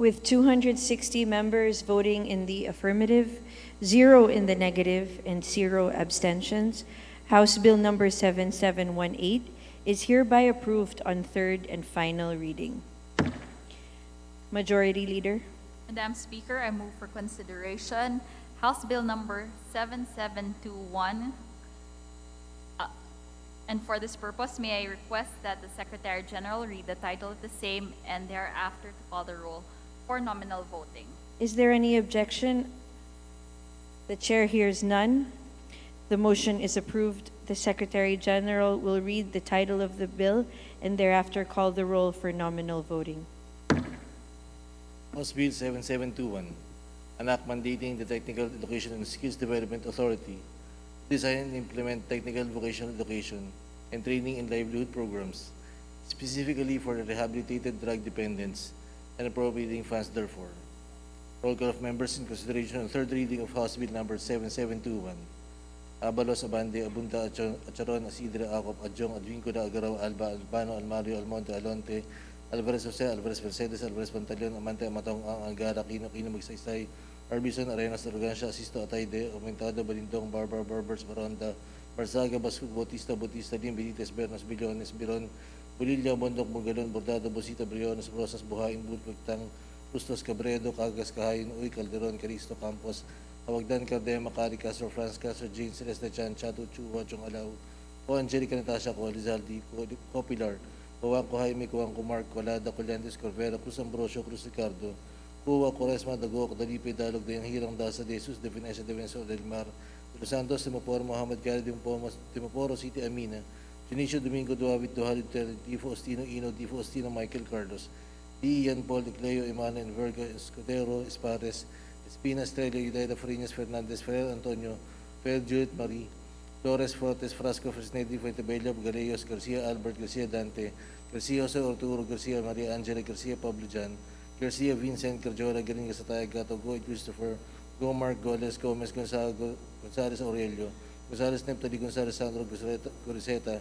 A: with 260 members voting in the affirmative, 0 in the negative, and 0 abstentions, House Bill number 7718 is hereby approved on third and final reading. Majority Leader.
U: Madam Speaker, I move for consideration House Bill number 7721. And for this purpose, may I request that the Secretary General read the title of the same and thereafter to call the roll for nominal voting.
A: Is there any objection? The Chair hears none. The motion is approved. The Secretary General will read the title of the bill and thereafter call the roll for nominal voting.
L: House Bill 7721, an act mandating the Technical Education and Skills Development Authority to design and implement technical vocational education and training and livelihood programs, specifically for the rehabilitated drug dependents and appropriating funds therefore. Roll call of members in consideration on third reading of House Bill number 7721. Abalos, Abande, Abunta, Acharon, Asidre, Acop, Adjong, Advincula, Agaraw, Alba, Albano, Almario, Almonte, Alonte, Alvarez Jose, Alvarez Mercedes, Alvarez Pantaleon, Amante, Amatong, Angara, Quino, Magsaysay, Arbison, Arenas, Arrogancia, Asisto, Atayde, Aumentado, Balindong, Barbar, Barbers, Baronda, Barzaga, Basco, Bautista, Lim, Benitez, Bernas, Billones, Biron, Bulilla, Bondok, Mugalon, Bordado, Bosita, Briones, Rosas, Buhain, Bulpagtang, Bustos, Cabredo, Cagas, Kahayin, Uy, Calderon, Caristo, Campos, Hawagdan, Cardema, Cari, Castro, France, Castro, Jane, Celeste, Chan, Chato, Chua, Chong Alaw, O Angelica, Natasha, Ko, Lizaldi, Copilar, Kuwang ko Jaime, Kuwang ko Mark, Colada, Colantes, Corvera, Cruz Ambrosio, Cruz Ricardo, Kuwa, Coresma, Dago, Dalipe, Dalog, Dayang Hirang, Dasa, De Jesus, De Venecia, De Venso, Del Mar, De Los Santos, Timoporo, Mohammed Gari, Timoporo City, Amina, Junicio Domingo, Duavit, Duhalid, Tifo, Ostino, Ino, Tifo, Ostino, Michael Carlos, D. Ian Paul, Icleo, Emmanuel, Verga, Escudero, Espares, Espina, Estrella, Yudaida, Farinas, Fernandez, Ferrer, Antonio, Fer, Juliet, Marie, Flores, Fortes, Frasco, Fresnedi, Fuentebella, Galeyos, Garcia, Albert, Garcia, Dante, Garcia, Jose, Arturo, Garcia, Maria Angela, Garcia, Pablo Jan, Garcia, Vincent, Carjola, Garinga, Sataya, Gato, Goy, Christopher, Gomar, Goles, Gomez, Gonzales, Aurelio, Gonzales, Neptali, Gonzales, Sandro, Goriseta,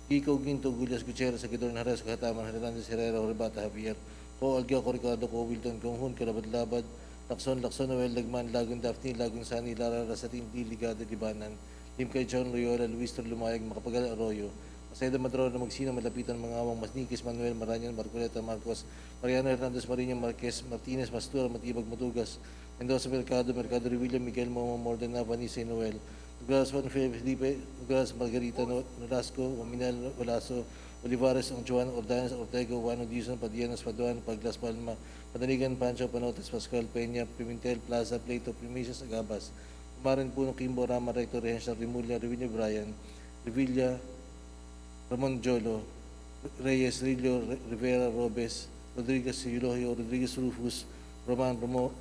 L: Kiko, Ginto, Gullas, Gutierrez, Sakidor, Nares, Kahataman, Hernandez, Herrera, Orebata, Javier, Ko, Algio, Coricado, Ko, Wilton, Konghun, Kalabad-Labad, Lakson, Noel, Lagman, Lagun, Daphne, Lagun, Sani, Lara, Rasatin, Ligada, Libanan, Tim kay John Loyola, Luis Lumayag, Makapagal Arroyo, Masayda Madrona, Magsino, Malapitan, Mga Amang, Masnikis, Manuel, Maranyan, Marcoleta, Marcos, Mariano Hernandez, Marina, Marquez, Martinez, Mastura, Matibag, Matugas, Mendoza, Mercado, Revilla, Miguel, Momo, Mordena, Vanessa, Noel, Nogras, Juan Felipe, Nogras, Margarita, Nolasco, Ominal, Olaso, Olivares, Juan, Ordanes, Ortega, Juan Dizon, Padianos, Paduan, Paglas, Palma, Padanigan, Pancho, Panotes, Pascual, Peña, Pimentel, Plaza, Plato, Primicias, Agabas, Marin Puno, Kimbo, Rama, Recto, Rehencia, Rimulya, Revilla, Brian, Revilla, Ramon Jolo, Reyes, Rillo, Rivera, Robes, Rodriguez, Eulogio, Rodriguez, Rufus, Romero,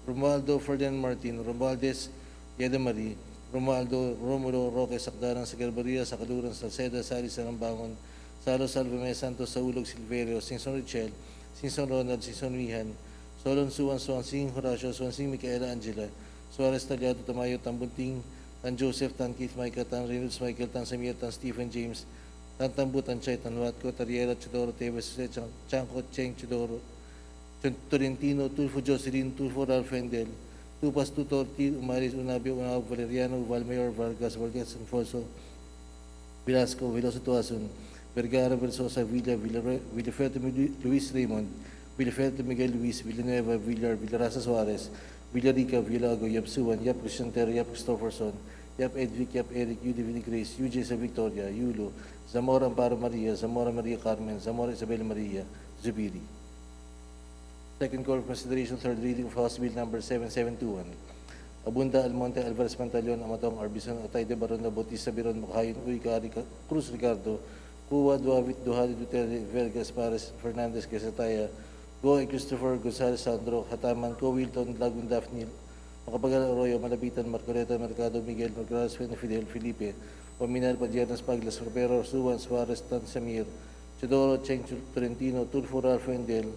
L: Romualdo Ferdinand Martin, Romualdez, Yeda Marie, Romualdo, Romulo, Roque, Sakdaran, Sagarbaria, Sakaluran, Salceda, Sari, Sarambangon, Salo, Salvame, Santos, Saulog, Silverio, Sinson Richel, Sinson Ronald, Sinson Mihan, Solon Suwan, Swansing, Horacio, Swansing, Micaela, Angela, Suarez, Tagliado, Tamayo, Tambunting, Tan Joseph, Tan Keith, Micah, Tan Reynolds, Michael, Tan Samir, Tan Stephen James, Tan Tambu, Tan Chay, Tan Watco, Tariela, Chidoro, Tevez, Chanco, Cheng, Chidoro, Torrentino, Tulfo, Jocelyn, Tulfo, Ralph Endel, Tupas, Tutorti, Umaris, Unabio, Unab, Valeriano, Valmayor, Vargas, Vargas, Alfonso, Velasco, Veloso Tuason, Vergara, Versosa, Villaferte, Luis Raymond, Villaferte, Miguel Luis, Villanueva, Villarasa Suarez, Villarica, Villago, Yap Suwan, Yap Cristiantero, Yap Christopherson, Yap Edvic, Yap Eric, Udivini Grace, UJ Victoria, Yulo, Zamora Amparo Maria, Zamora Maria Carmen, Zamora Isabel Maria, Zubiri. Second call for consideration, third reading of House Bill number 7721. Abunda, Almonte, Alvarez Pantaleon, Amatong, Arbison, Atayde, Baronda, Bautista, Biron, Makahayin, Uy, Cruz Ricardo, Cuba, Duavit, Duhali, Duterte, Vergas, Pares, Fernandez, Quesataya, Goy, Christopher, Gonzales, Sandro, Hataman, Co, Wilton, Lagun, Daphne, Makapagal, Arroyo, Malapitan, Marcoleta, Mercado, Miguel, Margaras, Fidel, Felipe, Ominal, Padiernas, Paglas, Robero, Suwan, Suarez, Tan Samir, Chidoro, Cheng, Torrentino, Tulfo, Ralph Endel,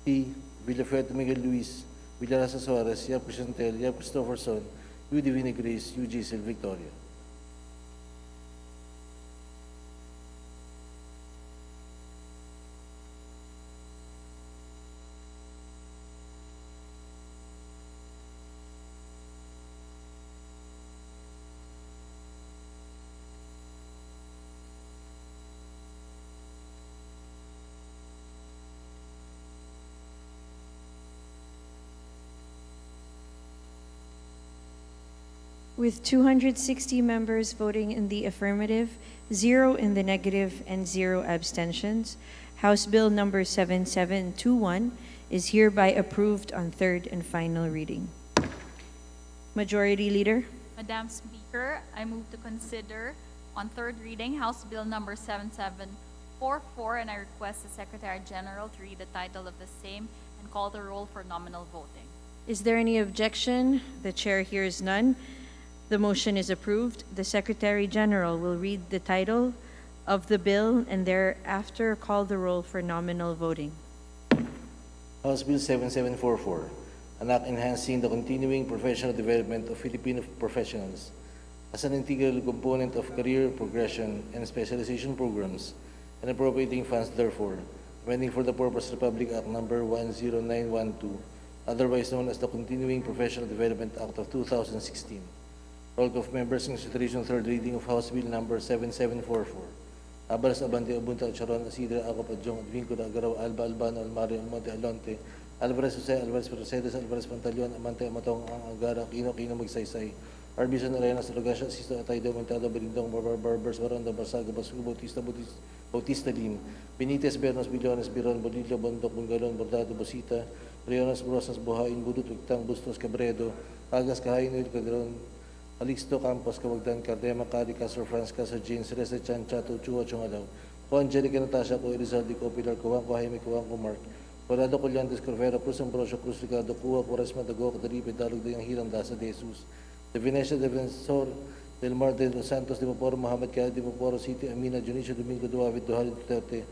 L: T. Villaferte, Miguel Luis, Villarasa Suarez, Yap Crisantel, Yap Christopherson, Udivini Grace, UG Victoria.
A: With 260 members voting in the affirmative, 0 in the negative, and 0 abstentions, House Bill number 7721 is hereby approved on third and final reading. Majority Leader.
U: Madam Speaker, I move to consider on third reading House Bill number 7744, and I request the Secretary General to read the title of the same and call the roll for nominal voting.
A: Is there any objection? The chair hears none. The motion is approved. The Secretary General will read the title of the bill and thereafter call the roll for nominal voting.
L: House Bill 7744, an act enhancing the continuing professional development of Filipino professionals as an integral component of career progression and specialization programs, and appropriating funds therefore, amending for the purpose Republic Act number 10912, otherwise known as the Continuing Professional Development Act of 2016. Roll call of members in consideration third reading of House Bill number 7744. Abalas Abante, Abunta, Charon, Asidra, Acop, Adjong, Advinco, Agaraw, Alba, Albano, Almario, Almonte, Alonte, Alvarez Jose, Alvarez Mercedes, Alvarez Pantaleon, Amante, Amatong, Agara, Quino, Magsaysay, Arbison Arenas, Rogasha, Sisto, Atay, Domentado, Berindong, Barbers, Baranda, Barsaga, Basugo, Bautista Lim, Benitez, Bernos, Billones, Biron, Bonillo, Bondok, Bungalon, Bordado, Bosita, Rionas, Rosas, Buhain, Budut, Wigtang, Bustos, Cabredo, Agas, Kahain, Cadron, Alixto, Campos, Cavagdan, Cardema, Cari, Castro, France, Casa, James, Reza, Chan, Chato, Chua, Chungalaw, Ko Angelica, Natasha, Ko Elizalde, Ko Pilar, Ko Juan, Ko Jaime, Ko Juan, Ko Mark, Colado, Colyantes, Corvera, Cruz, Ambrosio, Cruz, Ricardo, Cuba, Quaresma, Dago, Cadaribe, Dalog, Dayang Hirang, Dasa, De Jesus, De Venecia, Defensor, Del Mar, De Los Santos, De Maporo, Mohamed Kaya, De Maporo City, Amina, Junicio, Domingo, Duavid, Duhali, Duterte,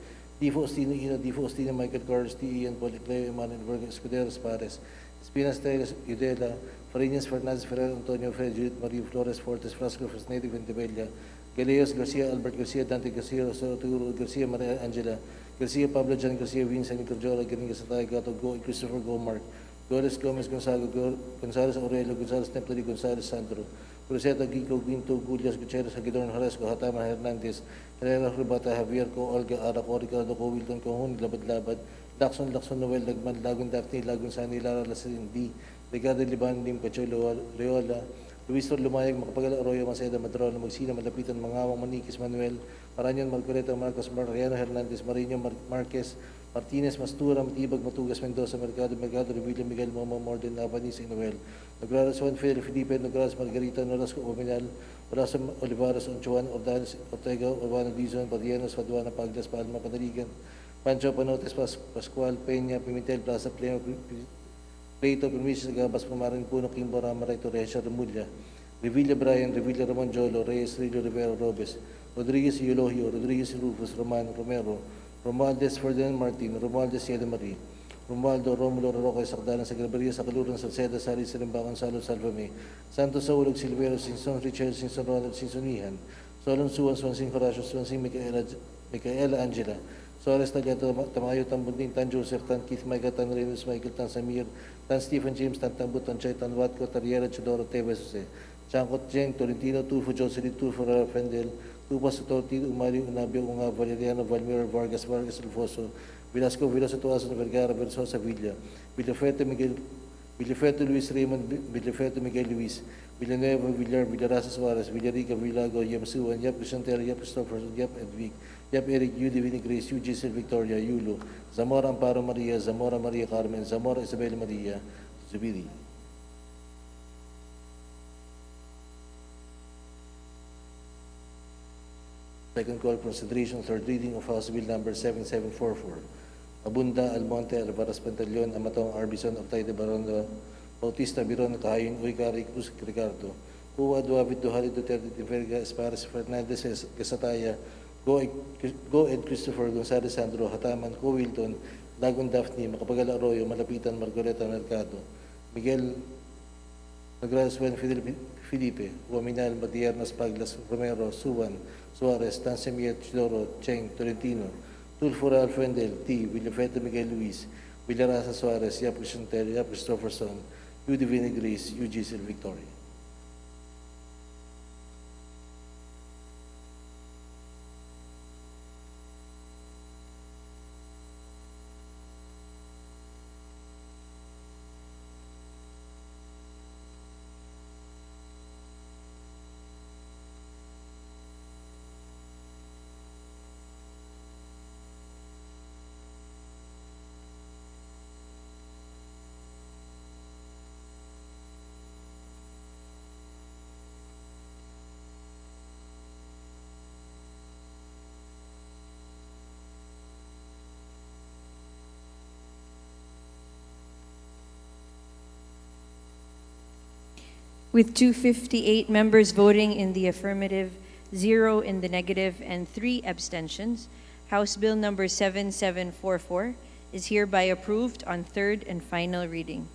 L: Difo Ostino, Ino, Difo Ostino, Michael Carlos, T. Ian, Policleo, Emmanuel Verga, Escuderos, Pares, Espinas, Teres, Udela, Farinas, Fernandez, Ferrer, Antonio, Fred, Judith, Marie, Flores, Fortes, Frasco, Fresnedi, Ventebella, Galeos, Garcia, Albert Garcia, Dante Garcia, Rosaroturo, Garcia, Maria Angela, Garcia, Pablo, John Garcia, Vincent, Nicorjola, Garinga, Satay, Gato, Go, Christopher Gomark, Gores, Gomez, Gonzago, Gonzales, Aurelio, Gonzales, Templari, Gonzales, Sandro, Cruzeta, Gico, Guinto, Gullias, Gutierrez, Hagidorn, Horesco, Hatama, Hernandez, Herrera, Rubata, Javier, Co, Olga, Araco, Ricardo, Co, Wilton, Cohun, Labad-Labad, Lacson, Noel, Lagman, Lagun, Daphne, Lagun, Sani, Lara, Lasin, D, Ricardo, Liban, Lim, Pachulo, Reola, Luis Tor Lumayag, Makapagala, Arroyo, Maceda, Madrona, Magsina, Malapitan, Mangawang, Maniquis, Manuel, Maranyon, Marcoleta, Marcos, Mariano, Hernandez, Marino, Marquez, Martinez, Mastura, Matibag, Matugas, Mendoza, Mercado, Revilla, Miguel, Momo, Morden, Avanis, Noel, Nograras, Juan Fidel, Felipe, Nograras, Margarita, Norasco, Ominal, Horacio Olivares, Onchuan, Ordanes, Ortega, Urbano, Dizon, Padianos, Faduana, Paglas, Palma, Panaligan, Pancho, Panotes, Pascual, Peña, Pimentel, Plaza, Pleno, Pleito, Permisos, Gabas, Pamarin, Puno, Kimbora, Maray, Torresha, Remulla, Revilla Brian, Revilla Ramon Jolo, Reyes, Rillo, Rivero, Robes, Rodriguez, Eulogio, Rodriguez, Rufus, Roman, Romero, Romualdez, Ferdinand Martin, Romualdez, Yeda Marie, Romualdo, Romulo, Roque, Sakdalan, Sagrabaria, Sakaluran, Salceda, Sari, Salimbakan, Salo, Salvame, Santos, Saulog, Silvero, Sinson, Richard, Sinson, Ronald, Sinsonihan, Solon, Suwan, Swansing, Horacio, Swansing, Micaela, Angela, Suarez, Tagato, Tamayo, Tambunding, Tan Joseph, Tan Keith, Micah, Tan Reynolds, Michael, Tan Samir, Tan Stephen James, Tan Tambut, Tan Chay, Tan Watco, Tariera, Chodoro, Tevez, Jose, Chancot, Jeng, Tolentino, Tufo, Jocelyn, Tufo, Fendel, Tupas, Torti, Umario, Unabio, Unga, Valeriano, Valmir, Vargas, Alfonso, Velasco, Veloso, Tuason, Vergara, Versosa, Villa, Villafeto, Luis Raymond, Villafeto, Miguel Luis, Villanueva, Villar, Villarasa, Suarez, Villarica, Villago, Yap Suan, Yap Crisantera, Yap Christopher, Yap Edvic, Yap Eric, Yu Divine Grace, Yu Giselle Victoria, Yulo, Zamora Amparo Maria, Zamora Maria Carmen, Zamora Isabel Maria, Zubiri. Second call for consideration, third reading of House Bill number 7744. Abunda, Almonte, Alvaras, Pantaleon, Amatong, Arbison, Octay de Barondo, Bautista, Biron, Kahayin, Uykari, Cruz, Ricardo, Cuba, Duavid, Duhali, Duterte, Verga, Espares, Fernandez, Gasataya, Go Ed Christopher, Gonzales, Sandro, Hataman, Co Wilton, Lagun Daphne, Makapagala Arroyo, Malapitan, Margoleta, Mercado, Miguel, Nagras, Felipe, Huaminal, Matiernas, Paglas, Romero, Suwan, Suarez, Tansemiet, Chidoro, Cheng, Tolentino, Tulfura, Alfrendel, T. Villafeto, Miguel Luis, Villarasa, Suarez, Yap Crisantero, Yap Christopherson, Yu Divine Grace, Yu Giselle Victoria.
A: With 258 members voting in the affirmative, 0 in the negative, and 3 abstentions, House Bill number 7744 is hereby approved on third and final reading.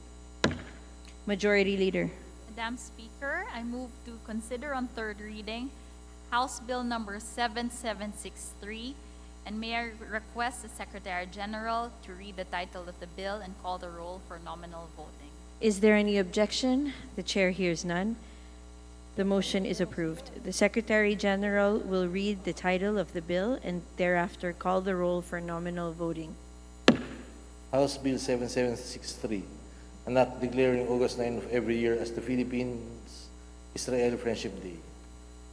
A: Majority Leader.
U: Madam Speaker, I move to consider on third reading House Bill number 7763, and may I request the Secretary General to read the title of the bill and call the roll for nominal voting.
A: Is there any objection? The chair hears none. The motion is approved. The Secretary General will read the title of the bill and thereafter call the roll for nominal voting.
L: House Bill 7763, an act declaring August 9 of every year as the Philippines-Israel Friendship Day.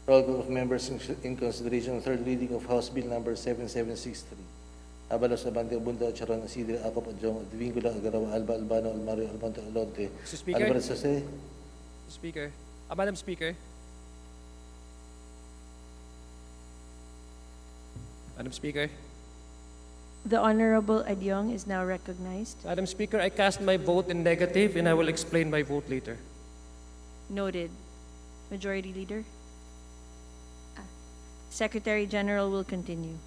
L: Roll call of members in consideration of third reading of House Bill number 7763. Abalos, Abante, Abunda, Charon, Isidre, Acop, Adjong, Advingula, Agarawa, Alba, Albano, Almario, Almonte, Alonte,
M: Mr. Speaker.
L: Alvarez, Jose.
M: Speaker. Madam Speaker. Madam Speaker.
A: The Honorable Adyong is now recognized.
M: Madam Speaker, I cast my vote in negative and I will explain my vote later.
A: Noted. Majority Leader. Secretary General will continue.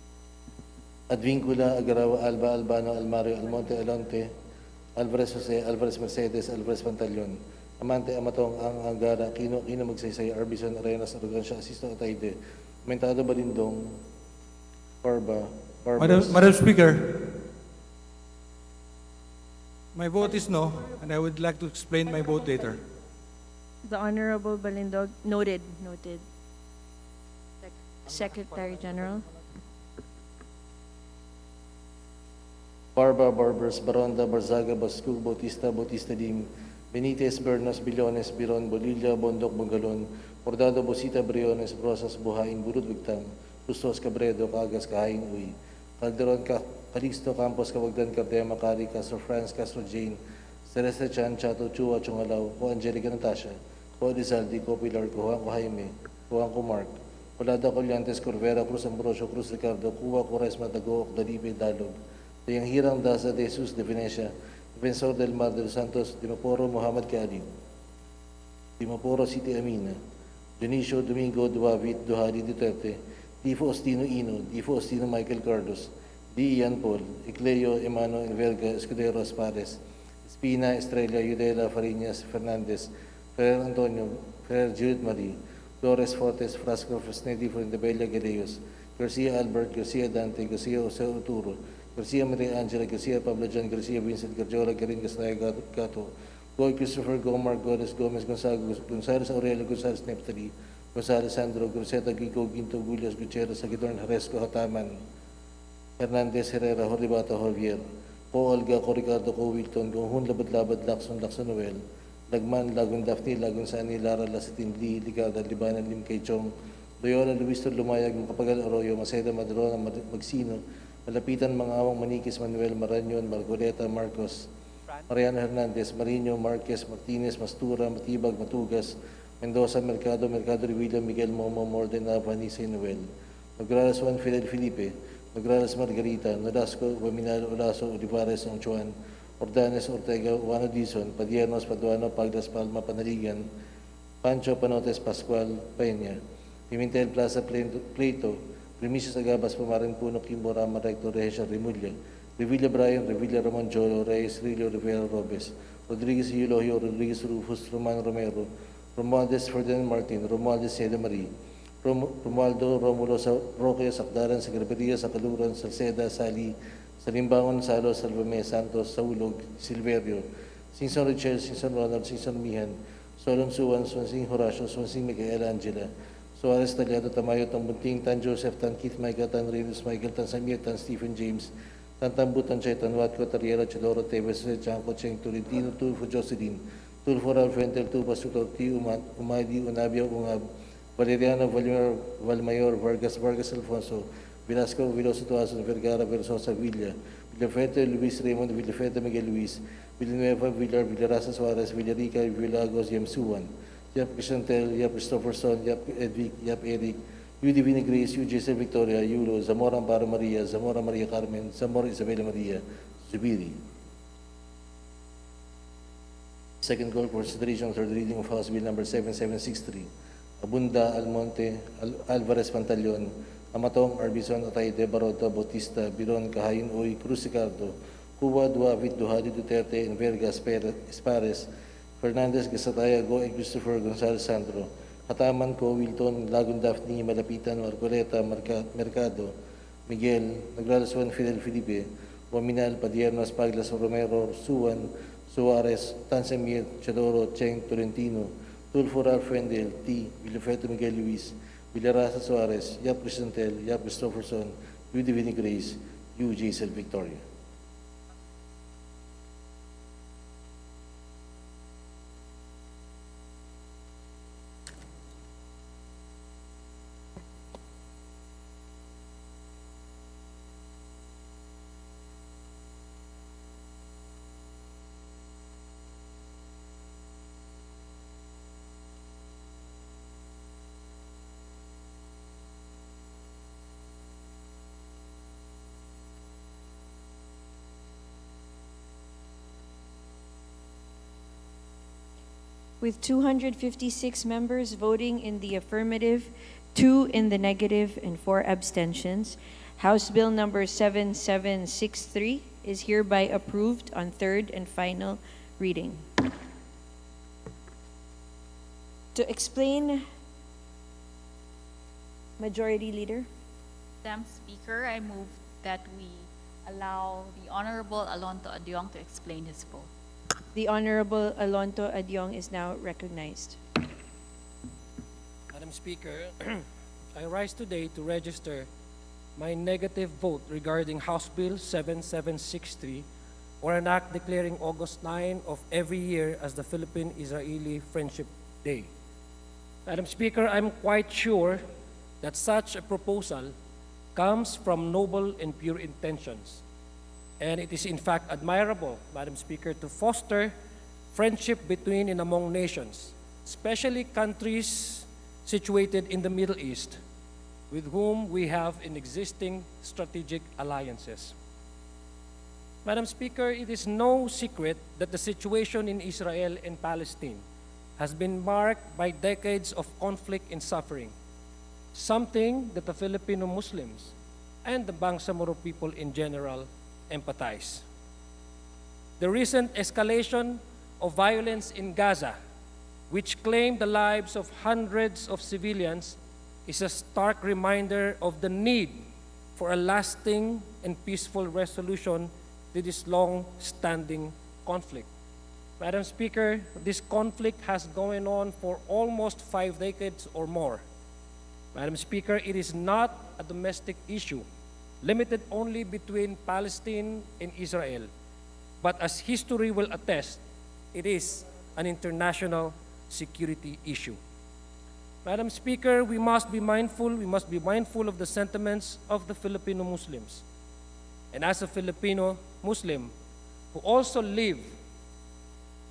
L: Advingula, Agarawa, Alba, Albano, Almario, Almonte, Alonte, Alvarez, Jose, Alvarez, Mercedes, Alvarez, Pantaleon, Amante, Amatong, Ang Angara, Kino Magsaysay, Arbison, Arenas, Arrogancia, Asisto, Atayde, Mentado, Balindong, Barba, Barbas.
D: Madam Speaker, my vote is no, and I would like to explain my vote later.
A: The Honorable Balindog. Noted. Secretary General.
L: Barba, Barbers, Baronda, Barzaga, Bascu, Bautista, Bautista Lim, Benitez, Bernas, Billones, Biron, Bolilla, Bondok, Bungalon, Bordado, Bosita, Briones, Brosas, Buhain, Burut, Wigtam, Tustos, Cabredo, Cagas, Kahain, Uy, Calderon, Calixto, Campos, Cavagdan, Cardema, Cari, Castro France, Castro Jane, Celeste Chan, Chato, Chua, Chungalaw, Ko Angelica Natasha, Ko Elizalde, Ko Pilar, Ko Juan, Ko Jaime, Ko Juan, Ko Mark, Colada, Collantes, Corvera, Cruz Ambrosio, Cruz Ricardo, Cuba, Cores, Matago, Dalibe, Dalog, Yang Hirang Daza de Jesus de Venecia, Defensor del Mar de los Santos, Dimaporo Muhammad Khalid, Dimaporo City Amina, Dionisio Domingo Duavit Duhari Duterte, Tifo Ostino Ino, Tifo Ostino Michael Carlos, D. Ian Paul, Ecleo Emmanuel Verga Escudero Aspares, Espina Estrella Yudela Fariñas Fernandez, Ferrer Antonio, Ferrer Judith Marie, Flores Fortes, Frasco Fresnedi Fuentebella Galeos, Garcia Albert, Garcia Dante, Garcia Jose Oturo, Garcia Maria Angela, Garcia Pablo John, Garcia Vincent, Garjola, Garin, Gasnaya, Gato, Goy Christopher, Gomar, Godes, Gomez, Gonzales Aurelio, Gonzales Neptali, Gonzales Sandro, Groseta, Gico, Ginto, Gullias, Gutierrez, Sagidorn, Haresco, Hataman, Hernandez, Herrera, Horibata, Javier, Po Olga, Co Ricardo, Co Wilton, Gonghun, Labad-Labad, Lacson, Noel, Lagman, Lagun Daphne, Lagun Sani, Lara, Lasitin, Lee, Ligada, Libanan, Lim Kay Chong, Loyola, Luis Lumayag, Kapagal Arroyo, Maceda, Madrona, Magsino, Malapitan, Mga Awang Maniquis, Manuel, Maranyon, Margoleta, Marcos, Mariano Hernandez, Marino, Marquez, Martinez, Mastura, Matibag, Matugas, Mendoza, Mercado, Revilla, Miguel Momo, Morden, Vanessa, Noel, Nograles Juan Fidel Felipe, Nograles Margarita, Nolasco, Guaminal, Olaso, Olivares, Onchuan, Ordanes, Ortega, Juano Dizon, Padiernos, Paduano, Pagdas, Palma, Panaligan, Pancho, Panotes, Pascual, Peña, Pimentel, Plaza, Pleito, Primicios Agabas, Pamarin Puno, Kimbo, Rama, Recto, Regia, Remulla, Revilla Brian, Revilla Ramon Jolo, Reyes, Rillo, Rivera Robes, Rodriguez Eulogio, Rodriguez Rufus, Roman Romero, Romualdez Ferdinand Martin, Romualdez Seda Marie, Romualdo Romulo Roque, Sakdaran, Secretaria, Sakaluran, Salceda, Sali, Salimbangon, Salo, Salvame, Santos, Saulog, Silverio, Sinson Richel, Sinson Ronald, Sinson Mihan, Solon Suwan, Swansing Horacio, Swansing Miguel Angela, Suarez Tagliado, Tamayo, Tambunting, Tan Joseph, Tan Keith, Michael, Tan Renus, Michael, Tan Samir, Tan Stephen James, Tan Tambu, Tan Chay, Tan Watco, Tariera, Chidoro, Teves, Chanco, Cheng, Tolentino, Tulfo, Jocelyn, Tulfo, Ralfuentel, Tupa, Sutorti, Umadi, Unabia, Ungab, Valeriano, Valmayor, Vargas, Alfonso, Velasco, Veloso, Tuason, Vergara, Versosa, Villa, Villafete, Luis Raymond, Villafete, Miguel Luis, Villanueva, Villar, Villarasa Suarez, Villarica, Villagos, Yamsuan, Yap Crisantel, Yap Christopherson, Yap Edvic, Yap Eric, Yu Divina Grace, Yu Jesse Victoria, Yulo, Zamora Amparo Maria, Zamora Maria Carmen, Zamora Isabela Maria, Zubiri. Second call for consideration of third reading of House Bill number 7763. Abunda, Almonte, Alvarez Pantaleon, Amatong, Arbison, Atay, Debarota, Bautista, Biron, Kahayin, Uy, Cruz Ricardo, Cuba, Duavit, Duhadi, Duterte, and Verga Espares, Fernandez, Gasataya, Goe, Christopher, Gonzalez Sandro, Hataman, Co, Wilton, Lagun, Daphne, Malapitan, Marcoleta, Mercado, Miguel, Naglalaswan, Fidel Felipe, Waminal, Padierno, Espaglas, Romero, Suwan, Suarez, Tansemir, Chadoro, Cheng, Tolentino, Tulfo Ralph Wendell, T. Villafeto Miguel Luis, Villarasa Suarez, Yap Crisantel, Yap Christopherson, U. Divini Grace, U. Jaisel Victoria.
A: With 256 members voting in the affirmative, 2 in the negative, and 4 abstentions, House Bill number 7763 is hereby approved on third and final reading. To explain, Majority Leader.
U: Madam Speaker, I move that we allow the Honorable Alonto Adyong to explain his vote.
A: The Honorable Alonto Adyong is now recognized.
M: Madam Speaker, I rise today to register my negative vote regarding House Bill 7763, or an act declaring August 9 of every year as the Philippine-Israeli Friendship Day. Madam Speaker, I'm quite sure that such a proposal comes from noble and pure intentions. And it is in fact admirable, Madam Speaker, to foster friendship between and among nations, especially countries situated in the Middle East, with whom we have in existing strategic alliances. Madam Speaker, it is no secret that the situation in Israel and Palestine has been marked by decades of conflict and suffering, something that the Filipino Muslims and the Bangsamoro people in general empathize. The recent escalation of violence in Gaza, which claimed the lives of hundreds of civilians, is a stark reminder of the need for a lasting and peaceful resolution to this long-standing conflict. Madam Speaker, this conflict has gone on for almost 5 decades or more. Madam Speaker, it is not a domestic issue limited only between Palestine and Israel, but as history will attest, it is an international security issue. Madam Speaker, we must be mindful of the sentiments of the Filipino Muslims. And as a Filipino Muslim who also live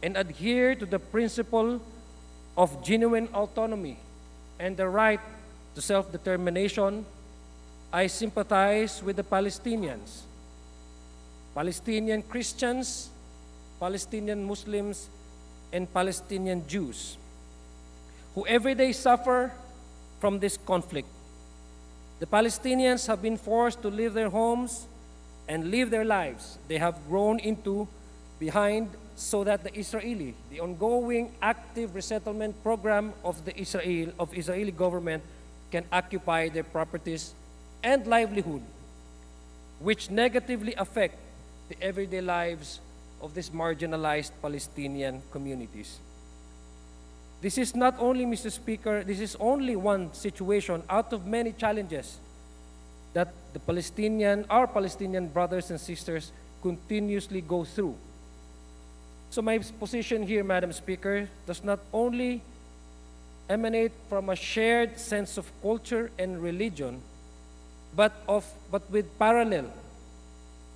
M: and adhere to the principle of genuine autonomy and the right to self-determination, I sympathize with the Palestinians, Palestinian Christians, Palestinian Muslims, and Palestinian Jews, who every day suffer from this conflict. The Palestinians have been forced to leave their homes and live their lives they have grown into behind, so that the ongoing active resettlement program of the Israeli government can occupy their properties and livelihood, which negatively affect the everyday lives of these marginalized Palestinian communities. This is not only, Mr. Speaker, this is only one situation out of many challenges that our Palestinian brothers and sisters continuously go through. So my position here, Madam Speaker, does not only emanate from a shared sense of culture and religion, but with parallel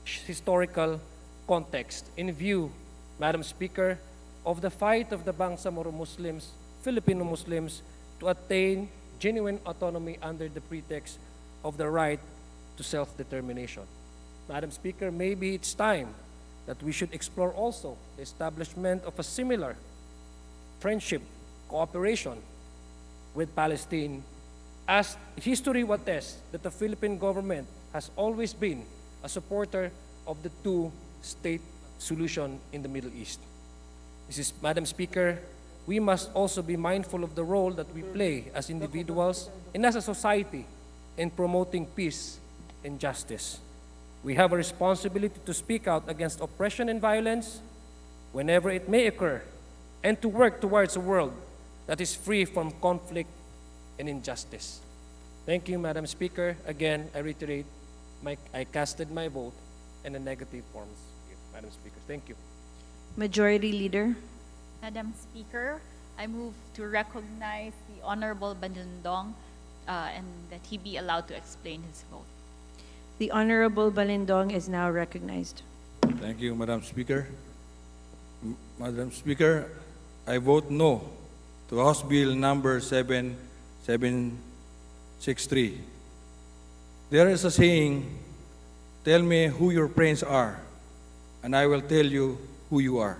M: historical context in view, Madam Speaker, of the fight of the Bangsamoro Muslims, Filipino Muslims, to attain genuine autonomy under the pretext of the right to self-determination. Madam Speaker, maybe it's time that we should explore also the establishment of a similar friendship, cooperation with Palestine, as history will attest that the Philippine government has always been a supporter of the two-state solution in the Middle East. Madam Speaker, we must also be mindful of the role that we play as individuals and as a society in promoting peace and justice. We have a responsibility to speak out against oppression and violence whenever it may occur, and to work towards a world that is free from conflict and injustice. Thank you, Madam Speaker. Again, I reiterate, I casted my vote in a negative forms, Madam Speaker. Thank you.
A: Majority Leader.
U: Madam Speaker, I move to recognize the Honorable Balindong and that he be allowed to explain his vote.
A: The Honorable Balindong is now recognized.
D: Thank you, Madam Speaker. Madam Speaker, I vote no to House Bill number 7763. There is a saying, tell me who your friends are, and I will tell you who you are.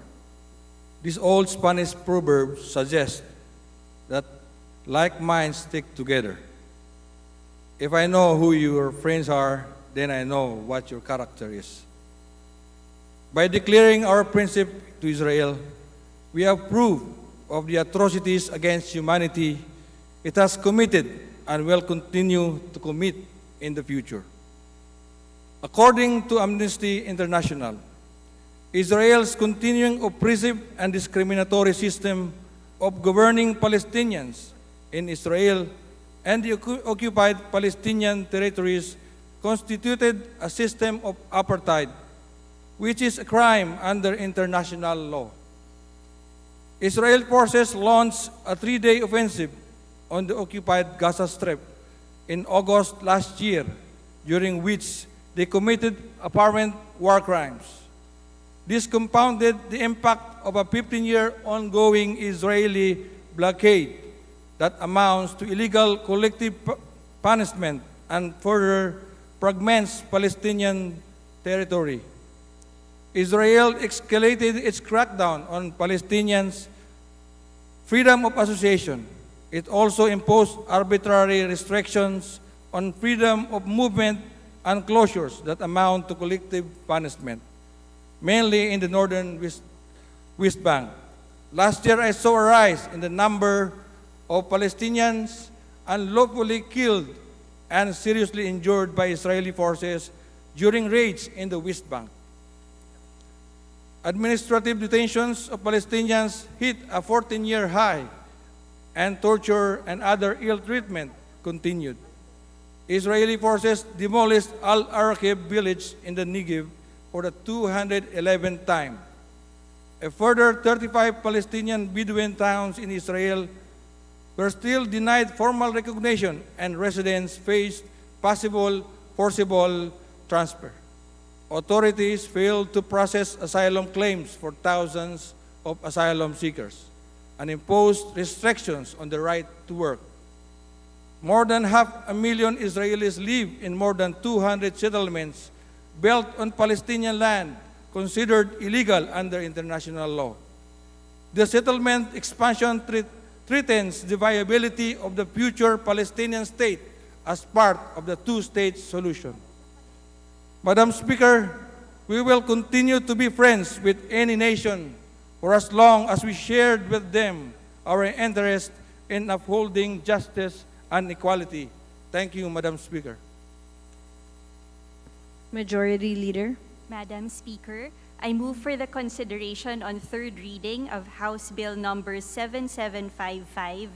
D: This old Spanish proverb suggests that like minds stick together. If I know who your friends are, then I know what your character is. By declaring our friendship to Israel, we have proof of the atrocities against humanity it has committed and will continue to commit in the future. According to Amnesty International, Israel's continuing oppressive and discriminatory system of governing Palestinians in Israel and the occupied Palestinian territories constituted a system of apartheid, which is a crime under international law. Israel forces launched a 3-day offensive on the occupied Gaza Strip in August last year, during which they committed apparent war crimes. This compounded the impact of a 15-year ongoing Israeli blockade that amounts to illegal collective punishment and further fragments Palestinian territory. Israel escalated its crackdown on Palestinians' freedom of association. It also imposed arbitrary restrictions on freedom of movement and closures that amount to collective punishment, mainly in the northern West Bank. Last year, I saw a rise in the number of Palestinians unlawfully killed and seriously injured by Israeli forces during raids in the West Bank. Administrative detentions of Palestinians hit a 14-year high, and torture and other ill treatment continued. Israeli forces demolished Al-Araqib village in the Negev for the 211th time. A further 35 Palestinian Bedouin towns in Israel were still denied formal recognition, and residents faced possible forcible transfer. Authorities failed to process asylum claims for thousands of asylum seekers and imposed restrictions on the right to work. More than 500,000 Israelis live in more than 200 settlements built on Palestinian land considered illegal under international law. The settlement expansion threatens the viability of the future Palestinian state as part of the two-state solution. Madam Speaker, we will continue to be friends with any nation for as long as we shared with them our interest in upholding justice and equality. Thank you, Madam Speaker.
A: Majority Leader.
H: Madam Speaker, I move for the consideration on third reading of House Bill numbers 7755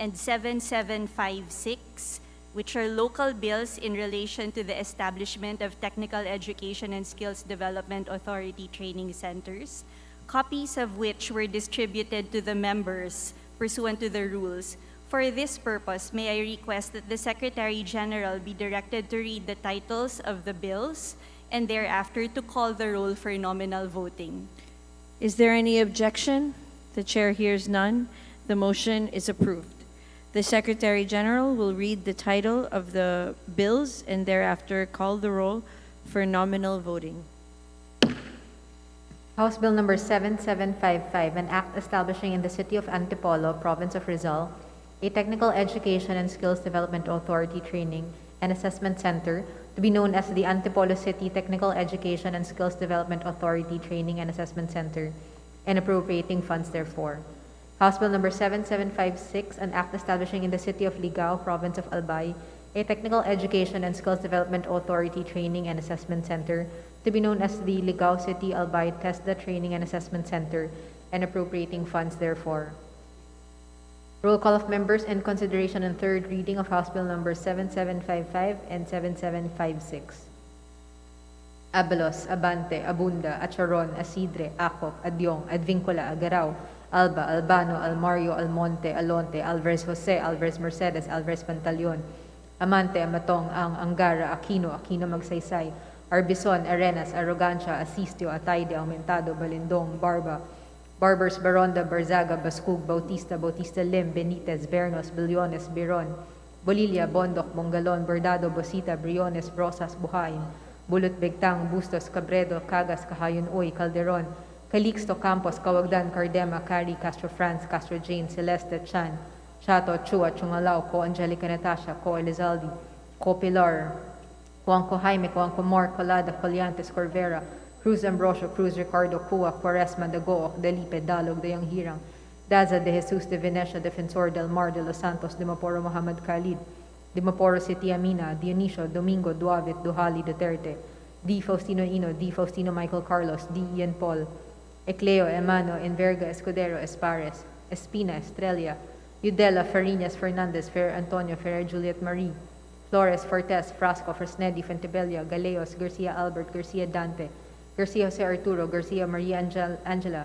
H: and 7756, which are local bills in relation to the establishment of Technical Education and Skills Development Authority training centers, copies of which were distributed to the members pursuant to the rules. For this purpose, may I request that the Secretary General be directed to read the titles of the bills and thereafter to call the roll for nominal voting.
A: Is there any objection? The Chair hears none. The motion is approved. The Secretary General will read the title of the bills and thereafter call the roll for nominal voting.
E: House Bill number 7755, an act establishing in the city of Antipolo, province of Rizal, a technical education and skills development authority training and assessment center to be known as the Antipolo City Technical Education and Skills Development Authority Training and Assessment Center, and appropriating funds therefor. House Bill number 7756, an act establishing in the city of Ligao, province of Albay, a technical education and skills development authority training and assessment center to be known as the Ligao City Albay TESDA Training and Assessment Center, and appropriating funds therefor. Roll call of members in consideration and third reading of House Bill number 7755 and 7756. Abalos, Abante, Abunda, Acharon, Asidre, Acop, Adyong, Advincula, Agaraw, Alba, Albano, Almario, Almonte, Alonte, Alvarez Jose, Alvarez Mercedes, Alvarez Pantaleon, Amante, Amatong, Angara, Aquino, Aquino Magsaysay, Arbison, Arenas, Arrogancia, Asistio, Atayde, Aumentado, Balindong, Barba, Barbers, Baronda, Barzaga, Bascug, Bautista, Bautista Lim, Benitez, Bernos, Billones, Biron, Bolilla, Bondok, Bongalon, Bordado, Bosita, Briones, Brosas, Buhain, Bulot, Begtang, Bustos, Cabredo, Cagas, Cahayon Uy, Calderon, Calixto, Campos, Cawagdan, Cardema, Cari, Castro France, Castro Jane, Celeste, Chan, Chato, Chua, Chungalao, Co Angelica Natasha, Co Elizaldi, Co Pilar, Coanco Jaime, Coanco Mor, Colada, Coliantes, Corvera, Cruz Ambrosio, Cruz Ricardo, Cua, Quaresma, Dagook, Delipe, Dalog, Dayang Hirang, Daza de Jesus de Venecia, Defensor del Mar de los Santos, Dimaporo Muhammad Khalid, Dimaporo City Amina, Dionisio, Domingo, Duavit, Duhali, Duterte, D. Faustino Ino, D. Faustino Michael Carlos, D. Ian Paul, Ecleo, Emano, Enverga, Escudero, Espares, Espina, Estrella, Udela, Farinas, Fernandez, Fer Antonio, Ferrer Juliet Marie, Flores, Fortes, Frasco, Fresnedi, Fentebella, Galeos, Garcia Albert, Garcia Dante, Garcia Jose Arturo, Garcia Maria Angela,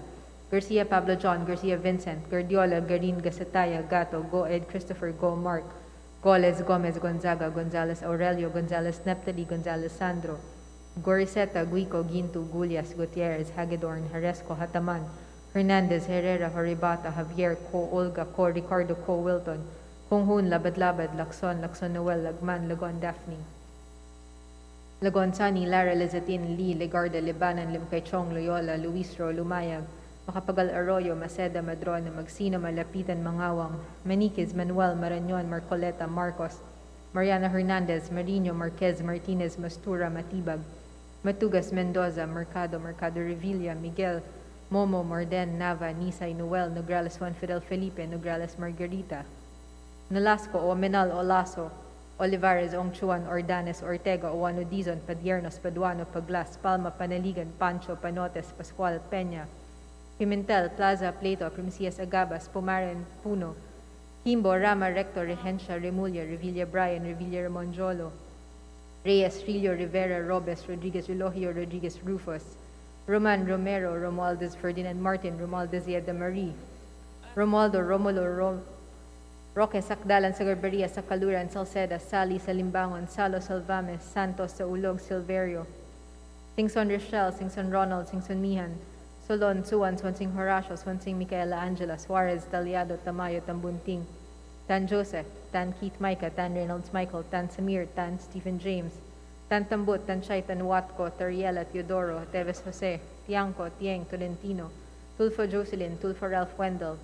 E: Garcia Pablo John, Garcia Vincent, Guardiola, Garin, Gasataya, Gato, Goed, Christopher, Go Mark, Goles, Gomez, Gonzaga, Gonzalez Aurelio, Gonzalez Neptali, Gonzalez Sandro, Goriseta, Guico, Ginto, Gulias, Gutierrez, Hagedorn, Haresco, Hataman, Hernandez, Herrera, Horibata, Javier, Co Olga, Co Ricardo, Co Wilton, Konghun, Labad-Labad, Lacson, Lacson Noel, Lagman, Lagon Daphne, Lagon Sani, Lara, Lizatin, Lee, Legarda, Libanan, Limkaychong, Loyola, Luisro, Lumayag, Makapagal Arroyo, Maceda, Madron, Magsino, Malapitan, Mangawang, Maniquez, Manuel, Marañon, Marcoleta, Marcos, Mariana Hernandez, Marino, Marquez, Martinez, Mastura, Matibag, Matugas, Mendoza, Mercado, Mercado Revilla, Miguel, Momo, Morden, Nava, Nisay, Noel, Nograles Juan Fidel Felipe, Nograles Margarita, Nolasco, Omenal, Olaso, Olivares, Ongchuan, Ordanes, Ortega, Oano Dizon, Padiernos, Paduano, Paglas, Palma, Panaligan, Pancho, Panotes, Pascual, Peña, Pimentel, Plaza, Plato, Primicias, Agabas, Pumaren, Puno, Himbo, Rama, Rector, Regencia, Remulla, Revilla Brian, Revilla Ramonjolo, Reyes, Rillo, Rivera, Robes, Rodriguez, Relogio, Rodriguez, Rufus, Roman, Romero, Romualdez, Ferdinand Martin, Romualdez, Yeda Marie, Romualdo, Romulo, Roque, Sakdalan, Sagarberia, Sakaluran, Salceda, Sally, Salimbangon, Salo, Salvames, Santos, Saulog, Silverio, Singson Rochelle, Singson Ronald, Singson Mihan, Solon, Suwan, Swansing Horacio, Swansing Micaela Angela, Suarez, Taliado, Tamayo, Tambunting, Tan Joseph, Tan Keith Micah, Tan Reynolds Michael, Tan Samir, Tan Stephen James, Tan Tambut, Tan Chay, Tan Watco, Tariela, Teodoro, Teves Jose, Tiangco, Tieng, Tolentino, Tulfo Jocelyn, Tulfo Ralph Wendell,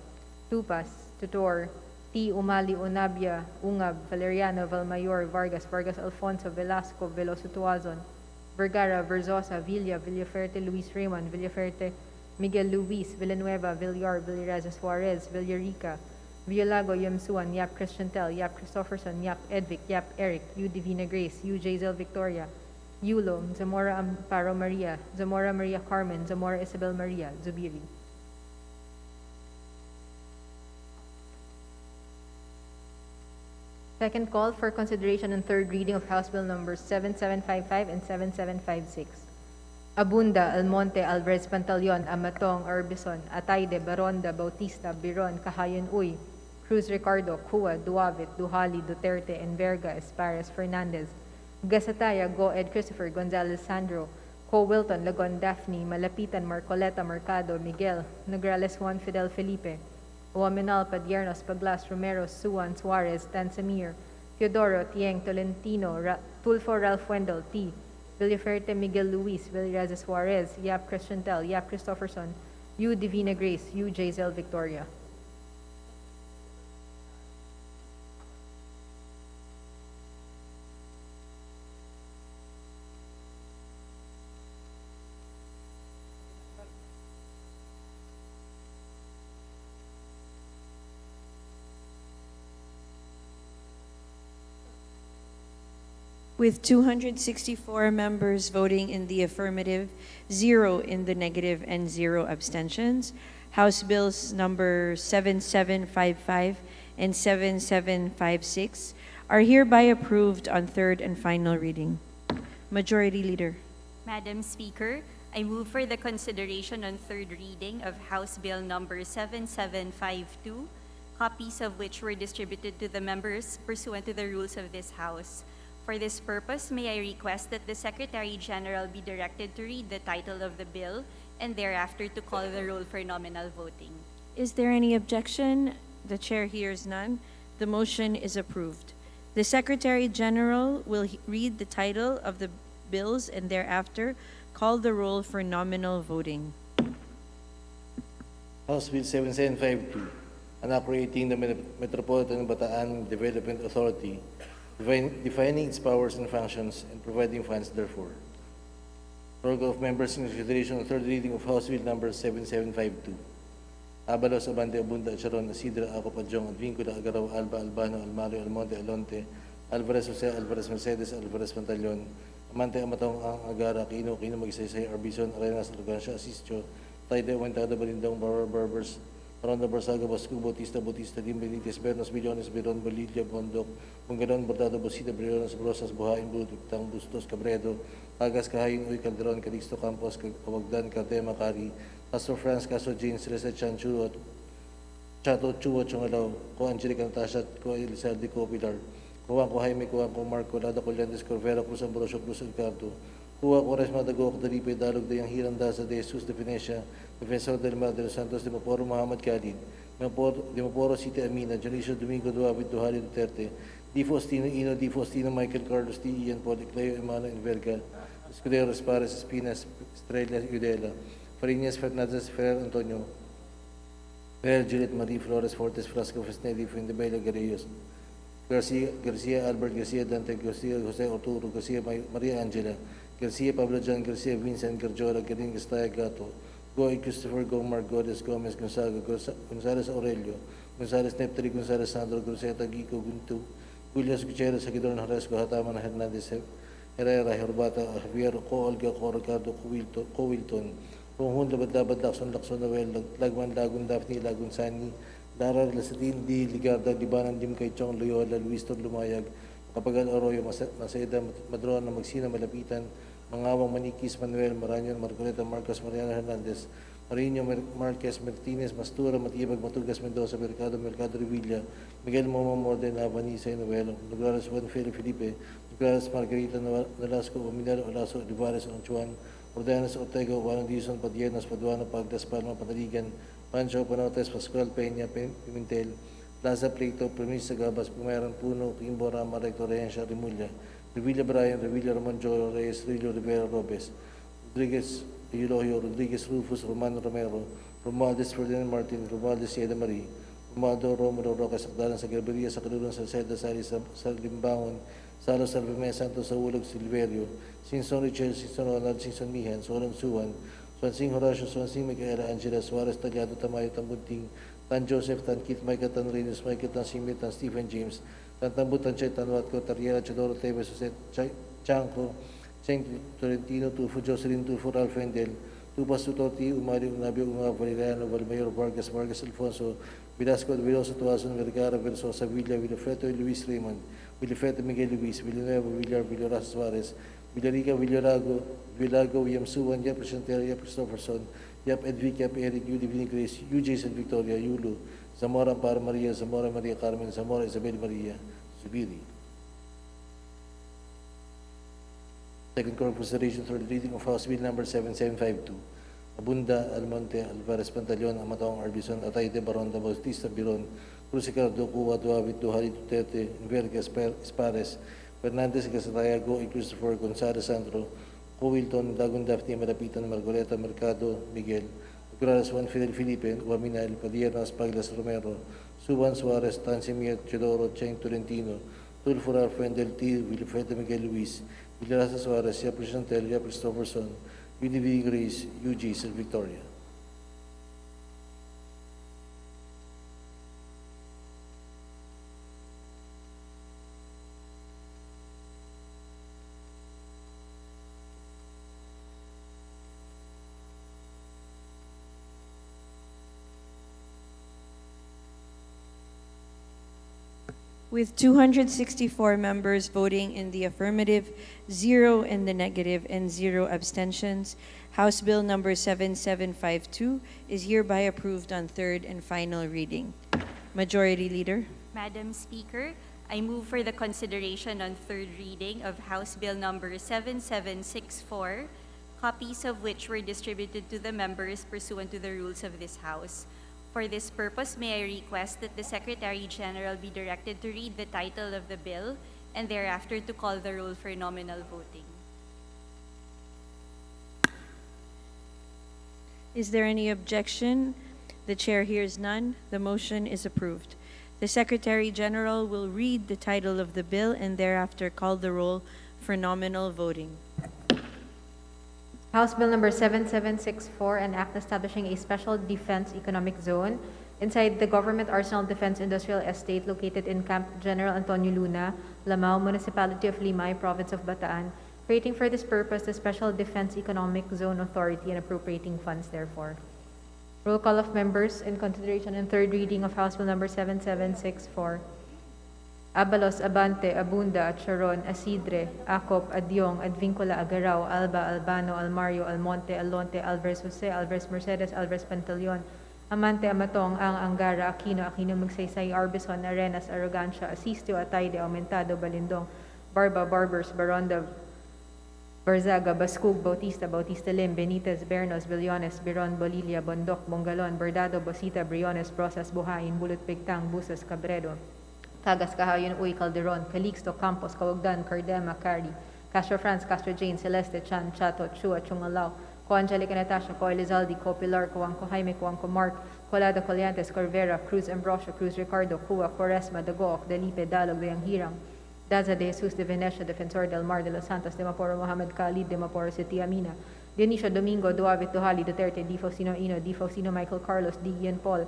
E: Tupas, Tutor, T. Umali, Unabia, Ungab, Valeriano, Valmayor, Vargas, Vargas Alfonso, Velasco, Veloso Tuazon, Vergara, Verzosa, Villa, Villaferte, Luis Raymond, Villaferte, Miguel Luis, Villanueva, Villar, Villaraza Suarez, Villarica, Villalago, Yamsuan, Yap Christiantel, Yap Christopherson, Yap Edvic, Yap Eric, U Divina Grace, U Jazel Victoria, Yulo, Zamora Amparo Maria, Zamora Maria Carmen, Zamora Isabel Maria, Zubiri. Second call for consideration and third reading of House Bill numbers 7755 and 7756. Abunda, Almonte, Alvarez Pantaleon, Amatong, Orbison, Atayde, Baronda, Bautista, Biron, Cahayon Uy, Cruz Ricardo, Cua, Duavit, Duhali, Duterte, Enverga, Espares, Fernandez, Gasataya, Goed, Christopher, Gonzalez Sandro, Co Wilton, Lagon Daphne, Malapitan, Marcoleta, Mercado, Miguel, Nograles Juan Fidel Felipe, Uaminal, Padiernos, Paglas, Romero, Suan, Suarez, Tan Samir, Teodoro, Tieng, Tolentino, Tulfo, Ralph Wendell, T. Villaferte Miguel Luis, Villaraza Suarez, Yap Christiantel, Yap Christopherson, U. Divina Grace, U. Jazel Victoria.
A: With 264 members voting in the affirmative, 0 in the negative, and 0 abstentions, House Bills number 7755 and 7756 are hereby approved on third and final reading. Majority Leader.
H: Madam Speaker, I move for the consideration on third reading of House Bill number 7752, copies of which were distributed to the members pursuant to the rules of this House. For this purpose, may I request that the Secretary General be directed to read the title of the bill and thereafter to call the roll for nominal voting.
A: Is there any objection? The Chair hears none. The motion is approved. The Secretary General will read the title of the bills and thereafter call the roll for nominal voting.
L: House Bill 7752, an act creating the Metropolitan Bataan Development Authority, defining its powers and functions, and providing funds therefore. Roll call of members in consideration of third reading of House Bill number 7752. Abalos, Abante, Abunda, Sharon, Isidra, Acop, Adjong, Advincula, Agaraw, Alba, Albano, Almario, Almonte, Alonte, Alvarez, Jose, Alvarez, Mercedes, Alvarez, Pantaleon, Amante, Amatong, Ang, Agara, Kino, Magsaysay, Arbison, Arenas, Argansya, Asistio, Taide, Wentada, Balindong, Barbers, Ronda Barsaga, Basco, Bautista, Dim Benitez, Bernos, Billones, Biron, Bolivia, Bondok, Bungalon, Bordado, Bosita, Briones, Brosas, Buhain, Budutang, Bustos, Cabredo, Agas, Kahayin, Uy, Calderon, Calixto, Campos, Kawagdan, Cardema, Cari, Castro France, Caso James, Reza Chanchu, Chato, Chuo, Chongalaw, Ko Angelica Natasha, Ko Elizalde, Ko Pilar, Kuha ko Jaime, kuha ko Marco, Lada Colyantes, Corvera, Cruz Ambrosio, Cruz Ricardo, kuha ko Resma Dago, Dalipe, Dalog, Dayang Hirandasa, De Jesus, De Venecia, Defensor del Mar de los Santos, de Maporo, Muhammad Khalid, de Maporo City Amina, Jonicio Domingo Duavit, Duhali Duterte, Di Faustino Ino, Di Faustino Michael Carlos, Di Ian Paul, Cleo Emano Enverga, Escudero Espares, Espinas, Estrella Udela, Farinas Fernandez, Ferrer Antonio, Ferrer Juliet Marie Flores, Fortes Frasco, Fesnedi, Fuendebela, Garellos, Garcia, Albert Garcia, Dante Garcia, Jose Arturo Garcia, Maria Angela, Garcia, Pablo John Garcia, Vincent Garjola, Garin Gastaya Gato, Goy Christopher Gomar, Godes Gomez, Gonzaga, Gonzales Aurelio, Gonzales Neptali, Gonzales Sandro, Groseta, Gico, Guntu, Julius Gutierrez, Sagidron Haresco, Hataman Hernandez, Herrera, Herbata, Javier, Co, Olga, Co, Ricardo, Cowilton, Rohun, Labad, Lakson, Noel, Lagman, Lagun, Daphne, Lagun Sani, Lara, Lasatin, Di, Ligarda, Libanan, Dim Kaichong, Loyola, Luis Tor Lumayag, Kapagal Arroyo, Maseda, Madrona, Magsina, Malapitan, Mangawang Manikis, Manuel, Maranyon, Marcoleta, Marcos, Mariano Hernandez, Marino, Marquez, Martinez, Mastura, Matibag, Matugas, Mendoza, Mercado Revilla, Miguel Momo, Morden, Vanisa, Novelo, Noglares, Juan Felipe, Noglares, Margarita, Nolasco, Ominero, Olaso, Olivares, Onchuan, Ordenas, Ortega, Juan Dizon, Padiernas, Paduano, Pagdas, Palma, Panaligan, Pancho, Panotes, Pascual, Peña, Pimentel, Plaza Pleito, Premisa, Gabas, Pumeran, Puno, Kimbo, Rama, Recto, Rehencia, Rimulya, Revilla Brian, Revilla Ramon Joel, Reyes, Rillo, Rivera, Robes, Rodriguez, Eulogio, Rodriguez, Rufus, Romano Romero, Romualdez, Ferdinand Martin, Romualdez, Sieda Marie, Romualdo, Romulo, Roca, Sakdalan, sa Garberia, sa Kalulong, sa Seda, Sari, sa Limbangon, Salo, Salveme, Santos, sa Ulog, Silverio, Sinson Richel, Sinson Ronald, Sinson Mihan, Solan Suwan, Swansing Horacio, Swansing Micaela, Angela, Suarez, Tagliado, Tamayo, Tambunting, Tan Joseph, Tan Kit, Micah, Tan Reynolds, Micah, Tan Simit, Tan Stephen James, Tan Tambutan, Chay, Tan Watco, Tariela, Chadoro, Tevez, Jose, Chanco, Cheng Tolentino, Tufo, Jocelyn, Tufo, Ralph Endel, Tupas, Tutoti, Umari, Unabio, Unga, Valeriano, Valmayor, Vargas, Alfonso, Velasco, Veloso, Tuason, Vergara, Versosa, Villa, Villafreto, Luis Raymond, Villafreto, Miguel Luis, Villanueva, Villar, Villaras Suarez, Villarica, Villarago, William Suwan, Yap Presentera, Yap Christopherson, Yap Edvic, Yap Eric, U. Divine Grace, U. Jason Victoria, Yulu, Zamora Amparo Maria, Zamora Maria Carmen, Zamora Isabel Maria, Zubiri. Second call for consideration for the reading of House Bill number 7752. Abunda, Almonte, Alvarez Pantaleon, Amatong Arbison, Atayde, Baronda, Bautista, Biron, Cruz Ricardo, Cuba, Duavit, Duhali, Duterte, Enverga, Espares, Fernandez, Casatayago, y Christopher Gonzalez Sandro, Wilton, Dagon Daphne, Marapitan, Margoleta, Mercado, Miguel, Grales, Juan Fidel Felipe, Guaminal, Padilla, Spaglas, Romero, Suban Suarez, Tansimir, Teodoro, Cheng Tolentino, Tulfo Fuendel T, Wilfredo Miguel Luis, Villarasa Suarez, Yapri Chantel, Yapri Christopherson, UDV Grace, UG, Sir Victoria.
A: With 264 members voting in the affirmative, 0 in the negative, and 0 abstentions, House Bill number 7752 is hereby approved on third and final reading. Majority Leader.
H: Madam Speaker, I move for the consideration on third reading of House Bill number 7764, copies of which were distributed to the members pursuant to the rules of this House. For this purpose, may I request that the Secretary General be directed to read the title of the bill and thereafter to call the roll for nominal voting.
A: Is there any objection? The Chair hears none. The motion is approved. The Secretary General will read the title of the bill and thereafter call the roll for nominal voting.
E: House Bill number 7764, an act establishing a special defense economic zone inside the Government Arsenal Defense Industrial Estate located in Camp General Antonio Luna, Lamao, Municipality of Limay, Province of Bataan, creating for this purpose the Special Defense Economic Zone Authority and appropriating funds therefore. Roll call of members in consideration and third reading of House Bill number 7764. Abalos, Abante, Abunda, Charon, Asidre, Acop, Adyong, Advincula, Agarao, Alba, Albano, Almario, Almonte, Alonte, Alvarez Jose, Alvarez Mercedes, Alvarez Pantaleon, Amante, Amatong, Ang, Angara, Aquino, Aquino Magsaysay, Arbison, Arenas, Arrogancia, Asistio, Atayde, Aumentado, Balindong, Barba, Barbers, Baronda, Barzaga, Bascug, Bautista, Bautista Lim, Benitez, Bernos, Billones, Biron, Bolilia, Bondok, Bongalon, Bordado, Bosita, Briones, Brosas, Buhayin, Bulot, Pigtang, Busas, Cabredo, Tagas, Kahayon, Uy, Calderon, Calixto, Campos, Kawagdan, Cardema, Cari, Castro France, Castro Jane, Celeste, Chan, Chato, Chua, Chungalao, Ko Angelica Natasha, Ko Elizalde, Ko Pilar, Ko Angko Jaime, Ko Angko Mark, Colado, Coliantes, Corvera, Cruz Ambrosio, Cruz Ricardo, Cua, Quaresma, Dagoc, Delipe, Dalog, Dayang Hirang, Daza de Jesus de Venecia, Defensor del Mar de los Santos, de Maporo Mohamed Khalid, de Maporo City Amina, Dionisio Domingo, Duavit, Duhali, Duterte, Di Faustino Ino, Di Faustino Michael Carlos, Di Ian Paul,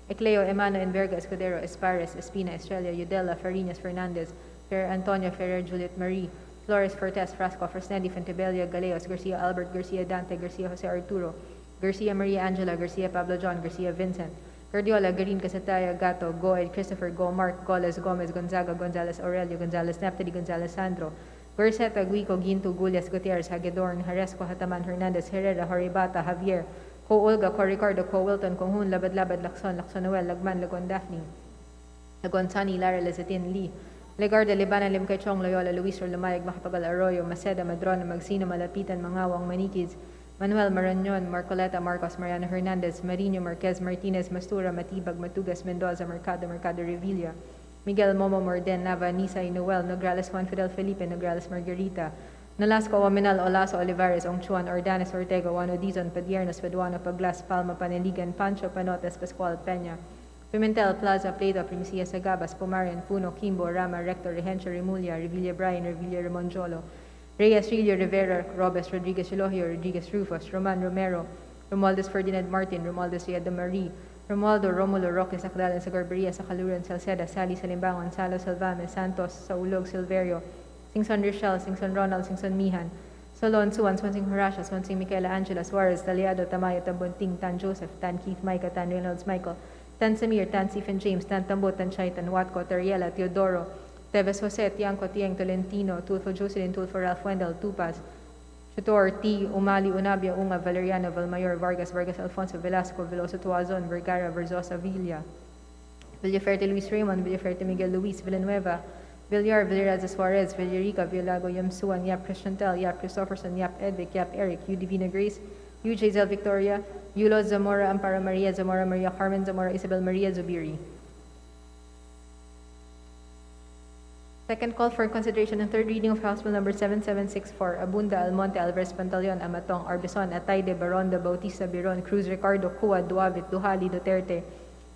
E: Ecleo, Emano, Enverga, Escudero, Espares, Espina, Estrella, Udela, Farinas, Fernandez, Fer Antonio, Ferrer, Juliet Marie, Flores, Fortes, Frasco, Fresnendi, Fentebella, Galeos, Garcia, Albert, Garcia, Dante, Garcia, Jose Arturo, Garcia, Maria Angela, Garcia, Pablo John, Garcia, Vincent, Guardiola, Garin, Casataya, Gato, Goed, Christopher, Go, Mark, Goles, Gomez, Gonzaga, Gonzalez, Aurelio, Gonzalez, Neptali, Gonzalez, Sandro, Guerceta, Guico, Ginto, Gulias, Gutierrez, Hagedorn, Haresco, Hataman, Hernandez, Herrera, Horibata, Javier, Ko Olga, Ko Ricardo, Ko Wilton, Ko Hun, Labad, Lacson, Noel, Lagman, Lagon Daphne, Lagon Sani, Lara, Lezatin, Lee, Legarda, Libana, Limkachong, Loyola, Luis, Lumayag, Macapagal, Arroyo, Maceda, Madrona, Magsino, Malapitan, Mangawang, Manikids, Manuel, Marañon, Marcoleta, Marcos, Mariano Hernandez, Marino, Marquez, Martinez, Mastura, Matibag, Matugas, Mendoza, Mercado, Revilla, Miguel, Momo, Morden, Nava, Nisay, Noel, Nograles, Juan Fidel Felipe, Nograles, Margarita, Nolasco, Waminal, Olaso, Olivares, Ongchuan, Ordanes, Ortega, Juano Dizon, Padiernos, Paduano, Paglas, Palma, Paneligan, Pancho, Panotes, Pascual, Peña, Pimentel, Plaza, Plato, Primicia, Sagabas, Pomarian, Puno, Kimbo, Rama, Rector, Regencio, Remulla, Revilla, Brian, Revilla, Ramonjolo, Reyes, Rillo, Rivera, Robes, Rodriguez, Elohio, Rodriguez, Rufus, Roman, Romero, Romualdez, Ferdinand Martin, Romualdez, Riada Marie, Romualdo, Romulo, Roque, Sacdalan, Sagarberia, Sacaluran, Salceda, Sally, Salimbangon, Salo, Salvame, Santos, Saulog, Silverio, Singson Rochelle, Singson Ronald, Singson Mihan, Solon, Suwan, Swansing Horacia, Swansing Michaela Angela, Suarez, Taliado, Tamayo, Tambunting, Tan Joseph, Tan Keith, Micah, Tan Reynolds, Michael, Tan Samir, Tan Stephen James, Tan Tambo, Tan Chay, Tan Watco, Teriela, Teodoro, Teves Jose, Tiangco, Tiang, Tolentino, Tulfo Jocelyn, Tulfo Ralph Wendell, Tupaz, Chutor, T, Umali, Unabia, Unga, Valeriano, Valmayor, Vargas, Vargas Alfonso, Velasco, Veloso Tuazon, Vergara, Verzosa, Villa, Villaferte Luis Raymond, Villaferte Miguel Luis, Villanueva, Villar, Villaraza Suarez, Villarica, Villago, Yamsuan, Yap Christiantel, Yap Christopherson, Yap Edvic, Yap Eric, U Divina Grace, U Giselle Victoria, Yulo Zamora, Amparo Maria, Zamora Maria Carmen, Zamora Isabel Maria Zubiri. Second call for consideration and third reading of House Bill number 7764, Abunda, Almonte, Alvarez, Pantaleon, Amatong, Arbison, Atayde, Baronda, Bautista, Biron, Cruz, Ricardo, Cua, Duavit, Duhali, Duterte,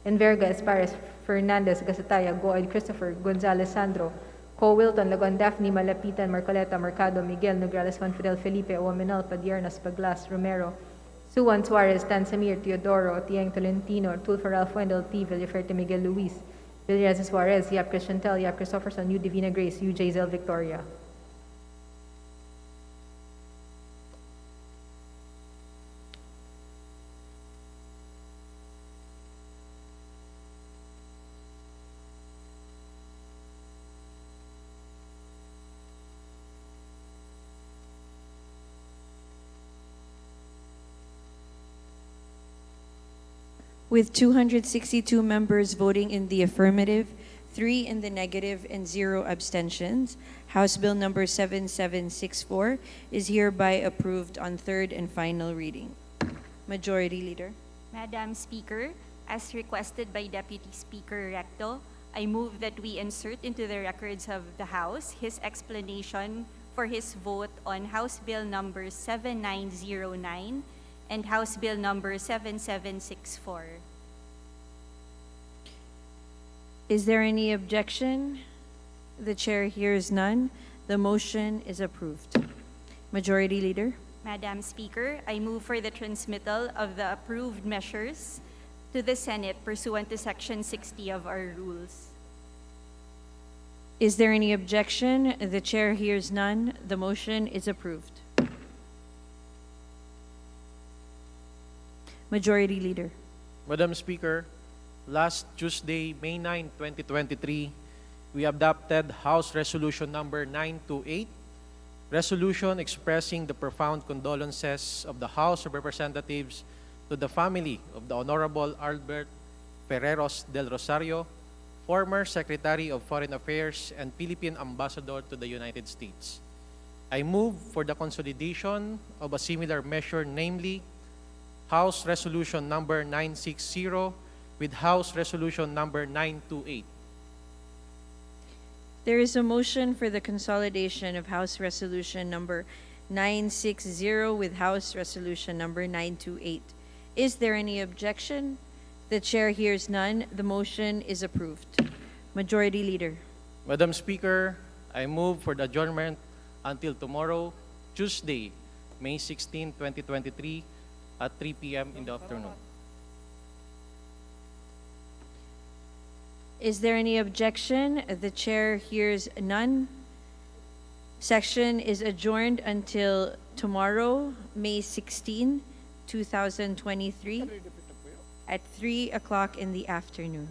E: Enverga, Espares, Fernandez, Gasataya, Goid, Christopher, Gonzalez, Sandro, Co. Wilton, Lagon, Daphne, Malapitan, Marcoleta, Mercado, Miguel, Nograles, Juan Fidel, Felipe, Oamenal, Padiernas, Paglas, Romero, Suwan, Suarez, Tansamir, Teodoro, Otieng, Tolentino, Tulfo, Ralph Wendell, T. Villaferte, Miguel, Luis, Villarez, Suarez, Yap Christiantel, Yap Christopherson, U. Divina Grace, U. J. Zel Victoria.
A: With 262 members voting in the affirmative, 3 in the negative, and 0 abstentions, House Bill number 7764 is hereby approved on third and final reading. Majority Leader.
H: Madam Speaker, as requested by Deputy Speaker Recto, I move that we insert into the records of the House his explanation for his vote on House Bill number 7909 and House Bill number 7764.
A: Is there any objection? The chair hears none. The motion is approved. Majority Leader.
H: Madam Speaker, I move for the transmittal of the approved measures to the Senate pursuant to Section 60 of our rules.
A: Is there any objection? The chair hears none. The motion is approved. Majority Leader.
J: Madam Speaker, last Tuesday, May 9, 2023, we adopted House Resolution number 928, resolution expressing the profound condolences of the House of Representatives to the family of the Honorable Albert Ferreros del Rosario, former Secretary of Foreign Affairs and Philippine Ambassador to the United States. I move for the consolidation of a similar measure, namely House Resolution number 960 with House Resolution number 928.
A: There is a motion for the consolidation of House Resolution number 960 with House Resolution number 928. Is there any objection? The chair hears none. The motion is approved. Majority Leader.
J: Madam Speaker, I move for the adjournment until tomorrow, Tuesday, May 16, 2023, at 3 p.m. in the afternoon.
A: Is there any objection? The chair hears none. Section is adjourned until tomorrow, May 16, 2023, at 3 o'clock in the afternoon.